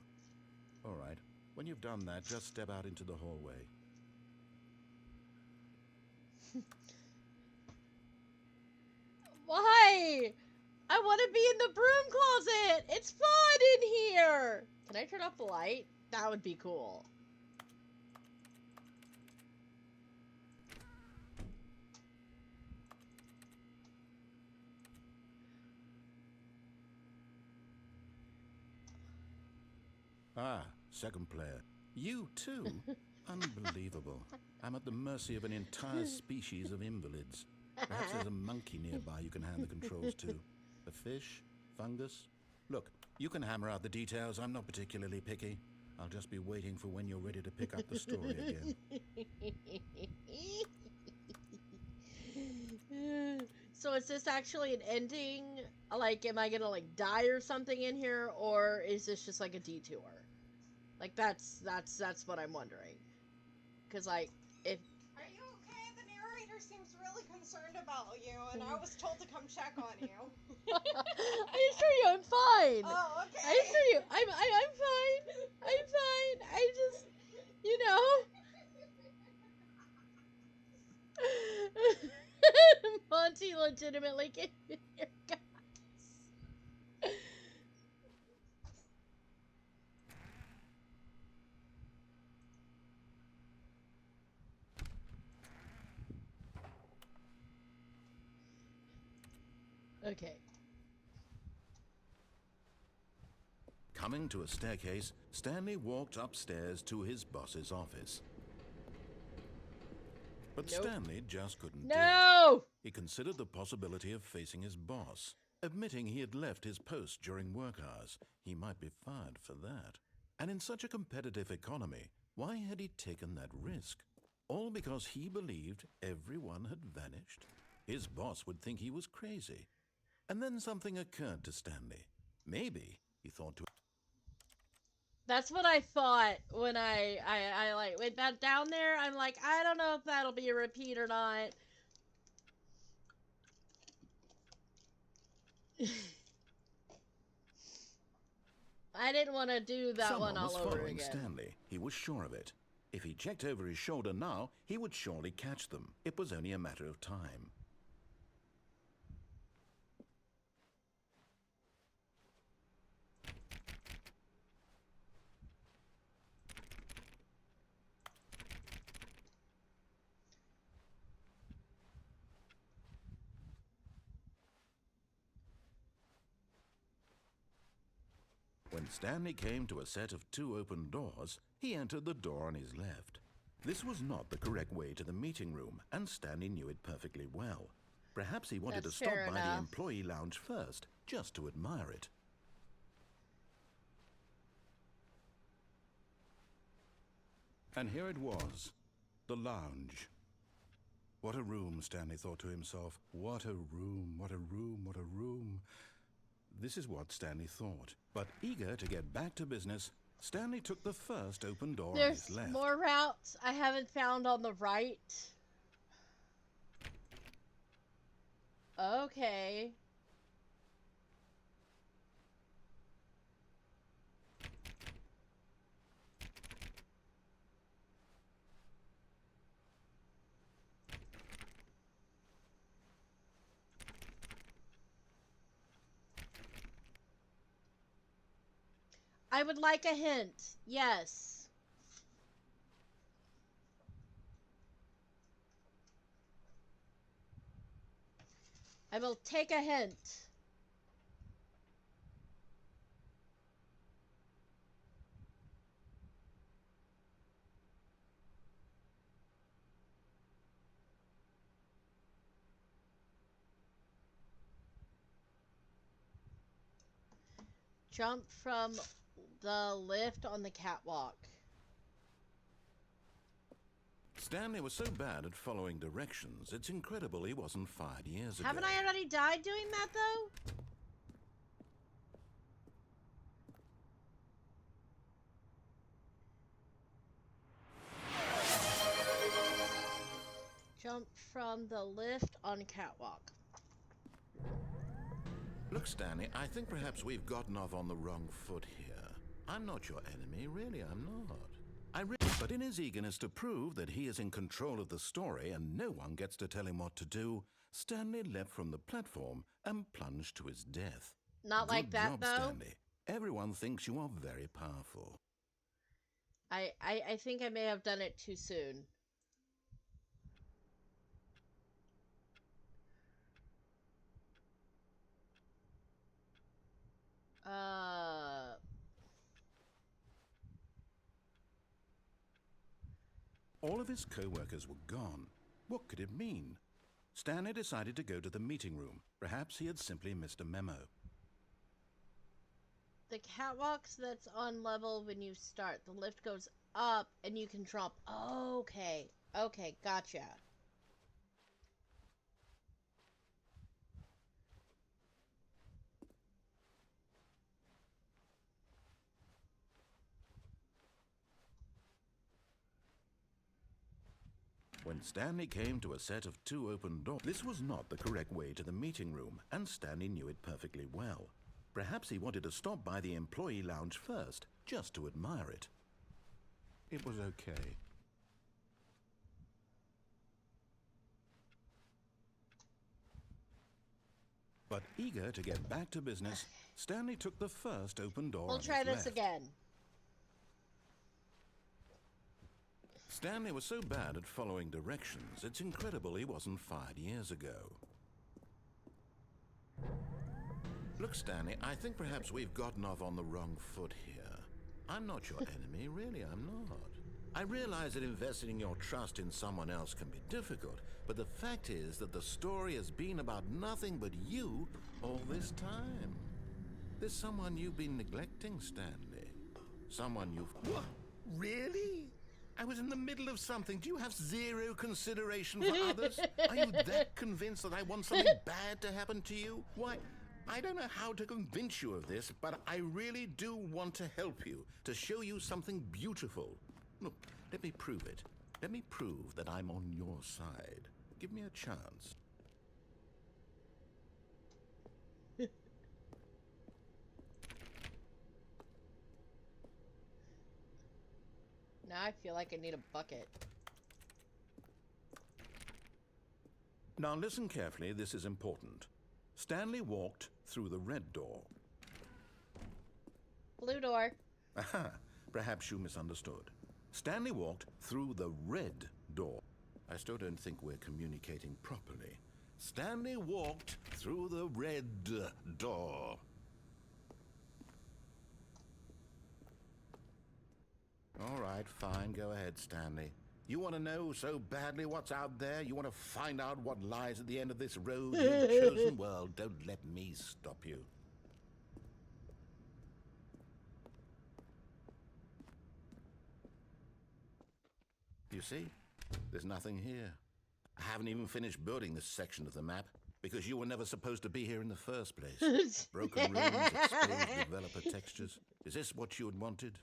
All right, when you've done that, just step out into the hallway. Why? I want to be in the broom closet. It's fun in here. Can I turn off the light? That would be cool. Ah, second player. You too? Unbelievable. I'm at the mercy of an entire species of invalids. Perhaps there's a monkey nearby you can hand the controls to. A fish? Fungus? Look, you can hammer out the details. I'm not particularly picky. I'll just be waiting for when you're ready to pick up the story again. So is this actually an ending? Like, am I gonna, like, die or something in here? Or is this just, like, a detour? Like, that's what I'm wondering. Because, like, if... Are you okay? The narrator seems really concerned about you, and I was told to come check on you. I assure you, I'm fine. Oh, okay. I assure you, I'm fine. I'm fine. I just, you know. Monty legitimately gave me your guys. Okay. Coming to a staircase, Stanley walked upstairs to his boss's office. But Nope. Stanley just couldn't do it. No! He considered the possibility of facing his boss. Admitting he had left his post during work hours, he might be fired for that. And in such a competitive economy, why had he taken that risk? All because he believed everyone had vanished? His boss would think he was crazy. And then something occurred to Stanley. Maybe, he thought to... That's what I thought when I like went back down there. I'm like, I don't know if that'll be a repeat or not. I didn't want to do that Someone one all was over following again. Stanley. He was sure of it. If he checked over his shoulder now, he would surely catch them. It was only a matter of time. When Stanley came to a set of 2 open doors, he entered the door on his left. This was not the correct way to the meeting room, and Stanley knew it perfectly well. Perhaps he wanted That's to stop fair by the enough. employee lounge first, just to admire it. And here it was, the lounge. What a room, Stanley thought to himself. What a room, what a room, what a room. This is what Stanley thought. But eager to get back to business, Stanley took the first open door on There's his left. more routes I haven't found on the right. Okay. I would like a hint. Yes. I will take a hint. Jump from the lift on the catwalk. Stanley was so bad at following directions, it's incredible he wasn't fired years ago. Haven't I already died doing that, though? Jump from the lift on catwalk. Look, Stanley, I think perhaps we've gotten off on the wrong foot here. I'm not your enemy, really, I'm not. But in his eagerness to prove that he is in control of the story and no one gets to tell him what to do, Stanley leapt from the platform and plunged to his death. Not like that, Good job, though. Stanley. Everyone thinks you are very powerful. I think I may have done it too soon. All of his co-workers were gone. What could it mean? Stanley decided to go to the meeting room. Perhaps he had simply missed a memo. The catwalks that's on level when you start. The lift goes up and you can drop. Okay. Okay, gotcha. When Stanley came to a set of 2 open doors, this was not the correct way to the meeting room, and Stanley knew it perfectly well. Perhaps he wanted to stop by the employee lounge first, just to admire it. It was okay. But eager to get back to business, Stanley took the first open door. We'll try this again. Stanley was so bad at following directions, it's incredible he wasn't fired years ago. Look, Stanley, I think perhaps we've gotten off on the wrong foot here. I'm not your enemy, really, I'm not. I realize that investing your trust in someone else can be difficult, but the fact is that the story has been about nothing but you all this time. There's someone you've been neglecting, Stanley. Someone you've... What? Really? I was in the middle of something. Do you have zero consideration for others? Are you that convinced that I want something bad to happen to you? Why, I don't know how to convince you of this, but I really do want to help you, to show you something beautiful. Look, let me prove it. Let me prove that I'm on your side. Give me a chance. Now I feel like I need a bucket. Now listen carefully, this is important. Stanley walked through the red door. Blue door. Aha, perhaps you misunderstood. Stanley walked through the red door. I still don't think we're communicating properly. Stanley walked through the red door. All right, fine, go ahead, Stanley. You want to know so badly what's out there? You want to find out what lies at the end of this road you've chosen? Well, don't let me stop you. You see, there's nothing here. I haven't even finished building this section of the map because you were never supposed to be here in the first place. Broken rooms, exposed developer textures. Is this what you had wanted?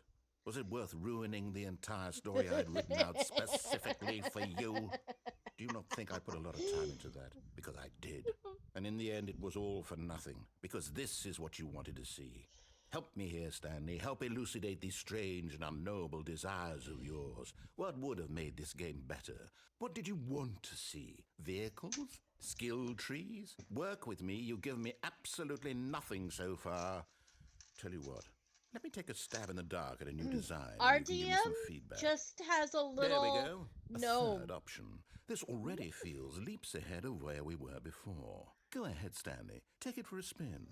Was it worth ruining the entire story I'd written out specifically for you? Do you not think I put a lot of time into that? because I did. And in the end, it was all for nothing, because this is what you wanted to see. Help me here, Stanley. Help elucidate these strange and unknowable desires of yours. What would have made this game better? What did you want to see? Vehicles? Skill trees? Work with me. You've given me absolutely nothing so far. Tell you what. Let me take a stab in the dark at a new design. Our and you can give me DM some feedback. just has a little There we go. A gnome. third option. This already feels leaps ahead of where we were before. Go ahead, Stanley. Take it for a spin.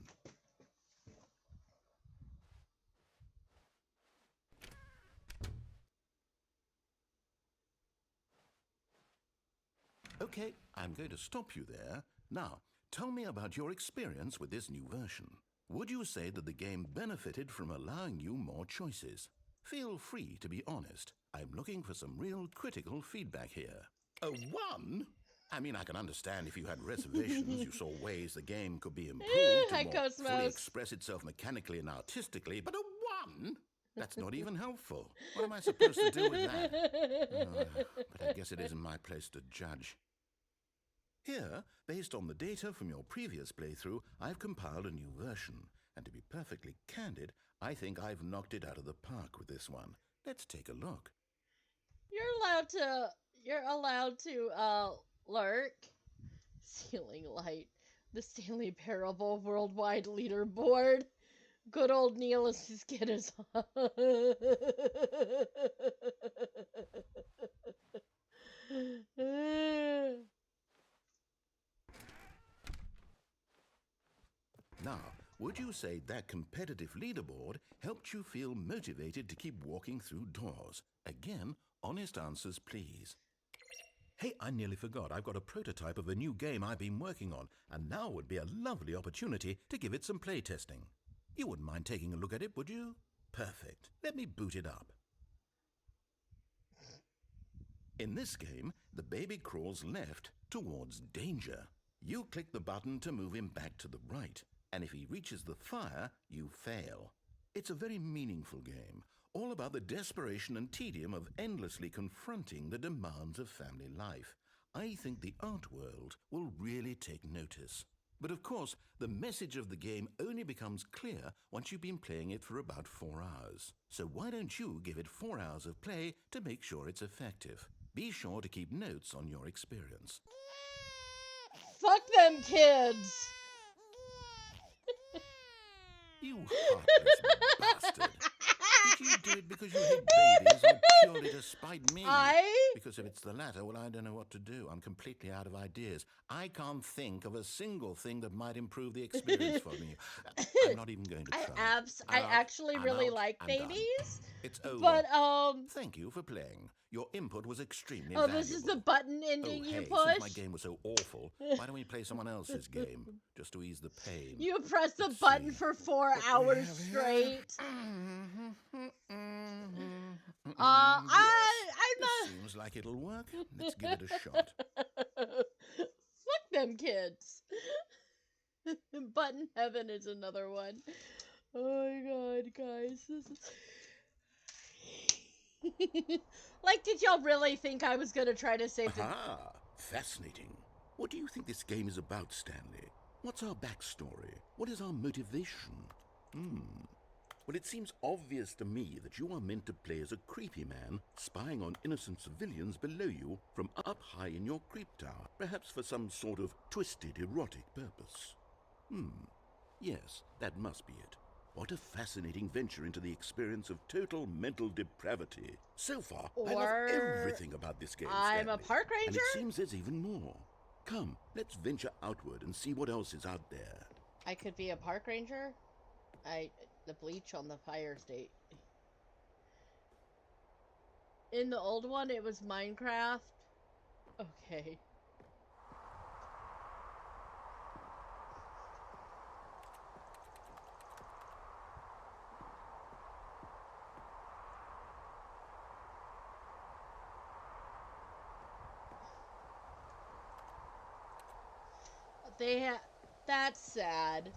Okay, I'm going to stop you there. Now, tell me about your experience with this new version. Would you say that the game benefited from allowing you more choices? Feel free to be honest. I'm looking for some real critical feedback here. A 1? I mean, I can understand if you had reservations, you saw ways the game could be improved to Hi, more Cosmos. fully express itself mechanically and artistically, but a 1? That's not even helpful. What am I supposed to do with that? But I guess it isn't my place to judge. Here, based on the data from your previous playthrough, I've compiled a new version. And to be perfectly candid, I think I've knocked it out of the park with this one. Let's take a look. You're allowed to lurk. Ceiling light. The Stanley Parable Worldwide Leaderboard. Good old Neil is his kid is Now, would you say that competitive leaderboard helped you feel motivated to keep walking through doors? Again, honest answers, please. Hey, I nearly forgot. I've got a prototype of a new game I've been working on, and now would be a lovely opportunity to give it some playtesting. You wouldn't mind taking a look at it, would you? Perfect. Let me boot it up. In this game, the baby crawls left towards danger. You click the button to move him back to the right, and if he reaches the fire, you fail. It's a very meaningful game, all about the desperation and tedium of endlessly confronting the demands of family life. I think the art world will really take notice. But of course, the message of the game only becomes clear once you've been playing it for about 4 hours. So why don't you give it 4 hours of play to make sure it's effective? Be sure to keep notes on your experience. Fuck them kids! You heartless bastard. Did you do it because you hate babies or purely to spite me? Because if it's the latter, well, I don't know what to do. I'm completely out of ideas. I can't think of a single thing that might improve the experience for me. I'm not even going to try. I actually really like I'm babies. done. It's over. But Thank you for playing. Your input was extremely oh, valuable. this is the button ending you Hey, push. since my game was so awful, why don't we play someone else's game just to ease the pain? You press the Let's button see. for 4 hours straight. Yes, I'm this not. seems like it'll work. Let's give it a shot. Fuck them kids. Button Heaven is another one. Oh my god, guys. This is... like, did y'all really think I was gonna try to save the... Aha! Fascinating. What do you think this game is about, Stanley? What's our backstory? What is our motivation? Well, it seems obvious to me that you are meant to play as a creepy man spying on innocent civilians below you from up high in your creep tower, perhaps for some sort of twisted erotic purpose. Yes, that must be it. What a fascinating venture into the experience of total mental depravity. So far, I love everything about this game, I'm Stanley. a park ranger? And it seems there's even more. Come, let's venture outward and see what else is out there. I could be a park ranger? The bleach on the fire state. In the old one, it was Minecraft. Okay. That's sad.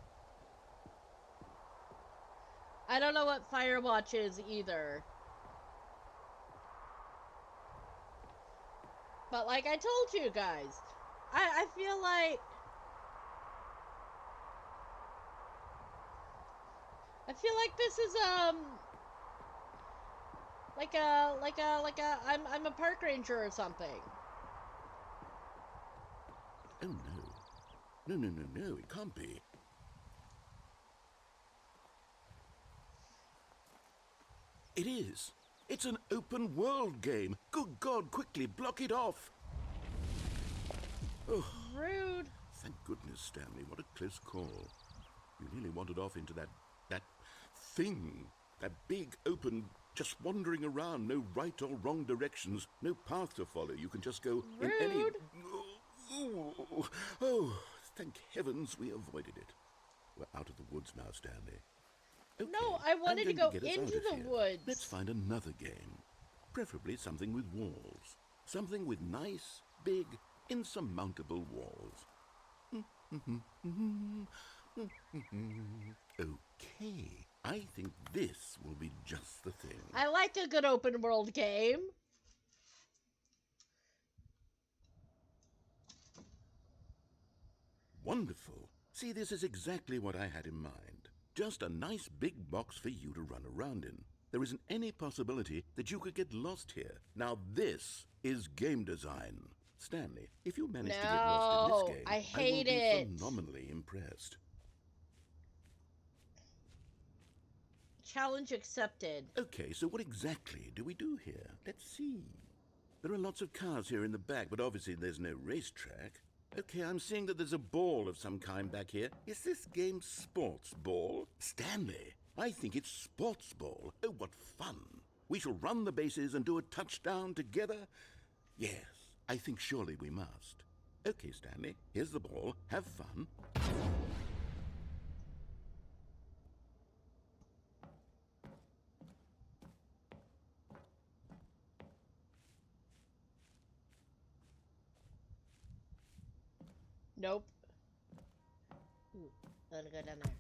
I don't know what Firewatch is either. But like I told you guys, I feel like this is I'm a park ranger or something. Oh no. No, no, no, no, it can't be. It is. It's an open world game. Good God, quickly block it off. Oh, Rude. thank goodness, Stanley. What a close call. You nearly wandered off into that thing. That big, open, just wandering around. No right or wrong directions. No path to follow. You can just go in any... Rude. Oh, thank heavens we avoided it. We're out of the woods now, Stanley. Okay, No, I wanted to I'm go going get us into out of the here. woods. Let's find another game. Preferably something with walls. Something with nice, big, insurmountable walls. Okay, I think this will be just the thing. I like a good open world game. Wonderful. See, this is exactly what I had in mind. Just a nice big box for you to run around in. There isn't any possibility that you could get lost here. Now this is game design. Stanley, if you manage to get lost in this game, I hate will be it. phenomenally impressed. Challenge accepted. Okay, so what exactly do we do here? Let's see. There are lots of cars here in the back, but obviously there's no racetrack. Okay, I'm seeing that there's a ball of some kind back here. Is this game sports ball? Stanley, I think it's sports ball. Oh, what fun. We shall run the bases and do a touchdown together? Yes, I think surely we must. Okay, Stanley, here's the ball. Have fun. Nope. Ooh, I'm gonna go down there.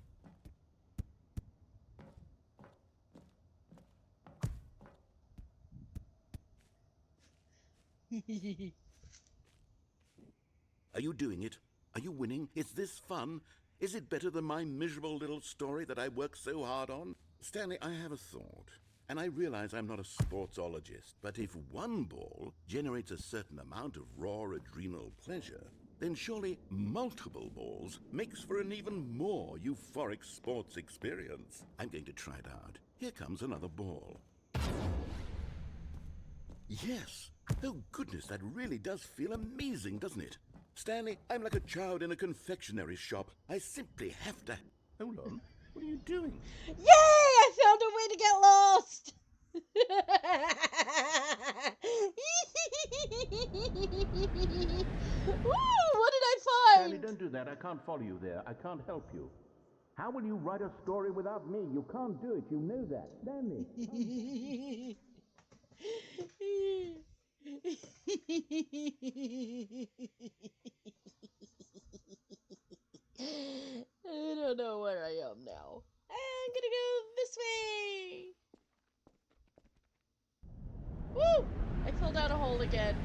Are you doing it? Are you winning? Is this fun? Is it better than my miserable little story that I worked so hard on? Stanley, I have a thought. And I realize I'm not a sportsologist, but if one ball generates a certain amount of raw adrenal pleasure, then surely multiple balls makes for an even more euphoric sports experience. I'm going to try it out. Here comes another ball. Yes! Oh goodness, that really does feel amazing, doesn't it? Stanley, I'm like a child in a confectionery shop. I simply have to... Hold on. What are you doing? Yay! I found a way to get lost! Woo! What did I Stanley, find? don't do that. I can't follow you there. I can't help you. How will you write a story without me? You can't do it. You know that. Stanley. I don't know where I am now. I'm gonna go this way. Woo! I fell down a hole again.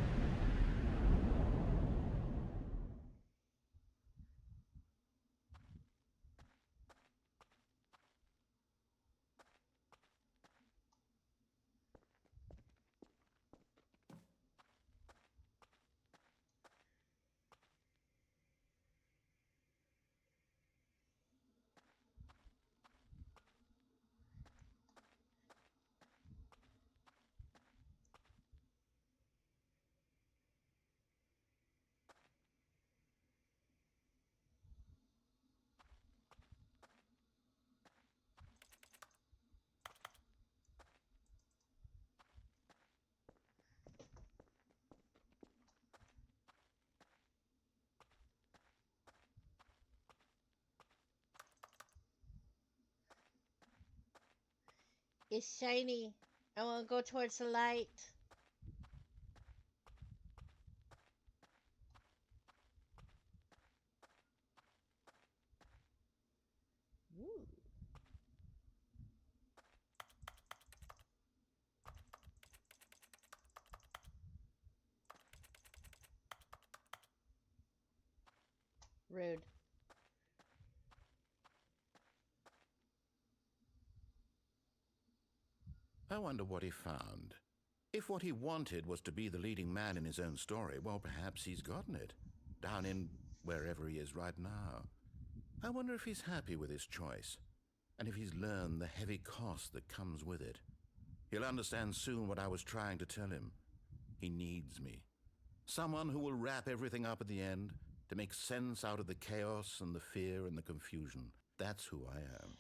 It's shiny. I want to go towards the light. Ooh. Rude. I wonder what he found. If what he wanted was to be the leading man in his own story, well, perhaps he's gotten it. Down in wherever he is right now. I wonder if he's happy with his choice, and if he's learned the heavy cost that comes with it. He'll understand soon what I was trying to tell him. He needs me. Someone who will wrap everything up at the end to make sense out of the chaos and the fear and the confusion. That's who I am.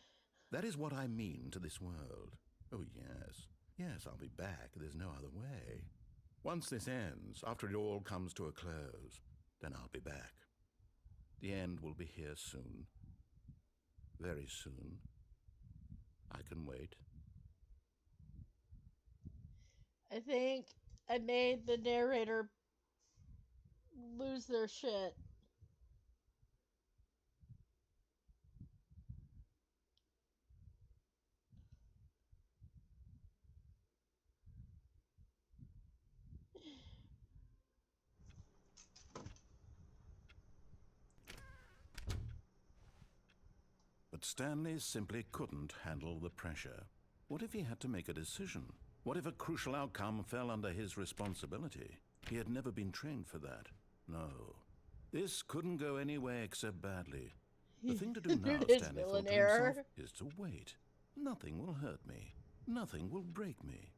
That is what I mean to this world. Oh, yes. Yes, I'll be back. There's no other way. Once this ends, after it all comes to a close, then I'll be back. The end will be here soon. Very soon. I can wait. I think I made the narrator lose their shit. But Stanley simply couldn't handle the pressure. What if he had to make a decision? What if a crucial outcome fell under his responsibility? He had never been trained for that. No. This couldn't go any way except badly. The thing to do now, Stanley thought to himself, is to wait. Nothing will hurt me. Nothing will break me.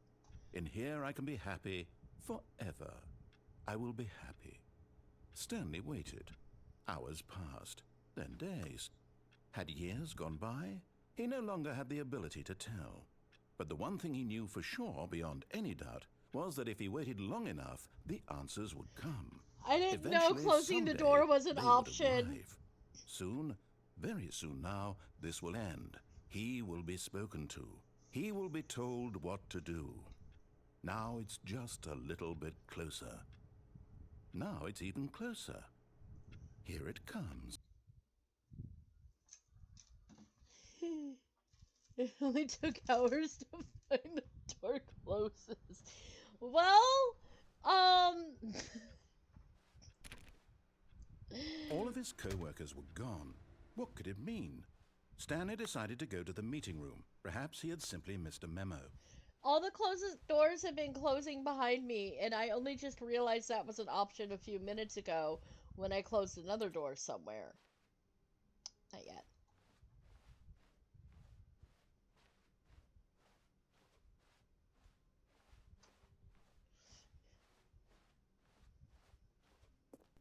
In here I can be happy forever. I will be happy. Stanley waited. Hours passed, then days. Had years gone by? He no longer had the ability to tell. But the one thing he knew for sure, beyond any doubt, was that if he waited long enough, the answers would come. I didn't know Eventually, closing the someday, door was an they would option. arrive. Soon, very soon now, this will end. He will be spoken to. He will be told what to do. Now it's just a little bit closer. Now it's even closer. Here it comes. It only took hours to find the door closes. Well, All of his co-workers were gone. What could it mean? Stanley decided to go to the meeting room. Perhaps he had simply missed a memo. all the doors have been closing behind me, and I only just realized that was an option a few minutes ago when I closed another door somewhere. Not yet.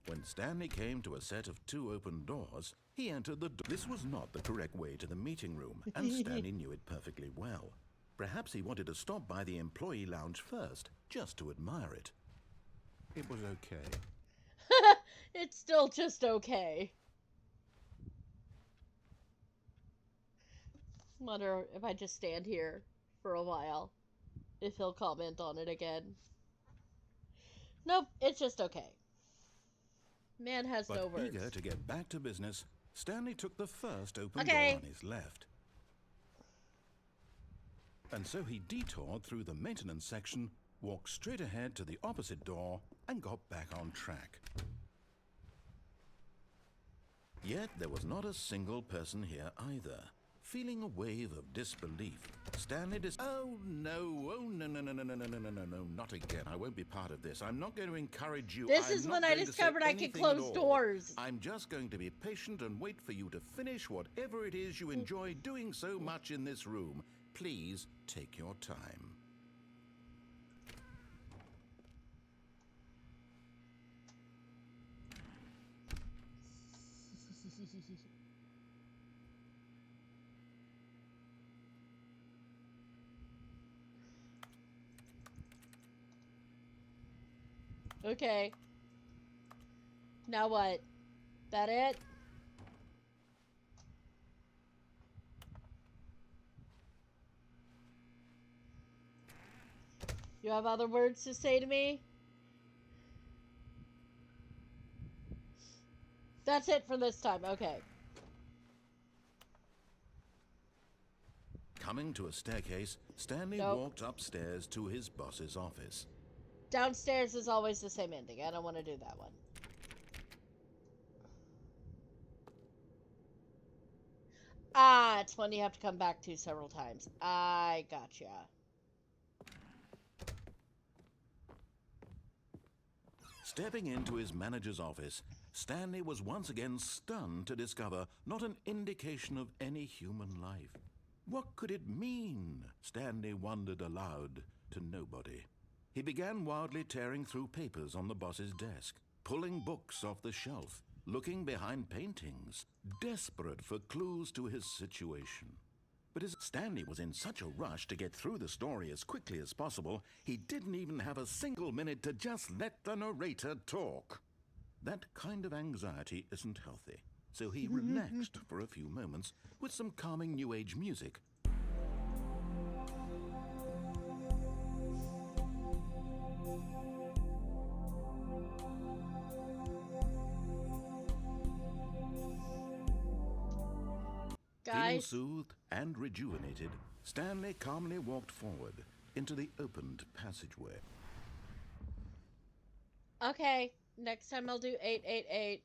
When Stanley came to a set of 2 open doors, he entered the door. This was not the correct way to the meeting room, and Stanley knew it perfectly well. Perhaps he wanted to stop by the employee lounge first, just to admire it. It was okay. It's still just okay. Wonder if I just stand here for a while, if he'll comment on it again. Nope, it's just okay. Man has no But words. eager to get back to business, Stanley took the first open Okay. door on his left. And so he detoured through the maintenance section, walked straight ahead to the opposite door, and got back on track. Yet there was not a single person here either. Feeling a wave of disbelief, Stanley Oh no, not again. I won't be part of this. I'm not going to encourage you. This I'm is not when I going to say discovered I could anything close at all. doors. I'm just going to be patient and wait for you to finish whatever it is you enjoy doing so much in this room. Please take your time. Okay. Now what? That it? You have other words to say to me? That's it for this time. Okay. Coming to a staircase, Stanley Nope. walked upstairs to his boss's office. Downstairs is always the same ending. I don't want to do that one. That's when you have to come back to several times. I gotcha. Stepping into his manager's office, Stanley was once again stunned to discover not an indication of any human life. What could it mean? Stanley wondered aloud to nobody. He began wildly tearing through papers on the boss's desk, pulling books off the shelf, looking behind paintings, desperate for clues to his situation. But as Stanley was in such a rush to get through the story as quickly as possible, he didn't even have a single minute to just let the narrator talk. That kind of anxiety isn't healthy, so he relaxed for a few moments with some calming New Age music. Feeling Guys, soothed and rejuvenated, Stanley calmly walked forward into the opened passageway. okay, next time I'll do 888.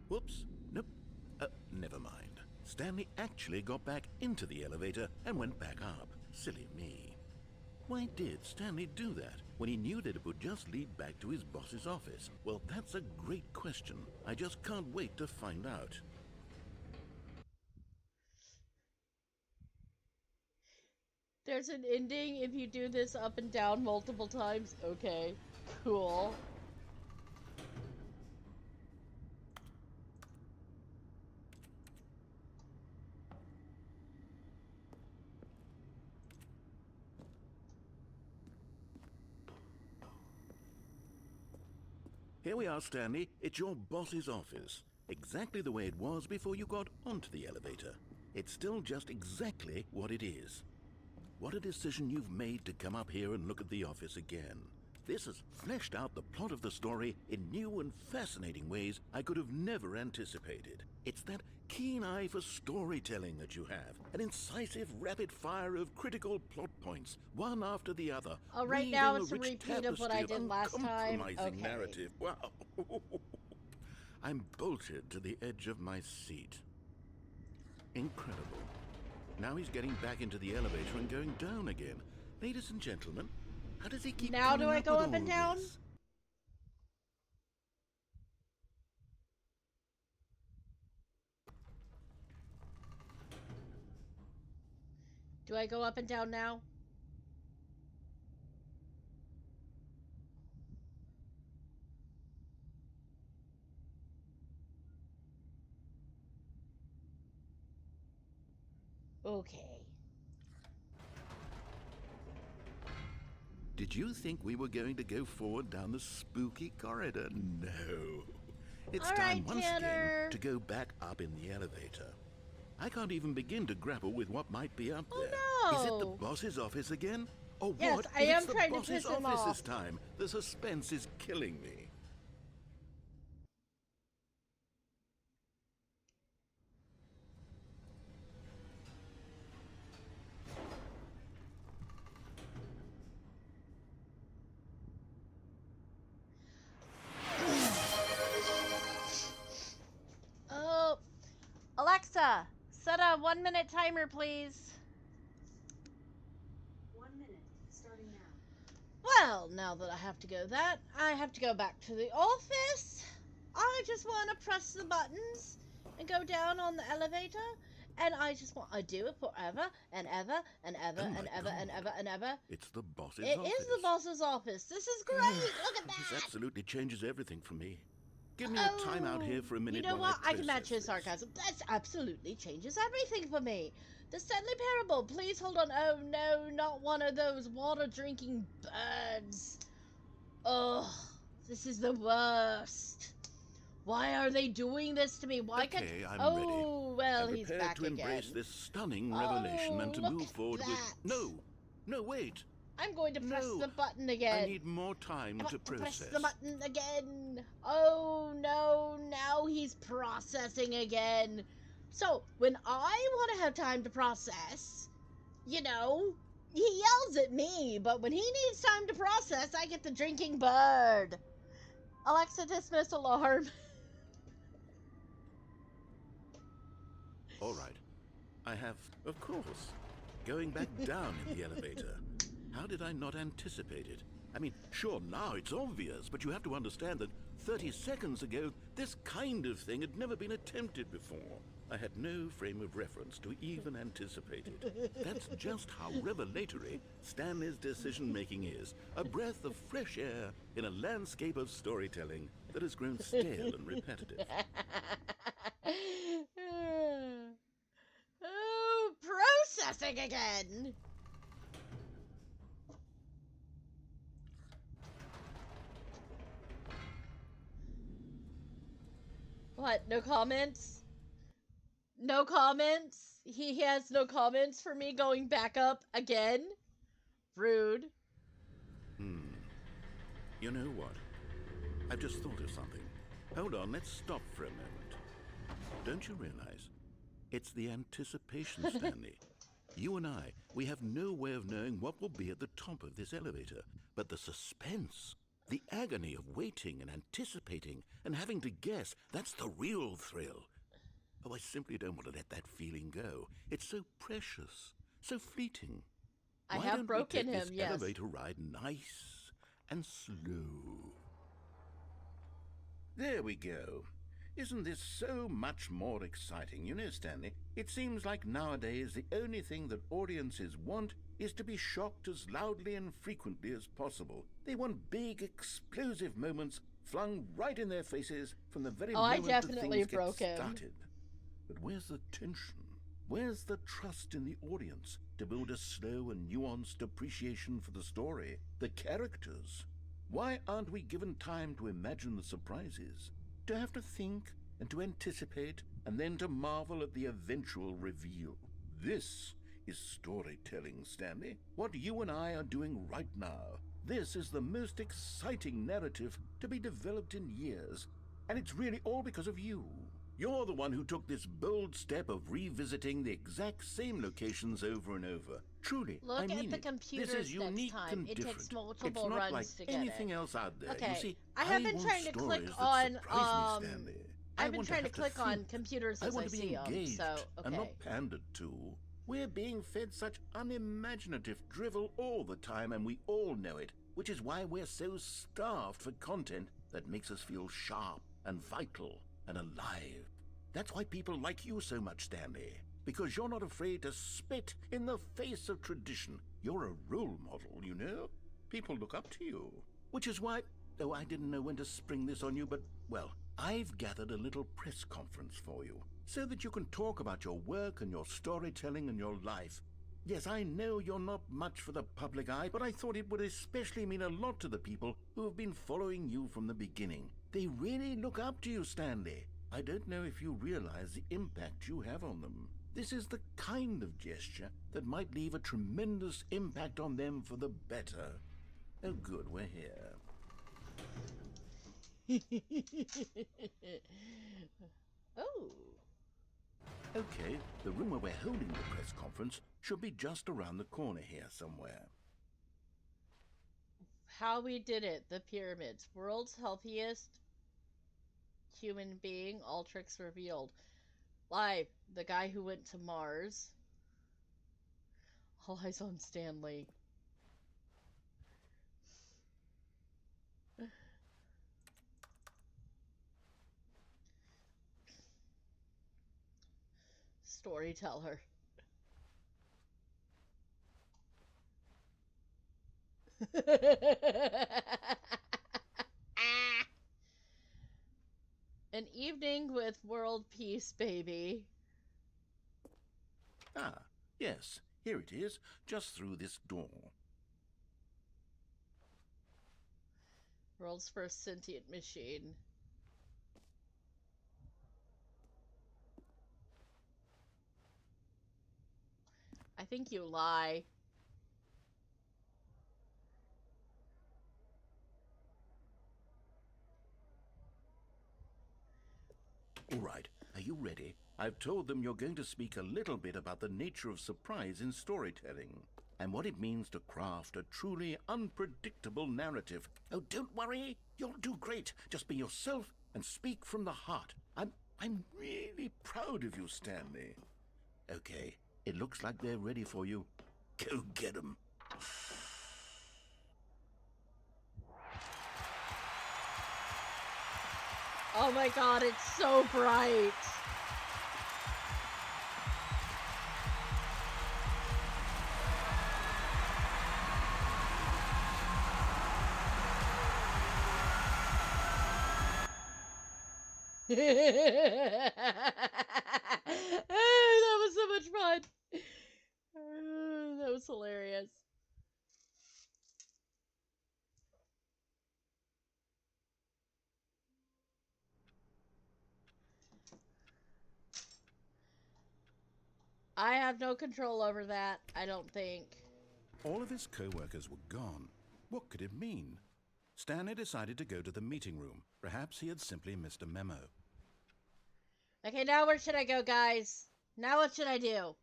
Whoops, nope, never mind. Stanley actually got back into the elevator and went back up. Silly me. Why did Stanley do that when he knew that it would just lead back to his boss's office? Well, that's a great question. I just can't wait to find out. There's an ending if you do this up and down multiple times. Okay, cool. Here we are, Stanley. It's your boss's office. Exactly the way it was before you got onto the elevator. It's still just exactly what it is. What a decision you've made to come up here and look at the office again. This has fleshed out the plot of the story in new and fascinating ways I could have never anticipated. It's that keen eye for storytelling that you have, an incisive rapid fire of critical plot points, one after the other. Oh, right now weaving it's a rich repeat of what I tapestry did last time. uncompromising Okay. narrative. Wow. I'm bolted to the edge of my seat. Incredible. Now he's getting back into the elevator and going down again. Ladies and gentlemen, how does he keep Now do coming I up go with up and all down? this? Do I go up and down now? Okay. Did you think we were going to go forward down the spooky corridor? No. It's All time right, once Tanner. again to go back up in the elevator. I can't even begin to grapple with what might be up Oh, there. Is it the no. boss's office again? Or Yes, what? I if am it's the trying to boss's piss him office off. this time. The suspense is killing me. Oh, Alexa, set a 1-minute timer, please. 1 minute, starting now. Well, now that I have to go back to the office. I just want to press the buttons and go down on the elevator. And I do it forever and ever and ever Oh and my ever and God. ever and ever. It's the boss's It office. is the boss's office. This is great. Look at This that. absolutely changes everything for me. Give me a timeout here for a minute. You know while what? I can process match his this. sarcasm. That absolutely changes everything for me. The Stanley Parable. Please hold on. Oh no, not one of those water drinking birds. Oh, this is the worst. Why are they doing this to me? Why can't... Okay, I'm ready. Oh, well, I'm he's prepared back to embrace again. this stunning revelation and to look move at forward with... that. No, wait. I'm going to press No, the button again. I need more time I to want to press process. the button again. Oh no, now he's processing again. So, when I want to have time to process, you know, he yells at me, but when he needs time to process, I get the drinking bird. Alexa, dismiss alarm. All right. I have, of course, going back down in the elevator. How did I not anticipate it? I mean, sure, now it's obvious, but you have to understand that 30 seconds ago, this kind of thing had never been attempted before. I had no frame of reference to even anticipate it. That's just how revelatory Stanley's decision-making is. A breath of fresh air in a landscape of storytelling that has grown stale and repetitive. Oh, processing again. What? No comments? No comments? He has no comments for me going back up again? Rude. You know what? I've just thought of something. Hold on, let's stop for a moment. Don't you realize? It's the anticipation, Stanley. You and I, we have no way of knowing what will be at the top of this elevator. But the suspense, the agony of waiting and anticipating and having to guess, that's the real thrill. Oh, I simply don't want to let that feeling go. It's so precious, so fleeting. I Why have don't broken we take him, this yes. elevator ride nice and slow? There we go. Isn't this so much more exciting? You know, Stanley, it seems like nowadays the only thing that audiences want is to be shocked as loudly and frequently as possible. They want big, explosive moments flung right in their faces from the very moment that definitely things broke get him. started. But where's the tension? Where's the trust in the audience to build a slow and nuanced appreciation for the story, the characters? Why aren't we given time to imagine the surprises, to have to think and to anticipate and then to marvel at the eventual reveal? This is storytelling, Stanley. What you and I are doing right now. This is the most exciting narrative to be developed in years, and it's really all because of you. You're the one who took this bold step of revisiting the exact same locations over and over. Truly, I Look mean at the it. computers This is unique next time. and It different. takes multiple It's not runs like to get anything it. else out there. Okay, You see, I have been want trying to click stories on, that surprise me, Stanley. I've been want trying to have click on think. computers I as want I to be see them, engaged so, and okay. not pandered to. We're being fed such unimaginative drivel all the time, and we all know it, which is why we're so starved for content that makes us feel sharp and vital and alive. That's why people like you so much, Stanley, because you're not afraid to spit in the face of tradition. You're a role model, you know? People look up to you. Which is why, though I didn't know when to spring this on you, but, well, I've gathered a little press conference for you, so that you can talk about your work and your storytelling and your life. Yes, I know you're not much for the public eye, but I thought it would especially mean a lot to the people who have been following you from the beginning. They really look up to you, Stanley. I don't know if you realize the impact you have on them. This is the kind of gesture that might leave a tremendous impact on them for the better. Oh, good, we're here. Oh. Okay, the room where we're holding the press conference should be just around the corner here somewhere. How we did it, the pyramids. World's healthiest human being, all tricks revealed. Live, the guy who went to Mars. All eyes on Stanley. Storyteller. An evening with world peace, baby. Ah, yes, here it is, just through this door. World's first sentient machine. think you lie. All right, are you ready? I've told them you're going to speak a little bit about the nature of surprise in storytelling and what it means to craft a truly unpredictable narrative. Oh, don't worry. You'll do great. Just be yourself and speak from the heart. I'm really proud of you, Stanley. Okay, it looks like they're ready for you. Go get 'em. Oh my god, it's so bright. That was so much fun. That was hilarious. I have no control over that, I don't think. All of his co-workers were gone. What could it mean? Stanley decided to go to the meeting room. Perhaps he had simply missed a memo. Okay, now where should I go, guys? Now what should I do?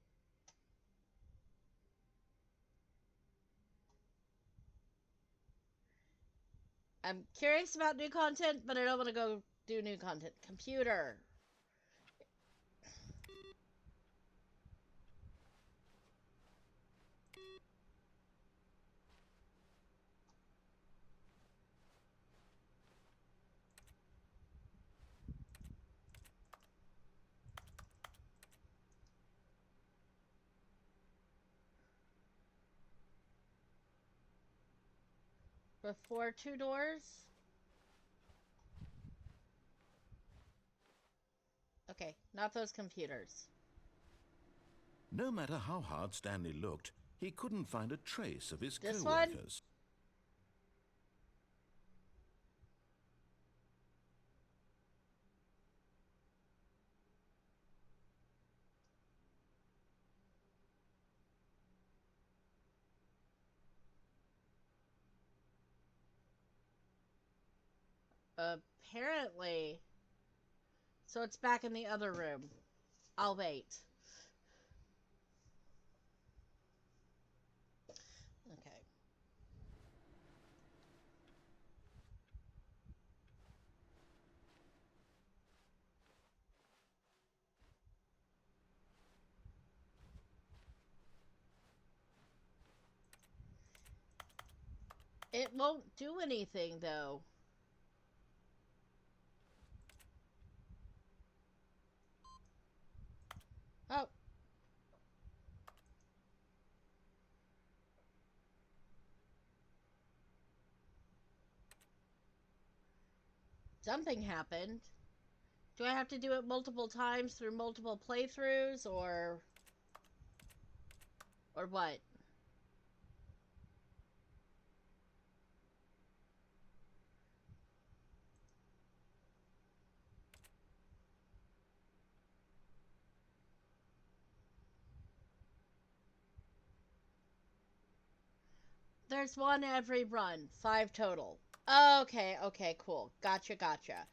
I'm curious about new content, but I don't want to go do new content. Computer. Before two doors? Okay, not those computers. No matter how hard Stanley looked, he couldn't find a trace of his This one? co-workers. Apparently. So it's back in the other room. I'll wait. Okay. It won't do anything, though. Oh. Something happened. Do I have to do it multiple times through multiple playthroughs, or what? There's one every run. 5 total. Okay, okay, cool. Gotcha, gotcha.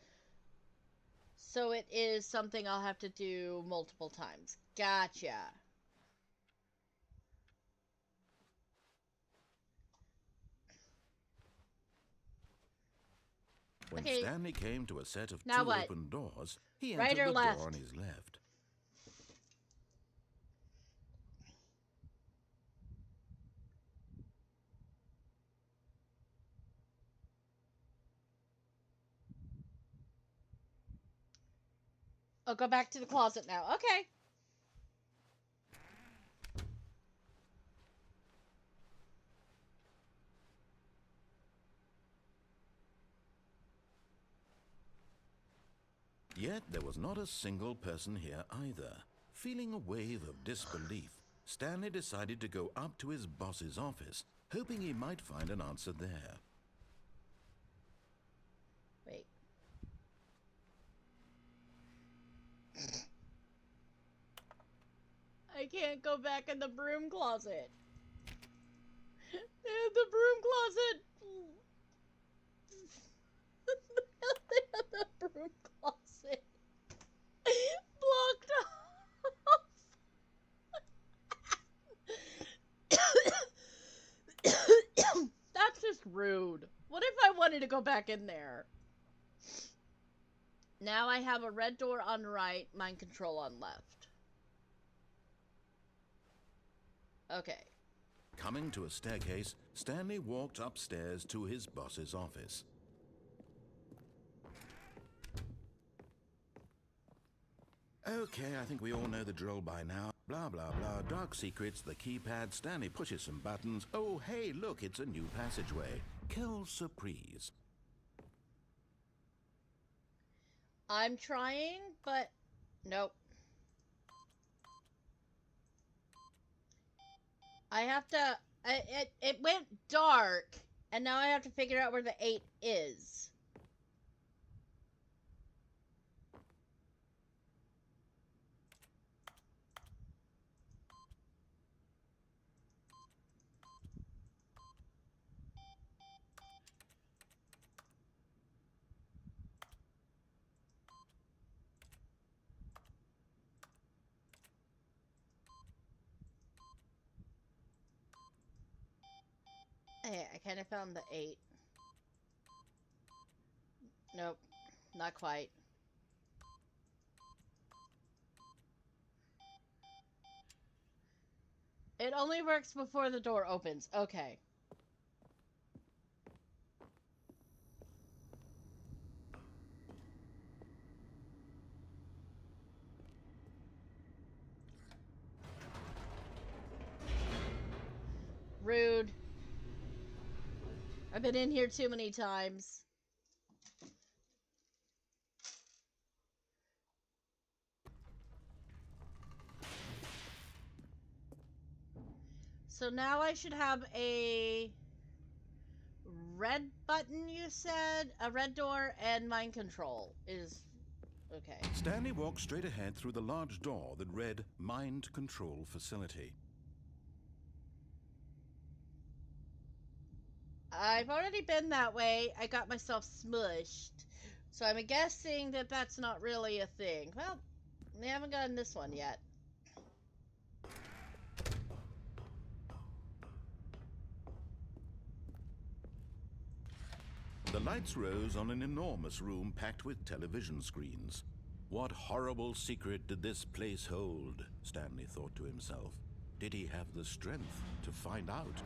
So it is something I'll have to do multiple times. Gotcha. When Okay. Stanley came to a set of Now two what? open doors, he Right entered or the left? door on his left. I'll go back to the closet now. Okay. Yet there was not a single person here either. Feeling a wave of disbelief, Stanley decided to go up to his boss's office, hoping he might find an answer there. Wait. I I can't go back in the broom closet. The broom closet. The broom closet blocked off. That's just rude. What if I wanted to go back in there? Now I have a red door on right, mind control on left. Okay. Coming to a staircase, Stanley walked upstairs to his boss's office. Okay, I think we all know the drill by now. Blah, blah, blah. Dark secrets, the keypad. Stanley pushes some buttons. Oh, hey, look, it's a new passageway. Quelle surprise. I'm trying, but nope. I have to... It went dark, and now I have to figure out where the 8 is. Hey, I kind of found the 8. Nope, not quite. It only works before the door opens. Okay. Rude. I've been in here too many times. So now I should have a red button, you said? A red door and mind control is... okay. Stanley walked straight ahead through the large door that read Mind Control Facility. I've already been that way. I got myself smushed. So I'm guessing that that's not really a thing. Well, we haven't gotten this one yet. The lights rose on an enormous room packed with television screens. What horrible secret did this place hold? Stanley thought to himself. Did he have the strength to find out?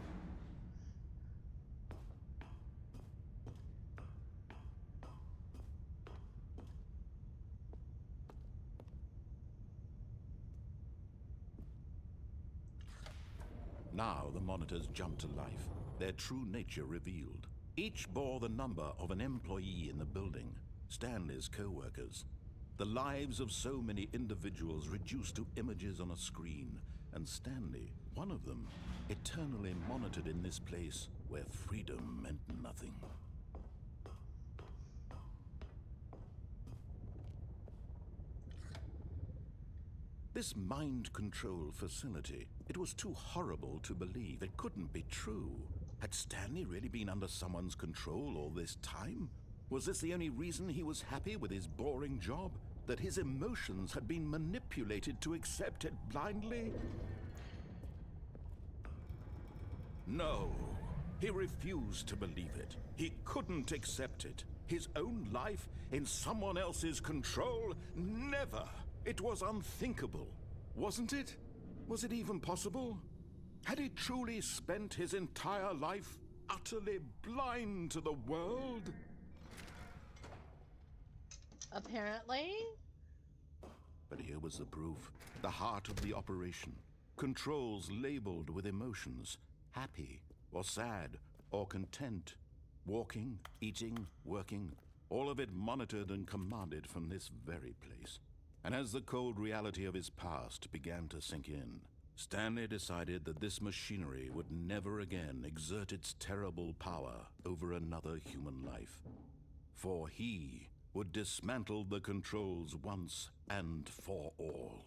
Now the monitors jumped to life, their true nature revealed. Each bore the number of an employee in the building, Stanley's co-workers. The lives of so many individuals reduced to images on a screen, and Stanley, one of them, eternally monitored in this place where freedom meant nothing. This mind control facility, it was too horrible to believe. It couldn't be true. Had Stanley really been under someone's control all this time? Was this the only reason he was happy with his boring job? That his emotions had been manipulated to accept it blindly? No, he refused to believe it. He couldn't accept it. His own life in someone else's control? Never! It was unthinkable, wasn't it? Was it even possible? Had he truly spent his entire life utterly blind to the world? Apparently. But here was the proof. The heart of the operation. Controls labeled with emotions. Happy, or sad, or content. Walking, eating, working. All of it monitored and commanded from this very place. And as the cold reality of his past began to sink in, Stanley decided that this machinery would never again exert its terrible power over another human life. For he would dismantle the controls once and for all.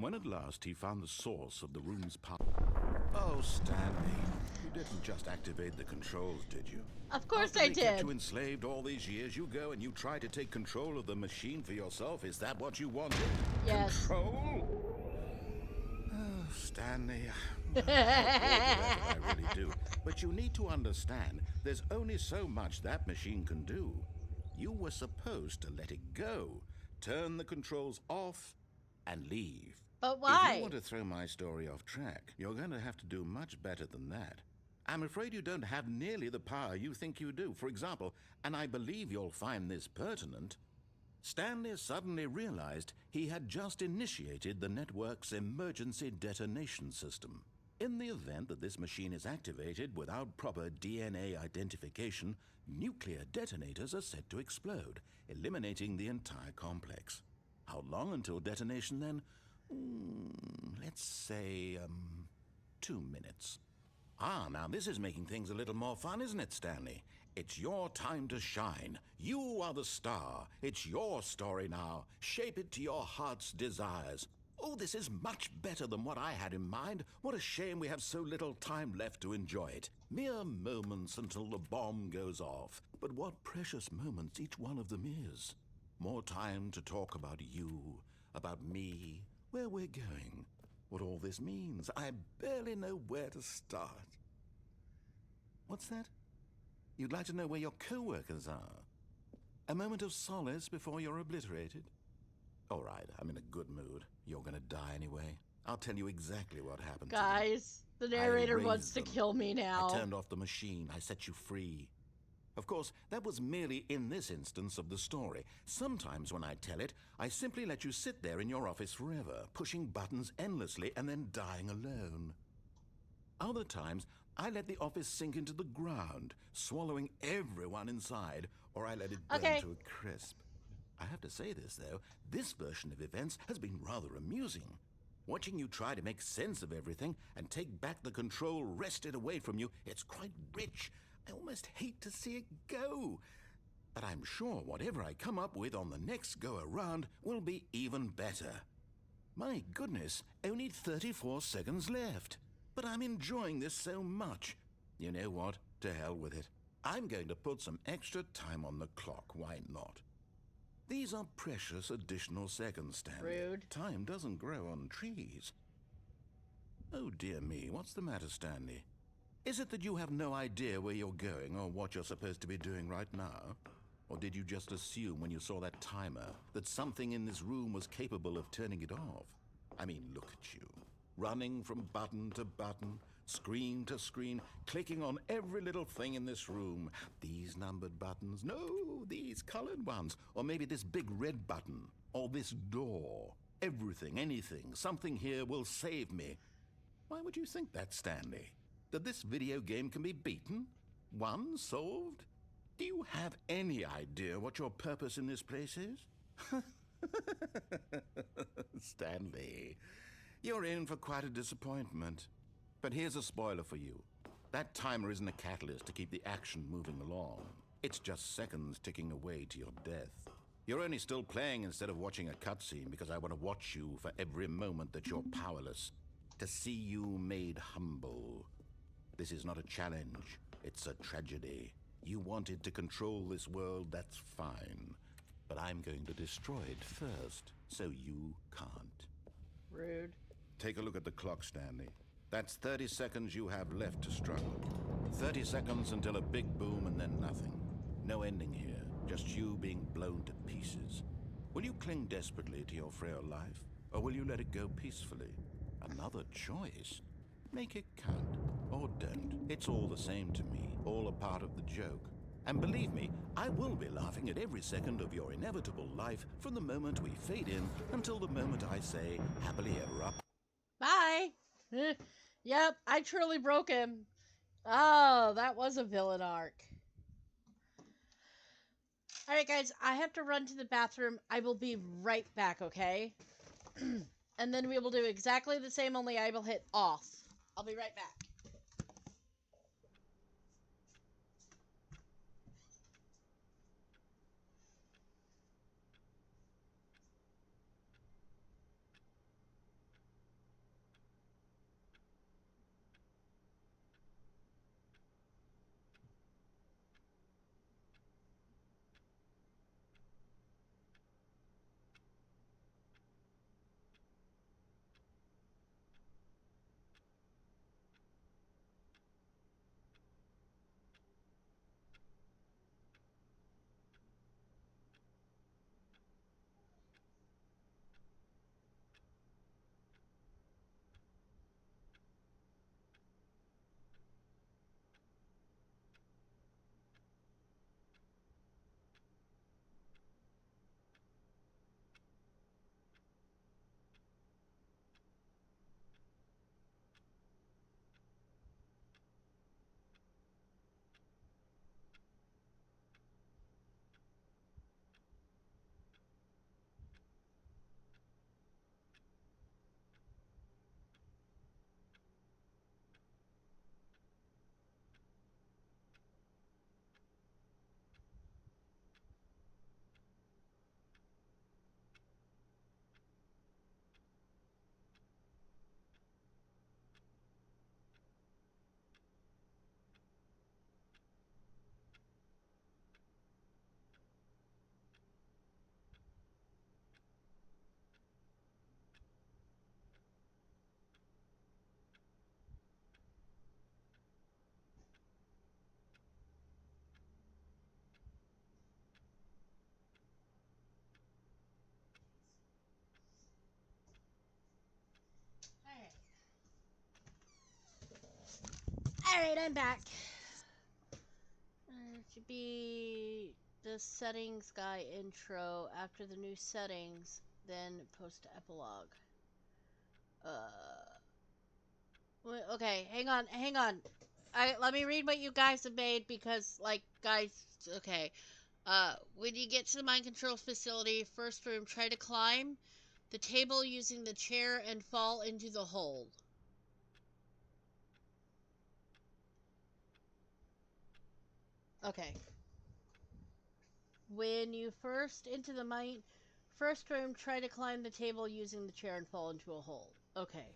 And when at last he found the source of the room's power... Oh, Stanley, you didn't just activate the controls, did you? Of course After I they kept did. you enslaved all these years, you go and you try to take control of the machine for yourself. Is that what you wanted? Yes. Control? Oh, Stanley, how effort I really do. But you need to understand, there's only so much that machine can do. You were supposed to let it go, turn the controls off, and leave. But If why? you want to throw my story off track, you're going to have to do much better than that. I'm afraid you don't have nearly the power you think you do. For example, and I believe you'll find this pertinent, Stanley suddenly realized he had just initiated the network's emergency detonation system. In the event that this machine is activated without proper DNA identification, nuclear detonators are set to explode, eliminating the entire complex. How long until detonation then? Let's say, 2 minutes. Ah, now this is making things a little more fun, isn't it, Stanley? It's your time to shine. You are the star. It's your story now. Shape it to your heart's desires. Oh, this is much better than what I had in mind. What a shame we have so little time left to enjoy it. Mere moments until the bomb goes off. But what precious moments each one of them is. More time to talk about you, about me, where we're going, what all this means. I barely know where to start. What's that? You'd like to know where your co-workers are? A moment of solace before you're obliterated? All right, I'm in a good mood. You're gonna die anyway. I'll tell you exactly what happened to them. Guys, the narrator I wants erased to them. kill me now. I turned off the machine. I set you free. Of course, that was merely in this instance of the story. Sometimes when I tell it, I simply let you sit there in your office forever, pushing buttons endlessly and then dying alone. Other times, I let the office sink into the ground, swallowing everyone inside, or I let it burn Okay. to a crisp. I have to say this, though, this version of events has been rather amusing. Watching you try to make sense of everything and take back the control wrested away from you, it's quite rich. I almost hate to see it go. But I'm sure whatever I come up with on the next go-around will be even better. My goodness, only 34 seconds left. But I'm enjoying this so much. You know what? To hell with it. I'm going to put some extra time on the clock. Why not? These are precious additional seconds, Stanley. Rude. Time doesn't grow on trees. Oh dear me, what's the matter, Stanley? Is it that you have no idea where you're going or what you're supposed to be doing right now? Or did you just assume when you saw that timer that something in this room was capable of turning it off? I mean, look at you. Running from button to button, screen to screen, clicking on every little thing in this room. These numbered buttons, no, these colored ones. Or maybe this big red button, or this door. Everything, anything, something here will save me. Why would you think that, Stanley? That this video game can be beaten? Won? Solved? Do you have any idea what your purpose in this place is? Stanley, you're in for quite a disappointment. But here's a spoiler for you. That timer isn't a catalyst to keep the action moving along. It's just seconds ticking away to your death. You're only still playing instead of watching a cutscene because I want to watch you for every moment that you're powerless. To see you made humble. This is not a challenge, it's a tragedy. You wanted to control this world, that's fine. But I'm going to destroy it first, so you can't. Rude. Take a look at the clock, Stanley. That's 30 seconds you have left to struggle. 30 seconds until a big boom and then nothing. No ending here, just you being blown to pieces. Will you cling desperately to your frail life, or will you let it go peacefully? Another choice. Make it count, or don't. It's all the same to me, all a part of the joke. And believe me, I will be laughing at every second of your inevitable life from the moment we fade in until the moment I say, happily ever up. Bye. Yep, I truly broke him. Oh, that was a villain arc. Alright, guys, I have to run to the bathroom. I will be right back, okay? And then we will do exactly the same, only I will hit off. I'll be right back. Alright, I'm back. It should be the settings guy intro after the new settings, then post epilogue. Okay, hang on. Let me read what you guys have made because, like, guys, okay. When you get to the mind control facility, first room, try to climb the table using the chair and fall into the hole. Okay. When you first into the first room, try to climb the table using the chair and fall into a hole. Okay.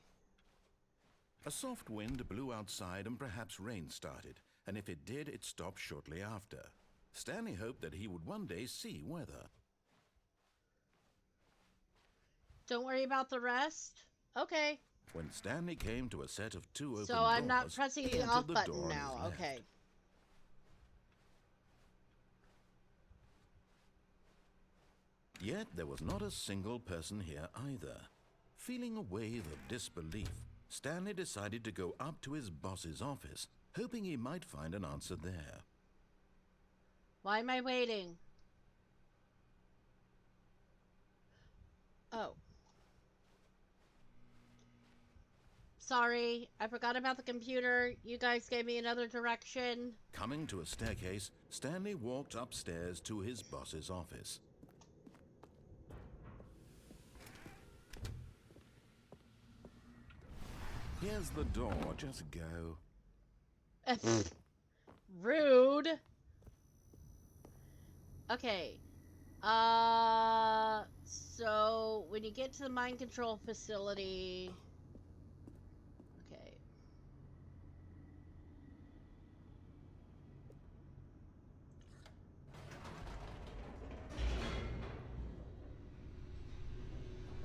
A soft wind blew outside and perhaps rain started, and if it did, it stopped shortly after. Stanley hoped that he would one day see weather. Don't worry about the rest. Okay. When Stanley came to a set of two open So doors, I'm not pressing he the entered off the button door on his now. left. Okay. Yet there was not a single person here either. Feeling a wave of disbelief, Stanley decided to go up to his boss's office, hoping he might find an answer there. Why am I waiting? Oh. Sorry, I forgot about the computer. You guys gave me another direction. Coming to a staircase, Stanley walked upstairs to his boss's office. Here's the door, just go. Rude. Okay. So when you get to the mind control facility... Okay.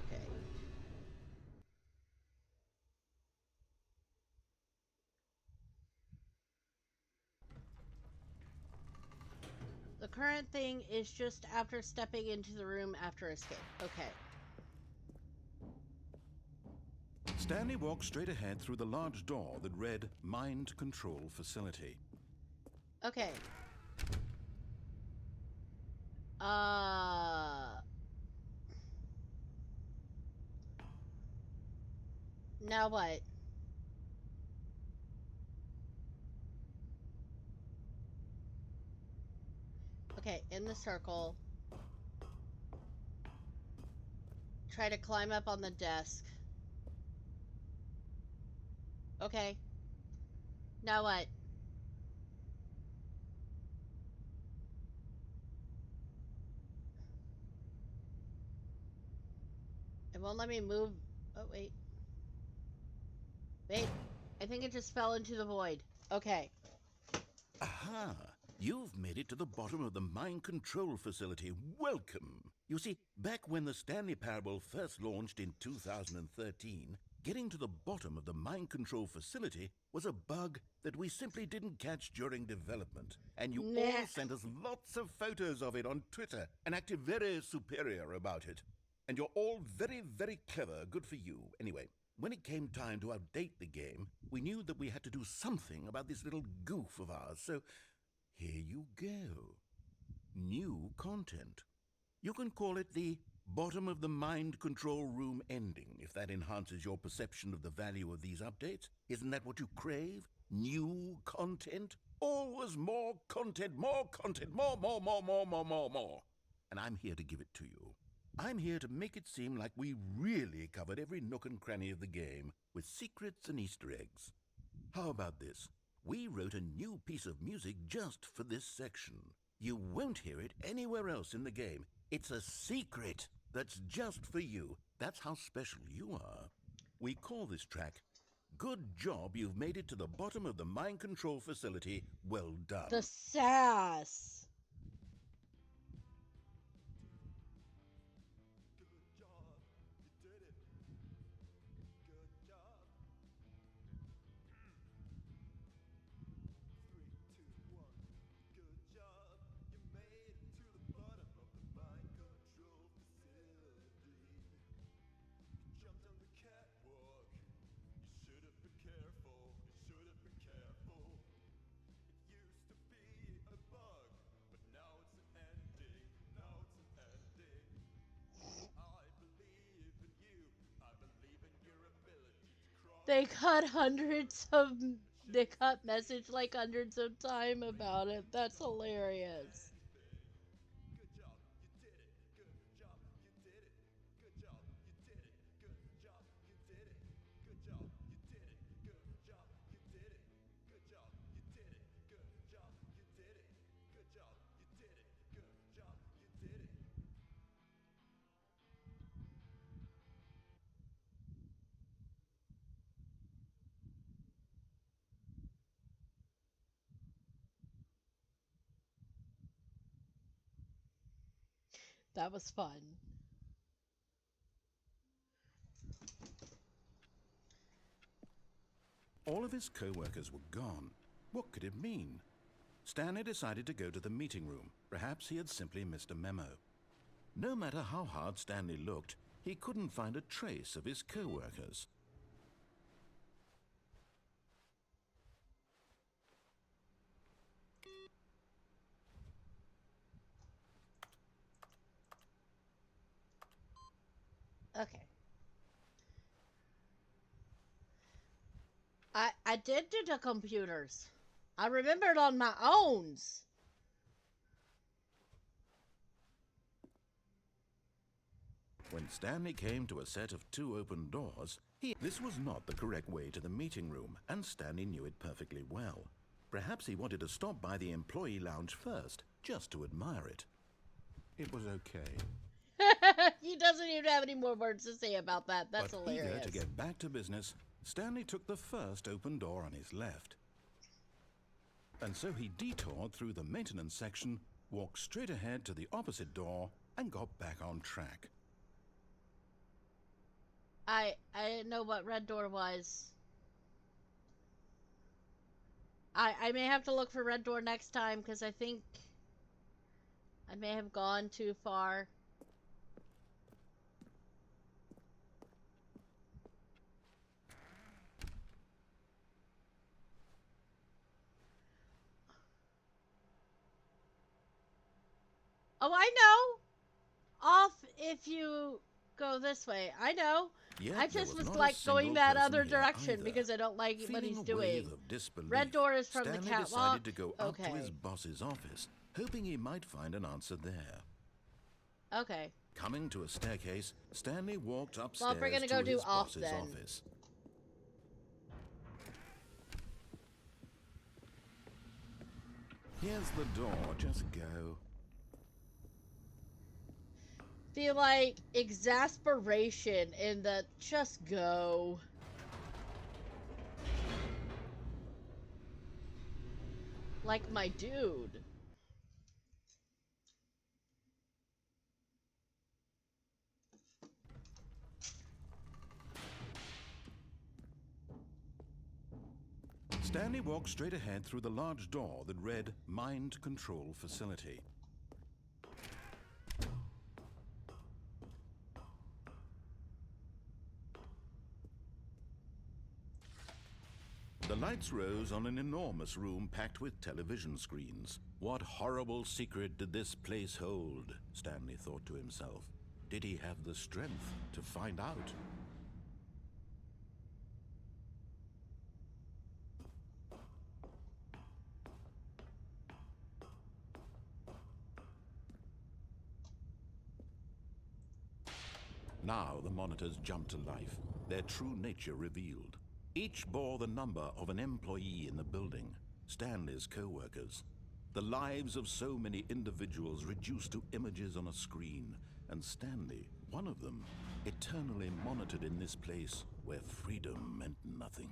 Okay. The current thing is just after stepping into the room after escape. Okay. Stanley walked straight ahead through the large door that read Mind Control Facility. Okay. Now what? Okay, in the circle. Try to climb up on the desk. Okay. Now what? It won't let me move. Oh, wait. Wait. I think it just fell into the void. Okay. Aha! You've made it to the bottom of the mind control facility. Welcome! You see, back when the Stanley Parable first launched in 2013, getting to the bottom of the mind control facility was a bug that we simply didn't catch during development. And you all sent us lots of photos of it on Twitter and acted very superior about it. And you're all very, very clever. Good for you. Anyway, when it came time to update the game, we knew that we had to do something about this little goof of ours, so here you go. New content. You can call it the bottom of the mind control room ending, if that enhances your perception of the value of these updates. Isn't that what you crave? New content? Always more content, more, more. And I'm here to give it to you. I'm here to make it seem like we really covered every nook and cranny of the game with secrets and Easter eggs. How about this? We wrote a new piece of music just for this section. You won't hear it anywhere else in the game. It's a secret that's just for you. That's how special you are. We call this track, Good Job You've Made It to the Bottom of the Mind Control Facility. Well done. The sass. They cut hundreds of. They cut message like hundreds of time about it. That's hilarious. That was fun. All of his co-workers were gone. What could it mean? Stanley decided to go to the meeting room. Perhaps he had simply missed a memo. No matter how hard Stanley looked, he couldn't find a trace of his co-workers. Okay. I did do the computers. I remembered on my own. When Stanley came to a set of 2 open doors, this was not the correct way to the meeting room, and Stanley knew it perfectly well. Perhaps he wanted to stop by the employee lounge first, just to admire it. It was okay. He doesn't even have any more words to say about that. That's But hilarious. eager to get back to business, Stanley took the first open door on his left. And so he detoured through the maintenance section, walked straight ahead to the opposite door, and got back on track. I didn't know what red door was. I may have to look for red door next time because I think I may have gone too far. Oh, I know! Off if you go this way. I know. Yet I there just was not a like going single that person other here direction either. because I don't like what Feeling he's a doing. wave of disbelief, Red door is from Stanley the catwalk. decided to go up to Okay. his boss's office, hoping he might find an answer there. Okay. Coming to a staircase, Stanley walked upstairs Well, we're gonna go to do his off boss's then. office. Here's the door, just go. Feel like exasperation in the just go. Like my dude. Stanley walked straight ahead through the large door that read Mind Control Facility. The lights rose on an enormous room packed with television screens. What horrible secret did this place hold? Stanley thought to himself. Did he have the strength to find out? Now the monitors jumped to life, their true nature revealed. Each bore the number of an employee in the building, Stanley's co-workers. The lives of so many individuals reduced to images on a screen, and Stanley, one of them, eternally monitored in this place where freedom meant nothing.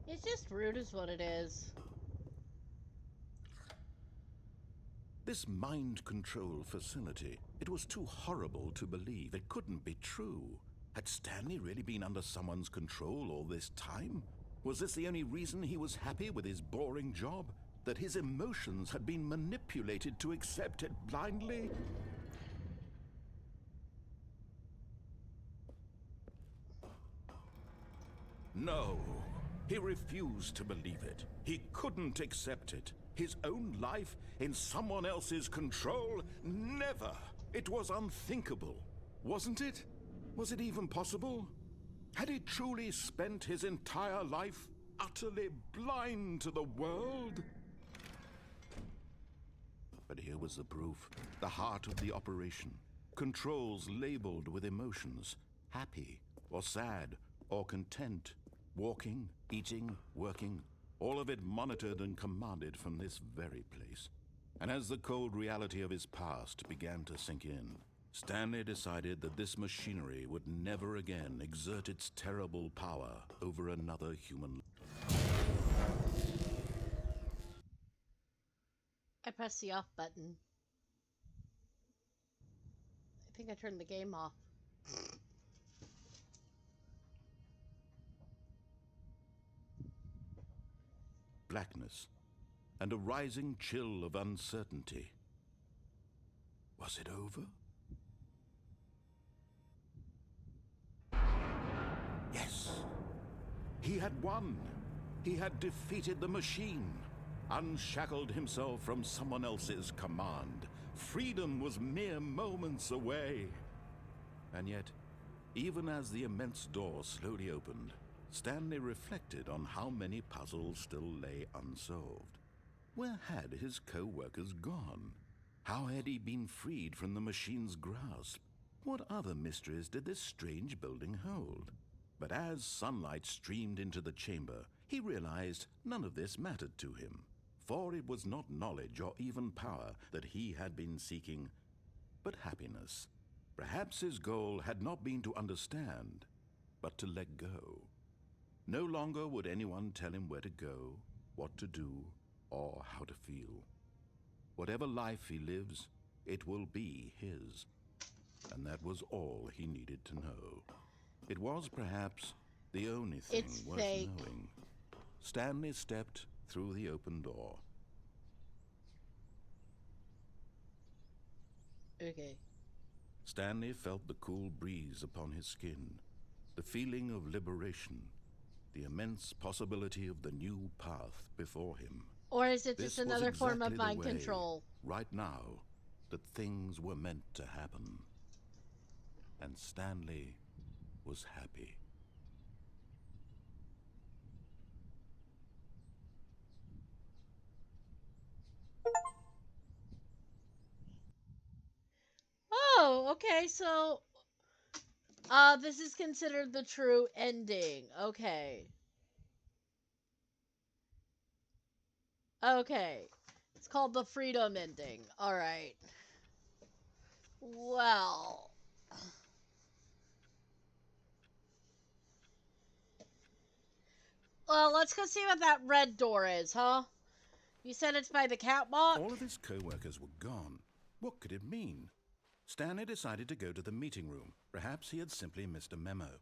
It's just rude is what it is. This mind control facility, it was too horrible to believe. It couldn't be true. Had Stanley really been under someone's control all this time? Was this the only reason he was happy with his boring job? That his emotions had been manipulated to accept it blindly? No, he refused to believe it. He couldn't accept it. His own life in someone else's control? Never! It was unthinkable, wasn't it? Was it even possible? Had he truly spent his entire life utterly blind to the world? But here was the proof. The heart of the operation. Controls labeled with emotions. Happy, or sad, or content. Walking, eating, working. All of it monitored and commanded from this very place. And as the cold reality of his past began to sink in, Stanley decided that this machinery would never again exert its terrible power over another human. I pressed the off button. I think I turned the game off. Blackness and a rising chill of uncertainty. Was it over? Yes. He had won. He had defeated the machine, unshackled himself from someone else's command. Freedom was mere moments away. And yet, even as the immense door slowly opened, Stanley reflected on how many puzzles still lay unsolved. Where had his co-workers gone? How had he been freed from the machine's grasp? What other mysteries did this strange building hold? But as sunlight streamed into the chamber, he realized none of this mattered to him, for it was not knowledge or even power that he had been seeking, but happiness. Perhaps his goal had not been to understand, but to let go. No longer would anyone tell him where to go, what to do, or how to feel. Whatever life he lives, it will be his. And that was all he needed to know. It was perhaps the only thing worth knowing. Stanley stepped through the open door. Okay. Stanley felt the cool breeze upon his skin, the feeling of liberation, the immense possibility of the new path before him. Or is it This just was another form of exactly mind the way, control? right now, that things were meant to happen. And Stanley was happy. Oh, okay, so this is considered the true ending. Okay. Okay. It's called the freedom ending. Alright. Well. Well, let's go see what that red door is, huh? You said it's by the catwalk? All of his co-workers were gone. What could it mean? Stanley decided to go to the meeting room. Perhaps he had simply missed a memo.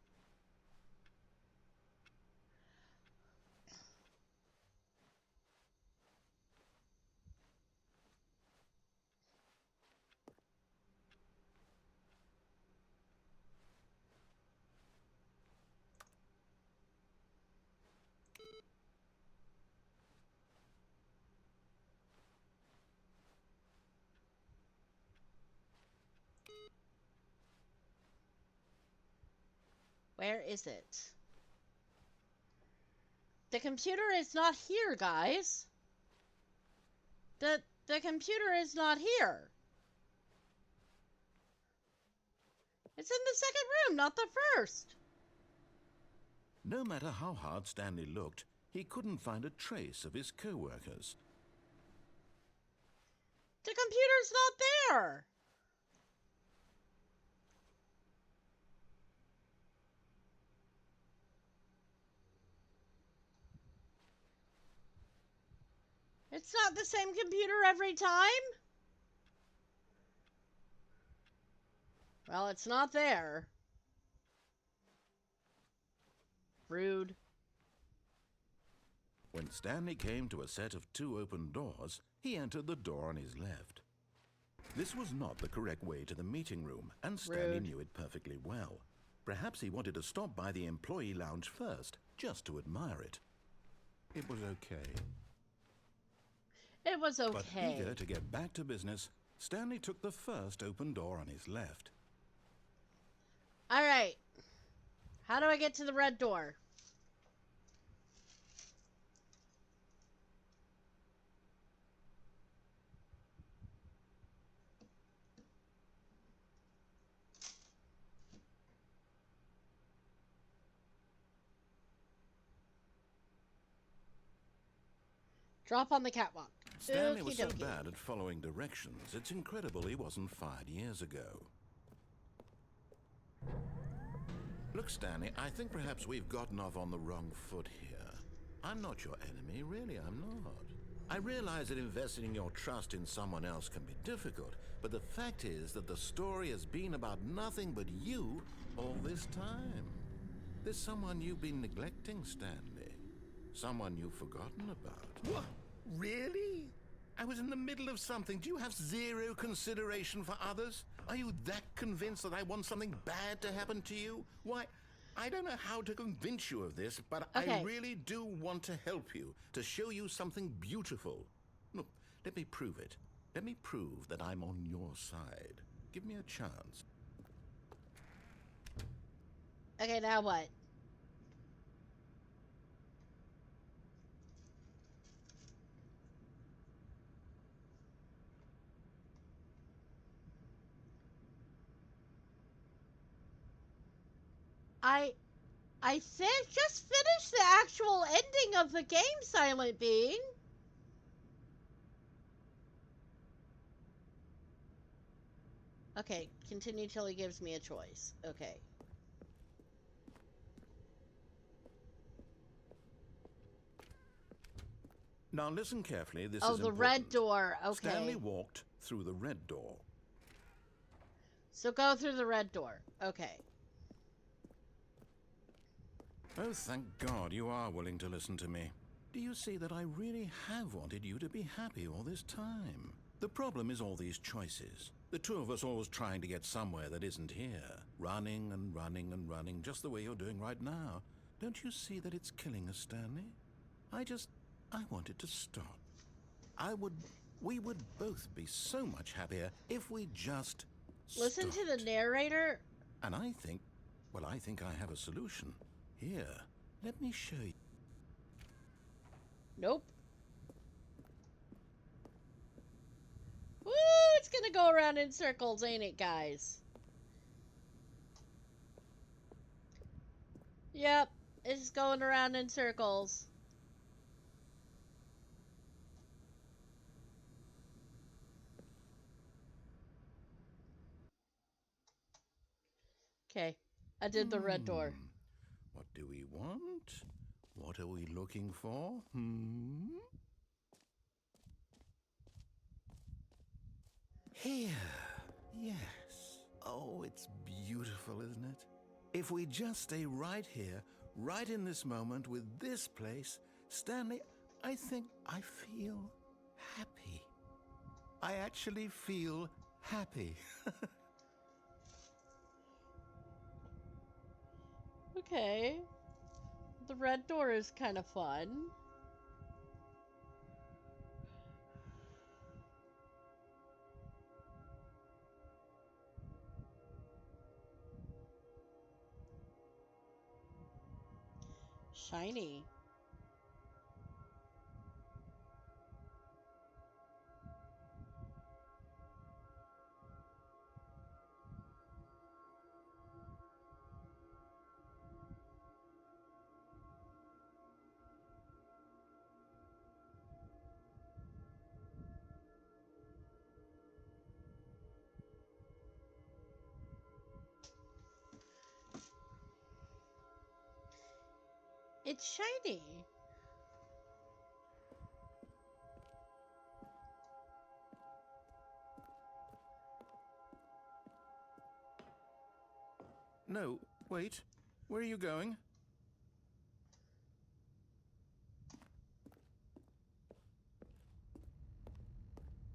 Where is it? The computer is not here, guys. The computer is not here. It's in the second room, not the first. No matter how hard Stanley looked, he couldn't find a trace of his co-workers. The computer's not there. It's not the same computer every time. Well, it's not there. Rude. When Stanley came to a set of 2 open doors, he entered the door on his left. This was not the correct way to the meeting room, and Stanley Rude. knew it perfectly well. Perhaps he wanted to stop by the employee lounge first, just to admire it. It was okay. It was But okay. eager to get back to business, Stanley took the first open door on his left. Alright. How do I get to the red door? Drop on the catwalk. Stanley was Okie so dokie. bad at following directions, it's incredible he wasn't fired years ago. Look, Stanley, I think perhaps we've gotten off on the wrong foot here. I'm not your enemy, really, I'm not. I realize that investing your trust in someone else can be difficult, but the fact is that the story has been about nothing but you all this time. There's someone you've been neglecting, Stanley. Someone you've forgotten about. What? Really? I was in the middle of something. Do you have zero consideration for others? Are you that convinced that I want something bad to happen to you? Why, I don't know how to convince you of this, but Okay. I really do want to help you, to show you something beautiful. Look, let me prove it. Let me prove that I'm on your side. Give me a chance. Okay, now what? I just finished the actual ending of the game, Silent Being. Okay, continue till he gives me a choice. Okay. Now listen carefully, this Oh, is the important. red door. Okay. Stanley walked through the red door. So go through the red door. Okay. Oh, thank God you are willing to listen to me. Do you see that I really have wanted you to be happy all this time? The problem is all these choices. The two of us always trying to get somewhere that isn't here. Running and running and running, just the way you're doing right now. Don't you see that it's killing us, Stanley? I wanted to stop. We would both be so much happier if we just Listen to the stopped. narrator. And I think I have a solution. Here, let me show you. Nope. Woo, it's gonna go around in circles, ain't it, guys? Yep, it's going around in circles. Okay, I did the red door. What do we want? What are we looking for? Here. Yes. Oh, it's beautiful, isn't it? If we just stay right here, right in this moment with this place, Stanley, I think I feel happy. I actually feel happy. Okay. The red door is kind of fun. Shiny. It's shiny. No, wait. Where are you going?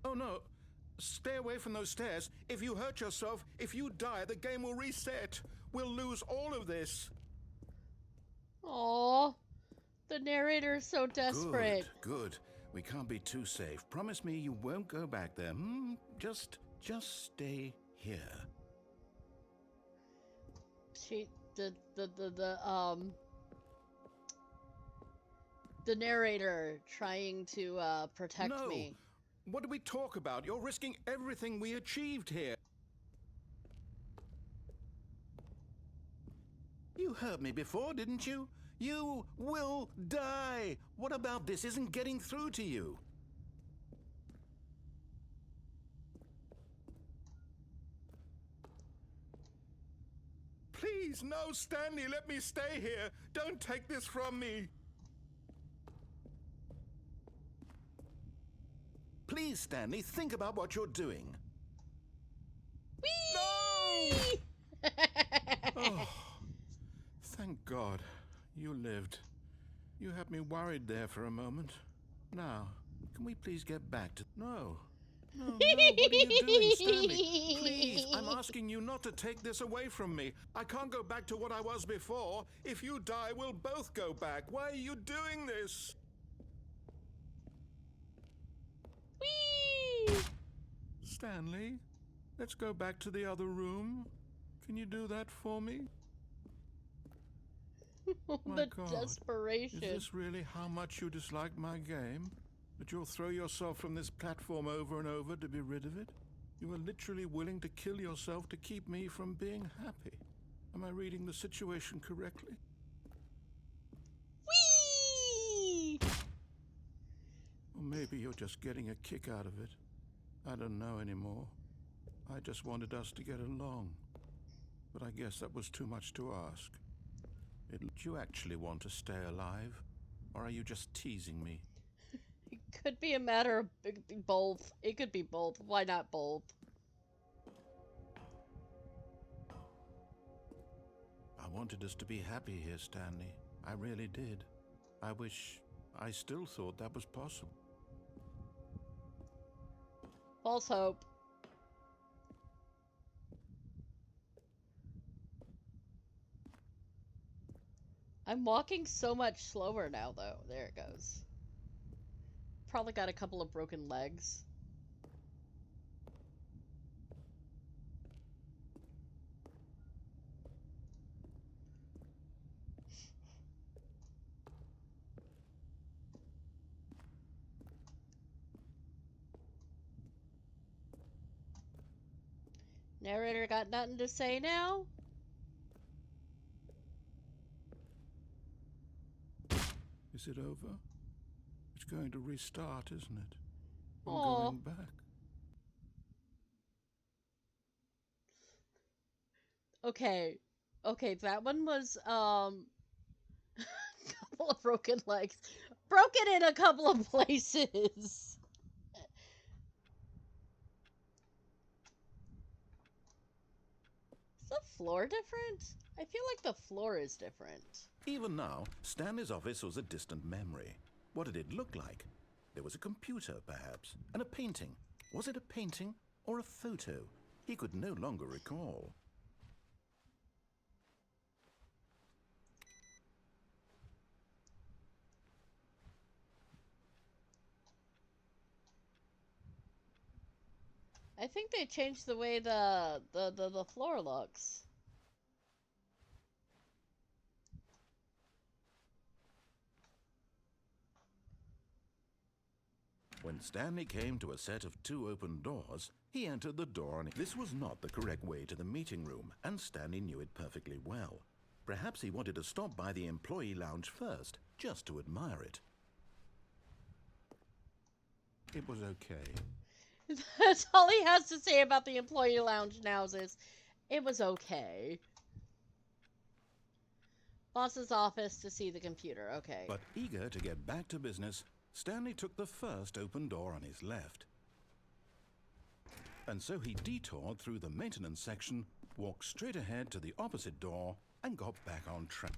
Oh no. Stay away from those stairs. If you hurt yourself, if you die, the game will reset. We'll lose all of this. Aww. The narrator is so desperate. Good. We can't be too safe. Promise me you won't go back there. Just stay here. She the narrator trying to protect No! me. What do we talk about? You're risking everything we achieved here. You heard me before, didn't you? You will die! What about this isn't getting through to you? Please, no, Stanley, let me stay here. Don't take this from me. Please, Stanley, think about what you're doing. Whee! No! Oh, thank God. You lived. You had me worried there for a moment. Now, can we please get back to... No. No, what are you doing, Stanley? Please, I'm asking you not to take this away from me. I can't go back to what I was before. If you die, we'll both go back. Why are you doing this? Whee! Stanley, let's go back to the other room. Can you do that for me? My The God. desperation. Is this really how much you dislike my game? That you'll throw yourself from this platform over and over to be rid of it? You are literally willing to kill yourself to keep me from being happy. Am I reading the situation correctly? Whee! Or maybe you're just getting a kick out of it. I don't know anymore. I just wanted us to get along. But I guess that was too much to ask. Do you actually want to stay alive? Or are you just teasing me? It could be a matter of it could be both. It could be both. Why not both? I wanted us to be happy here, Stanley. I really did. I wish I still thought that was possible. False hope. I'm walking so much slower now, though. There it goes. Probably got a couple of broken legs. Narrator got nothing to say now? Is it over? It's going to restart, isn't it? I'm Aw. going back. Okay. Okay, that one was, couple of broken legs. Broken in a couple of places. Is the floor different? I feel like the floor is different. Even now, Stanley's office was a distant memory. What did it look like? There was a computer, perhaps, and a painting. Was it a painting or a photo? He could no longer recall. I think they changed the way the floor looks. When Stanley came to a set of 2 open doors, he entered the door and this was not the correct way to the meeting room, and Stanley knew it perfectly well. Perhaps he wanted to stop by the employee lounge first, just to admire it. It was okay. That's all he has to say about the employee lounge now is, it was okay. Boss's office to see the computer, okay. But eager to get back to business, Stanley took the first open door on his left. And so he detoured through the maintenance section, walked straight ahead to the opposite door, and got back on track.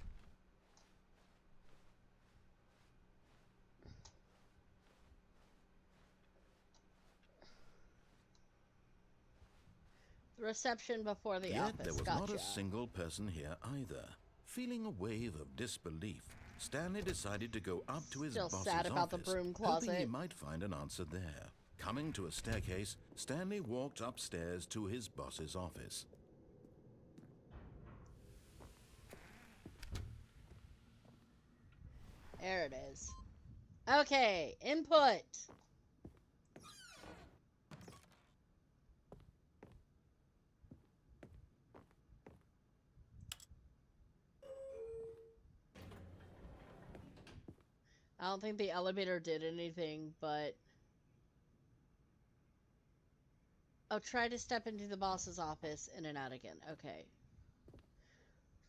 The reception before the Yet office. there was Gotcha. not a single person here either. Feeling a wave of disbelief, Stanley decided to go up to his Still boss's sad about the office, broom hoping he closet. might find an answer there. Coming to a staircase, Stanley walked upstairs to his boss's office. There it is. Okay, input. I don't think the elevator did anything, but... Oh, try to step into the boss's office, in and out again. Okay.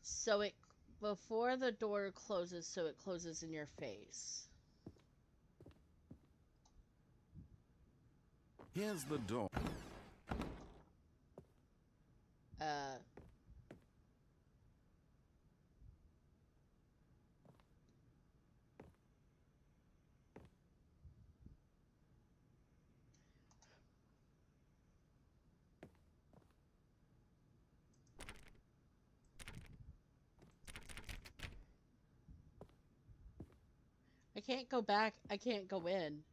So it... Before the door closes, so it closes in your face. Here's the door. I can't go back. I can't go in.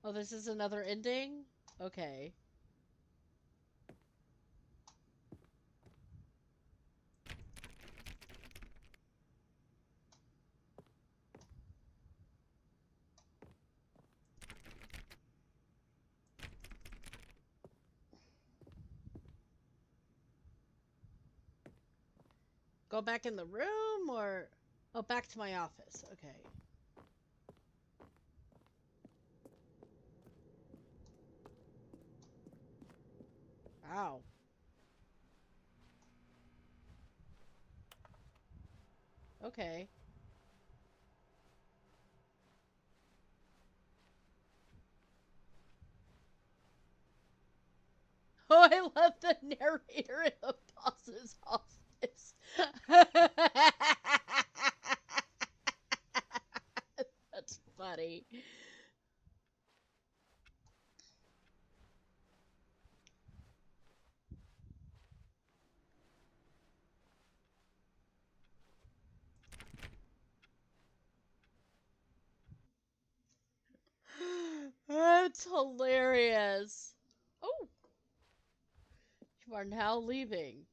Oh, this is another ending? Okay. Go back in the room, or... Oh, back to my office. Okay. Wow. Okay. Oh, I love the narrator in the boss's office. That's funny. That's hilarious. Oh, you are now leaving.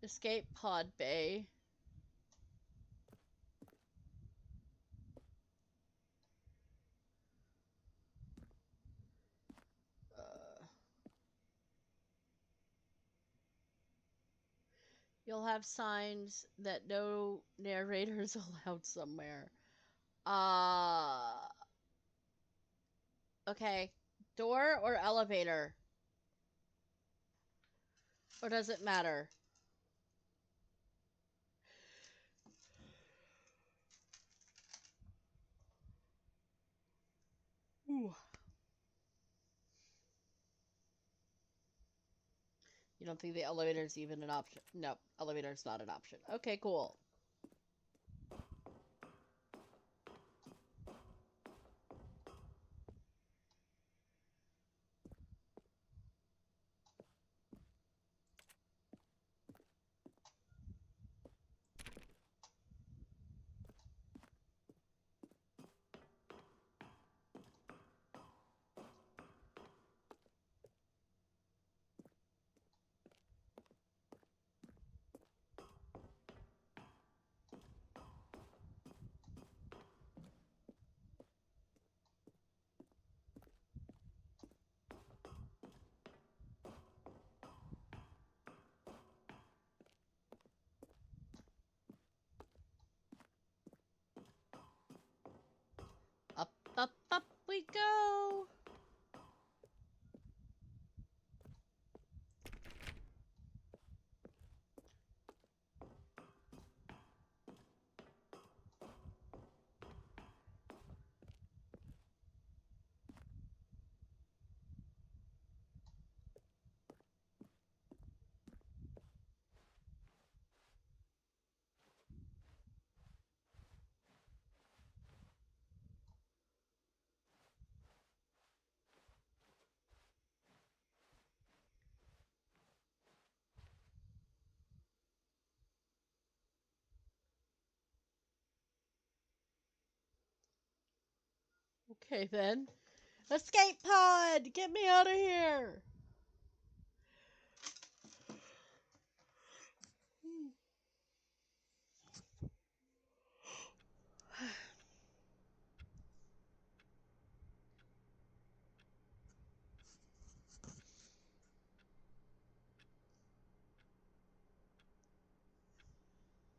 Escape pod bay. You'll have signs that no narrators allowed somewhere. Okay. Door or elevator? Or does it matter? Ooh. You don't think the elevator's even an option? No, elevator's not an option. Okay, cool. Up, up, up we go. Okay then. Escape pod! Get me out of here!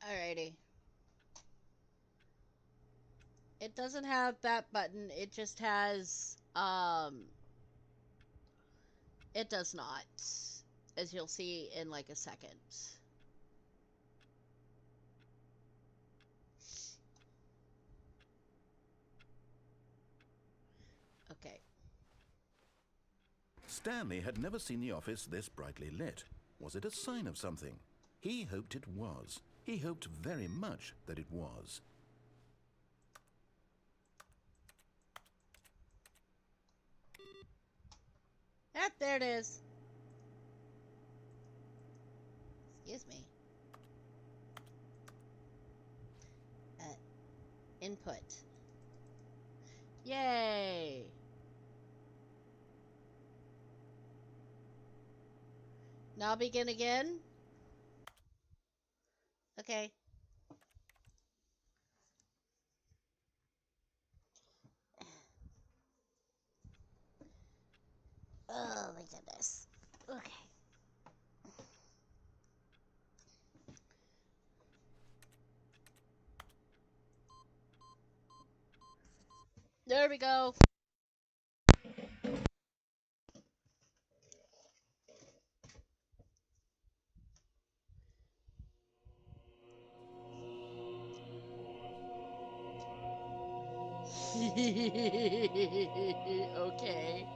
Alrighty. It doesn't have that button. It just has, it does not. As you'll see in like a second. Okay. Stanley had never seen the office this brightly lit. Was it a sign of something? He hoped it was. He hoped very much that it was. Ah, there it is. Excuse me. Input. Yay! Now begin again? Okay. Oh my goodness. Okay. There we go. Okay.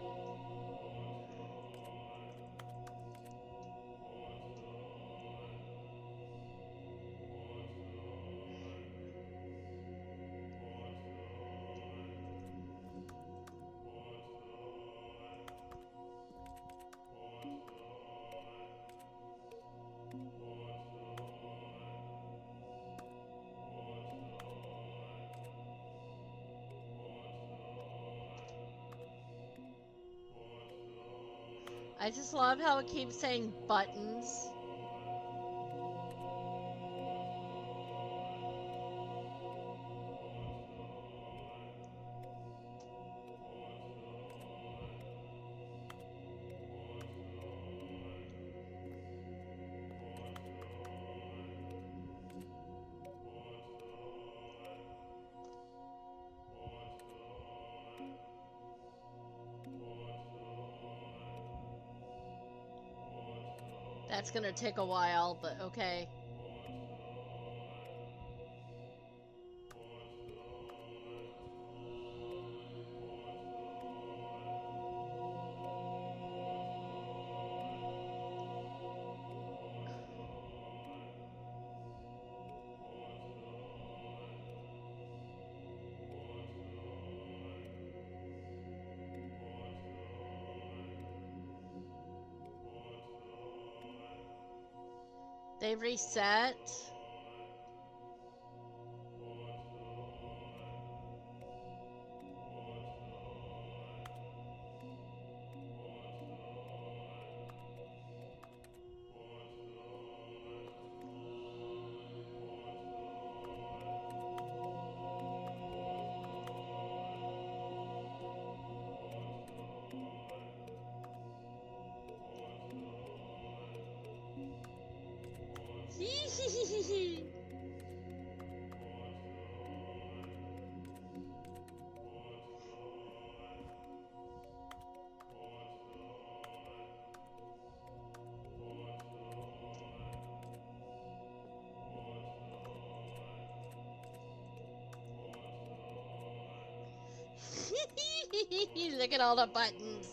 I just love how it keeps saying buttons. That's gonna take a while, but okay. They reset. Look at all the buttons.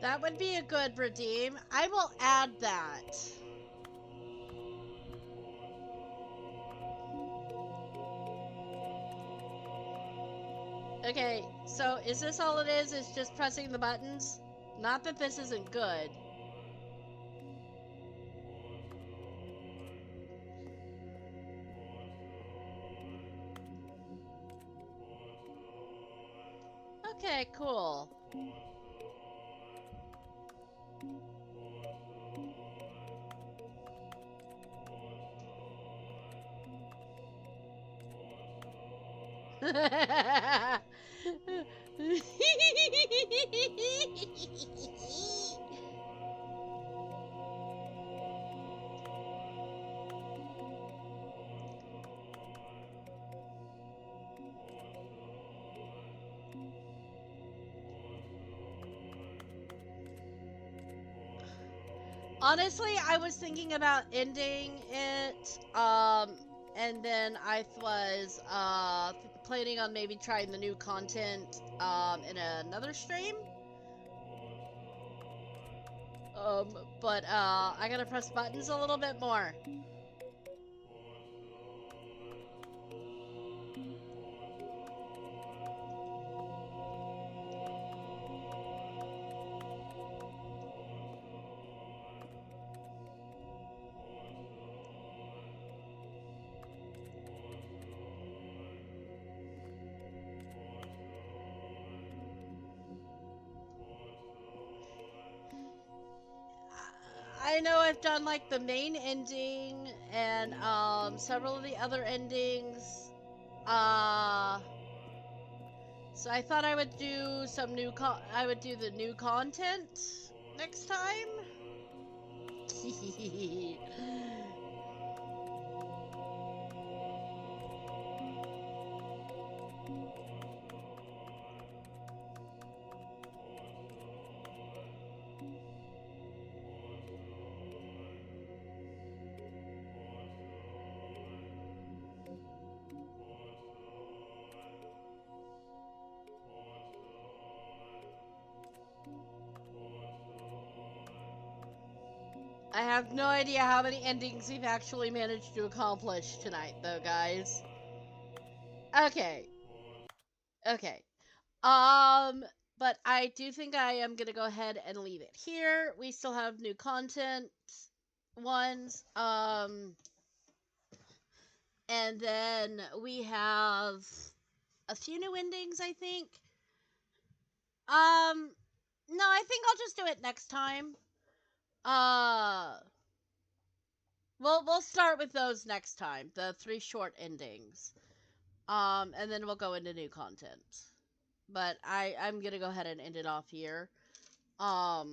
That would be a good redeem. I will add that. Okay, so is this all it is? Is just pressing the buttons? Not that this isn't good. Okay, cool. Honestly, I was thinking about ending it, and then I was, planning on maybe trying the new content, in another stream. But, I gotta press buttons a little bit more. I know I've done like the main ending and several of the other endings. So I thought I would do some I would do the new content next time. I have no idea how many endings we've actually managed to accomplish tonight, though, guys. Okay. Okay. But I do think I am gonna go ahead and leave it here. We still have new content ones. And then we have a few new endings, I think. No, I think I'll just do it next time. Uh, we'll start with those next time, the 3 short endings. And then we'll go into new content. But I'm gonna go ahead and end it off here. But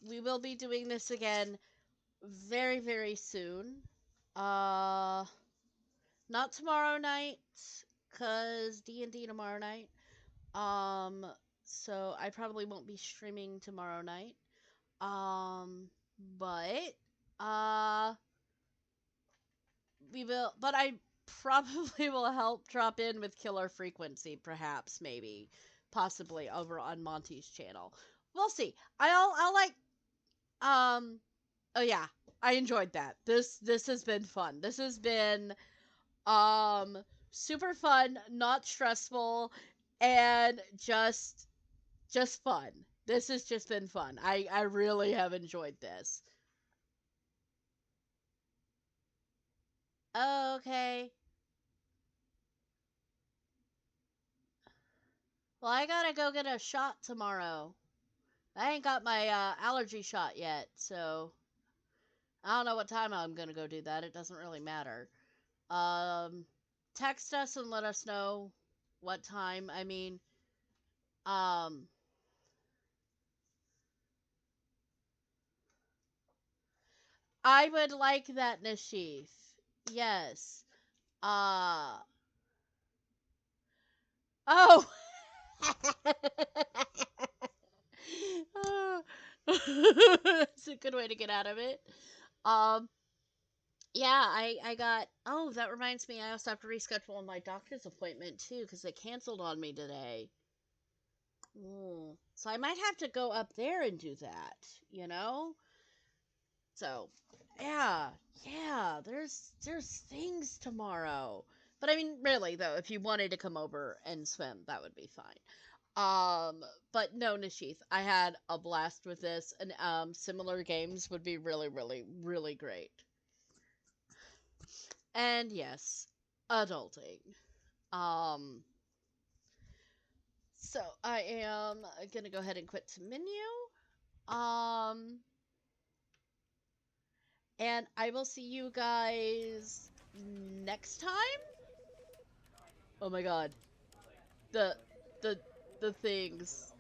we will be doing this again very, very soon. Not tomorrow night, cause D&D tomorrow night. So I probably won't be streaming tomorrow night. But we will. But I probably will help drop in with Killer Frequency, perhaps, maybe, possibly over on Monty's channel. We'll see. I'll like. Oh yeah, I enjoyed that. This has been fun. This has been super fun, not stressful, and just fun. This has just been fun. I really have enjoyed this. Okay. Well, I gotta go get a shot tomorrow. I ain't got my allergy shot yet, so I don't know what time I'm gonna go do that. It doesn't really matter. Um, Text us and let us know what time. I mean, um, I would like that, Nashif. Yes. Uh, oh. That's a good way to get out of it. Um, yeah, I got. Oh, that reminds me. I also have to reschedule my doctor's appointment too because they canceled on me today. So I might have to go up there and do that. You know. So, yeah, yeah. There's things tomorrow. But I mean, really though, if you wanted to come over and swim, that would be fine. But no, Nishith, I had a blast with this, and similar games would be really, really, really great. And yes, adulting. Um, so I am gonna go ahead and quit to menu. And I will see you guys next time. Oh my god. The the the things.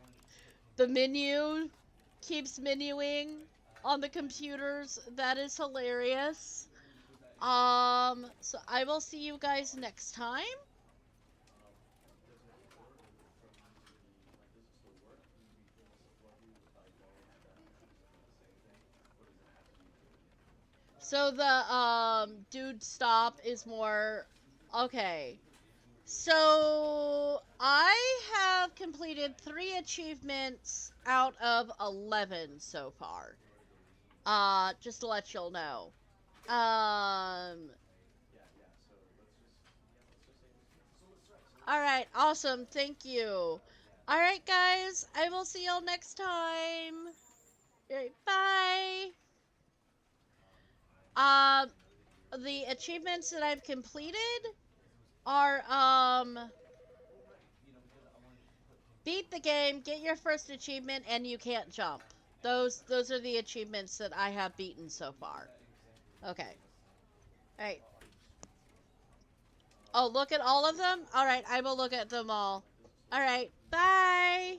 The menu keeps menuing on the computers. That is hilarious. So I will see you guys next time. So the dude stop is more okay. So I have completed 3 achievements out of 11 so far. Just to let y'all know. Alright, awesome, thank you. Alright guys, I will see y'all next time. Alright, bye. The achievements that I've completed are, beat the game, get your first achievement, and you can't jump. Those are the achievements that I have beaten so far. Okay. Alright. Oh, look at all of them? Alright, I will look at them all. Alright, bye!